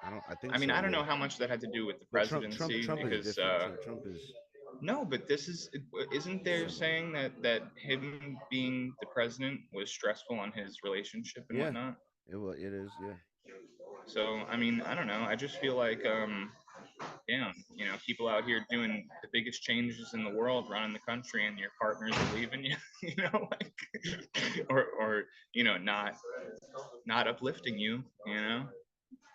I think I mean, so, I don't know yeah. how much that had to do with the But Trump presidency is because different. Trump is no, but isn't there saying that him being the president was stressful on his relationship and yeah. whatnot? It is, yeah. So I mean, I don't know. I just feel like damn, people out here doing the biggest changes in the world, running the country, and your partners are leaving you, like, or not uplifting you,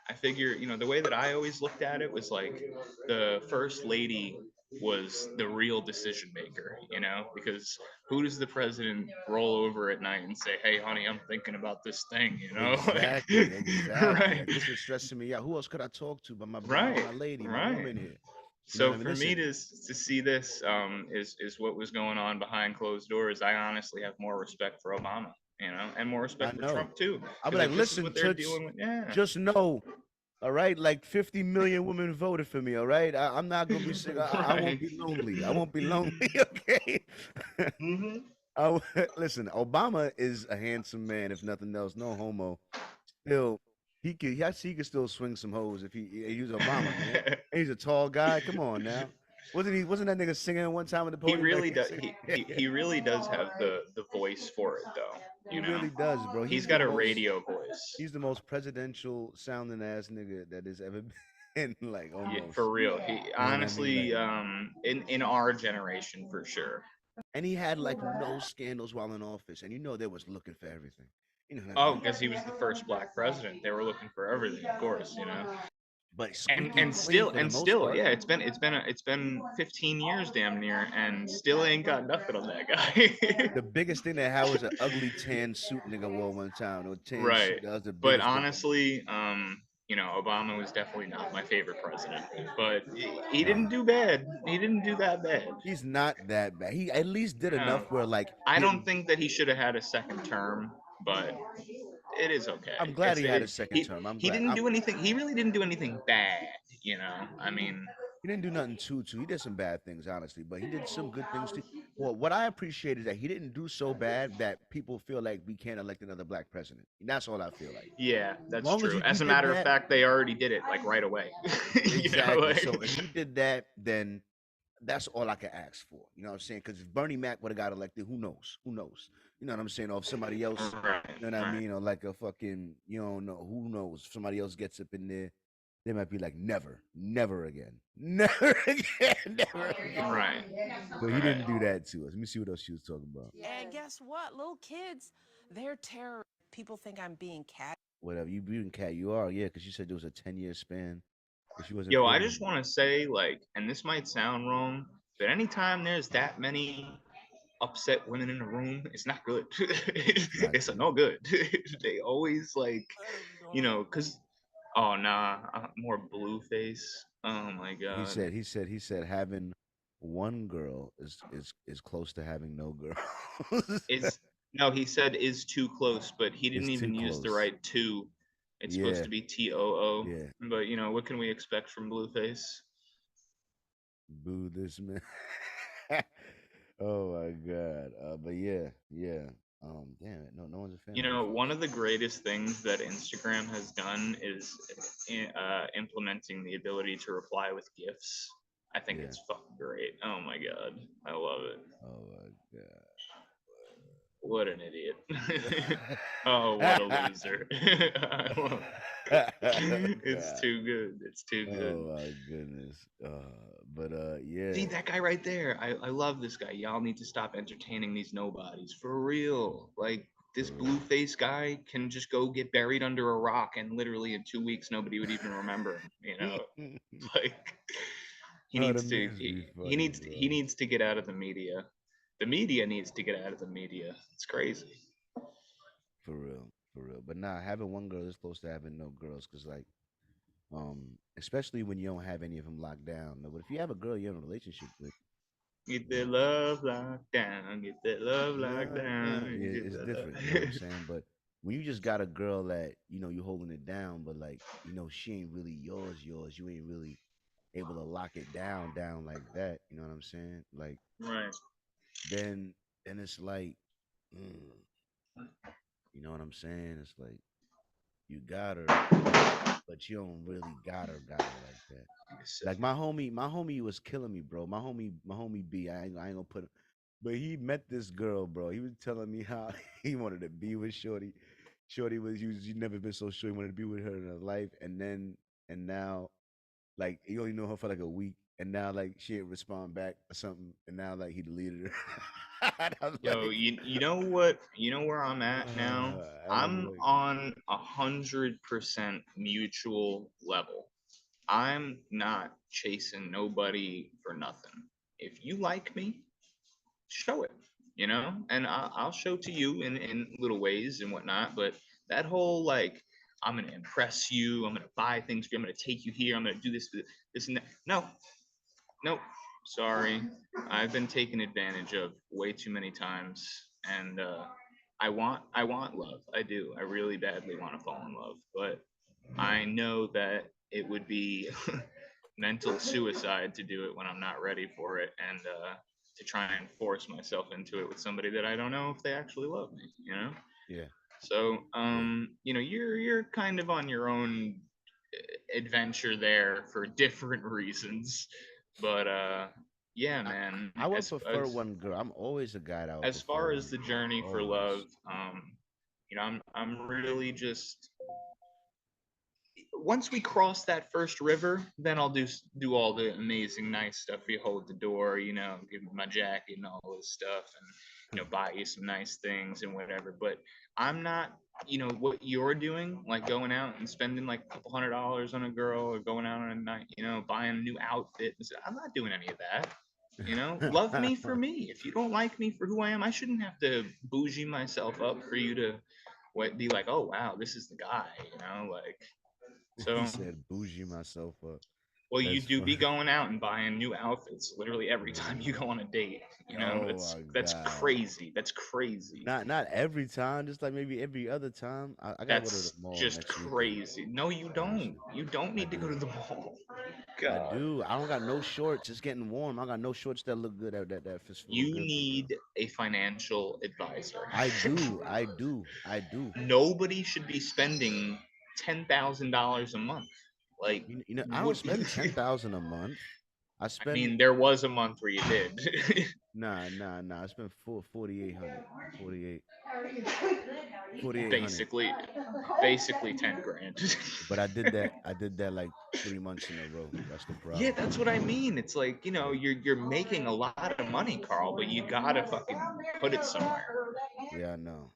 I figure, the way that I always looked at it was like the first lady was the real decision maker, because who does the president roll over at night and say, "Hey, honey, I'm thinking about this thing," Exactly. Right. Like, this is stressing me out. Who else could I talk to but my lady, my Right. woman here? You So know what I mean? for me to see this is what was going on behind closed doors. I honestly have more respect for Obama, and more respect for Trump too. I'll be 'Cause like, if this is listen, what they're dealing with. Yeah. just know, all right, like 50 million women voted for me, all right? I'm not gonna be sick. I won't be lonely. I won't be lonely, okay? Listen, Obama is a handsome man, if nothing else. No homo. Still, he could still swing some hoes if he was Obama, man. He's a tall guy. Come on now. Wasn't that nigga singing one time at the He podium? really does. He really does have the voice for it, though. He really does, bro. He's got a radio voice. He's the most presidential sounding ass nigga that has ever been. Like, almost. Yeah, for real. He honestly, Like, in our generation, for sure. And he had like no scandals while in office, and they was looking for everything. Because he was the first black president. They were looking for everything, of course, But and still, yeah, it's been 15 years damn near, and still ain't got nothing on that guy. The biggest thing that had was an ugly tan suit nigga wore one time. Or tan Right. Suit. That was the But biggest thing. honestly, Obama was definitely not my favorite president. But he didn't do bad. He didn't do that bad. He's not that bad. He at least did enough where, like, I don't think that he should have had a second term, but it is okay. I'm glad he had a second term. He didn't do anything. He really didn't do anything bad. I mean, he didn't do nothing too. He did some bad things, honestly, but he did some good things too. Well, what I appreciate is that he didn't do so bad that people feel like we can't elect another black president. That's all I feel like. Yeah, that's Long as true. you As a did matter of that- fact, they already did it like right away. Exactly. So if he did that, then that's all I can ask for. You know what I'm saying? Because if Bernie Mac would have got elected, who knows? You know what I'm saying? Or if somebody else, you know what I mean? Or like a fucking, you don't know, who knows? If somebody else gets up in there, they might be like, never again, never again, never again. Right. But he didn't do that to us. Let me see what else she was talking about. And guess what? Little kids, they're terrorists. People think I'm being cat. Whatever, you being cat, you are, yeah, because you said there was a 10-year span. But she wasn't. Yo, I feeling just it. want to say, like, and this might sound wrong, but anytime there's that many upset women in the room, it's not good. It's good. no good. They always like, cause nah, more blue face. Oh my god. He said having one girl is close to having no girl. No, he said is too close, but he didn't It's too even use the close. right two. It's supposed to be TOO. Yeah. But what can we expect from Blueface? Boo this man. Oh my god. But yeah. Damn it. No one's a fan. One of the greatest things that Instagram has done is implementing the ability to reply with GIFs. I think it's fucking great. Oh my god. I love it. Oh my god. What an idiot. Oh, what a loser. It's too good. It's too good. Oh my goodness. Yeah. See that guy right there? I love this guy. Y'all need to stop entertaining these nobodies. For real. Like, this blue face guy can just go get buried under a rock and literally in 2 weeks nobody would even remember him, Like, he needs to get out of the media. The media needs to get out of the media. It's crazy. For real. But nah, having one girl is close to having no girls, because like, especially when you don't have any of them locked down. But if you have a girl you're in a relationship with, get that love locked down. Get that love locked down. Yeah, it's different. You know what I'm saying? But when you just got a girl that you holding it down, but like she ain't really yours. You ain't really able to lock it down like that. You know what I'm saying? Like, right. Then it's like, you know what I'm saying? It's like you got her, but you don't really got her like that. Like my homie was killing me, bro. My homie B. I ain't gonna put him, but he met this girl, bro. He was telling me how he wanted to be with Shorty. Shorty he never been so sure he wanted to be with her in his life, and now, like, he only know her for like a week, and now like she didn't respond back or something, and now like he deleted her. Yo, you know what? You know where I'm at now? I'm on 100% mutual level. I'm not chasing nobody for nothing. If you like me, show it, and I'll show to you in little ways and whatnot. But that whole, like, I'm going to impress you, I'm going to buy things for you, I'm going to take you here, I'm going to do this and that. Nope. Sorry. I've been taken advantage of way too many times, and I want love. I do. I really badly want to fall in love, but I know that it would be mental suicide to do it when I'm not ready for it, and to try and force myself into it with somebody that I don't know if they actually love me, Yeah. So, you're kind of on your own adventure there for different reasons, but yeah, man. I would prefer one girl. I'm always a guy that would as far as the journey for love, I'm really just, once we cross that first river, then I'll do all the amazing nice stuff. You hold the door, give me my jacket and all this stuff, and buy you some nice things and whatever. But I'm not, what you're doing, like going out and spending like a couple $100s on a girl, or going out on a night, buying a new outfit. I'm not doing any of that. Love me for me. If you don't like me for who I am, I shouldn't have to bougie myself up for you to be like, oh wow, this is the guy. Like. So he said, bougie myself up. Well, you do be going out and buying new outfits literally every time you go on a date. That's crazy. That's crazy. Not every time, just like maybe every other time. I gotta go to the mall. Just crazy. No, you don't. You don't need to go to the mall. God. I do. I don't got no shorts. It's getting warm. I got no shorts that look good. That fits. You need a financial advisor. I do. Nobody should be spending $10,000 a month. Like, I don't spend $10,000 a month. I mean, there was a month where you did. Nah. I spent 4,800. 48 4,800. Basically 10 grand. But I did that. I did that like 3 months in a row. That's the Yeah, problem. that's what I mean. It's like, you're making a lot of money, Carl, but you gotta fucking put it somewhere. Yeah, I know.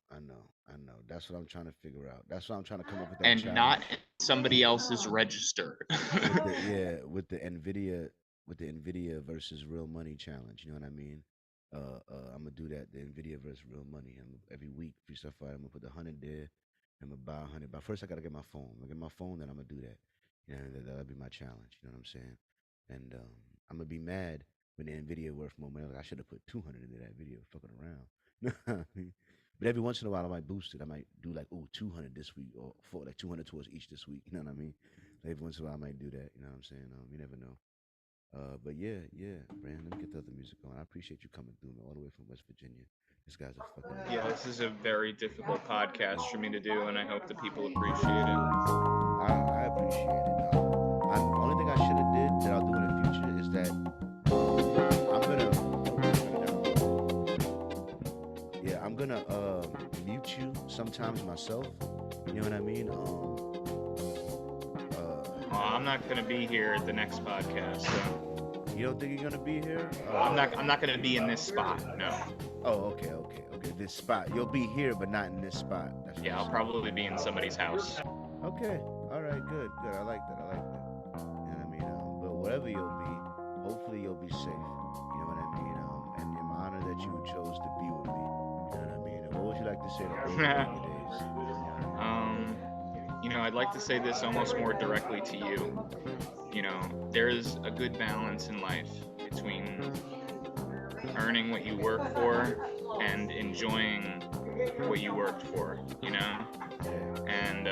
That's what I'm trying to figure out. That's why I'm trying to come up with that And not challenge. somebody else's register. With the Nvidia versus real money challenge. You know what I mean? I'm gonna do that. The Nvidia versus real money. Every week, free stuff. I'm gonna put the 100 there. I'm gonna buy 100. But first, I gotta get my phone. I get my phone, then I'm gonna do that. You know, that'll be my challenge. You know what I'm saying? And I'm gonna be mad when the Nvidia worth more money. Like I should have put 200 into that video, fucking around. But every once in a while, I might boost it. I might do like, 200 this week, or for like 200 towards each this week. You know what I mean? Like every once in a while, I might do that. You know what I'm saying? You never know. But yeah, Brandon, let me get the other music on. I appreciate you coming through, man, all the way from West Virginia. This guy's a fucking Yeah, this is a very difficult podcast for me to do, and I hope the people appreciate it. I appreciate it. Only thing I should have did that I'll do in the future is that I'm gonna mute you sometimes myself. You know what I mean? I'm not gonna be here at the next podcast. So. You don't think you're gonna be here? I'm not gonna be in this spot. No. Oh, okay. This spot. You'll be here, but not in this spot. Yeah, I'll probably be in somebody's house. Okay. All right. Good. I like that. You know what I mean? But wherever you'll be, hopefully you'll be safe. You know what I mean? And I'm honored that you chose to be with me. You know what I mean? And what would you like to say to all your days? I'd like to say this almost more directly to you. There's a good balance in life between earning what you work for and enjoying what you worked for, And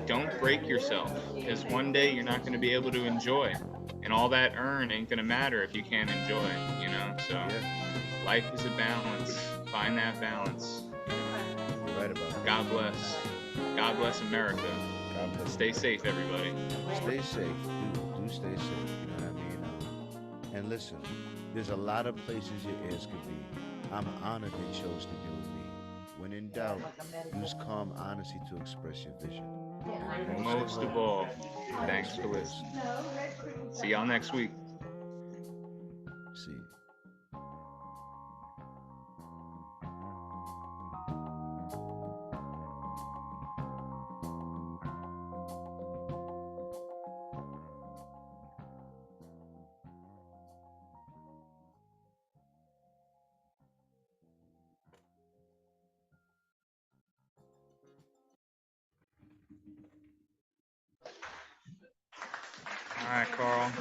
don't break yourself, because one day you're not going to be able to enjoy, and all that earn ain't going to matter if you can't enjoy, So life is a balance. Find that balance. You're right about that. God bless. God bless America. God bless. Stay safe, everybody. Stay safe. Do stay safe. You know what I mean? And listen, there's a lot of places your ears could be. I'm honored they chose to be with me. When in doubt, use calm honesty to express your vision. And Most of all, thanks for listening. See y'all next week. See. All right, Carl.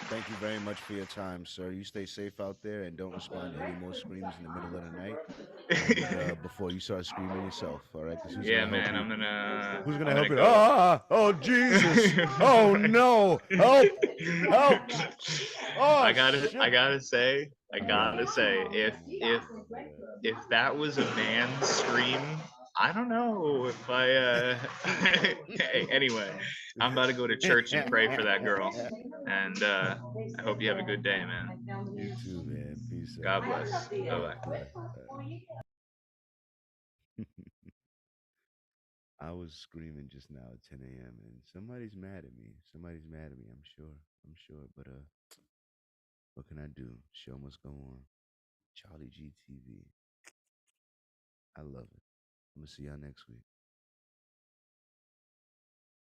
Thank you very much for your time, sir. You stay safe out there and don't respond to any more screams in the middle of the night and, before you start screaming yourself. All right? Yeah, man. I'm gonna. Who's gonna help you? Oh Jesus! Oh no! Help! Help! Oh, I gotta say, if that was a man's scream, I don't know if I. Hey, anyway, I'm about to go to church and pray for that girl, and I hope you have a good day, man. You too, man. Peace out. God bless. Bye bye. I was screaming just now at 10 a.m. and somebody's mad at me. I'm sure. But what can I do? Show must go on. CharlieGtv. I love it. I'm gonna see y'all next week.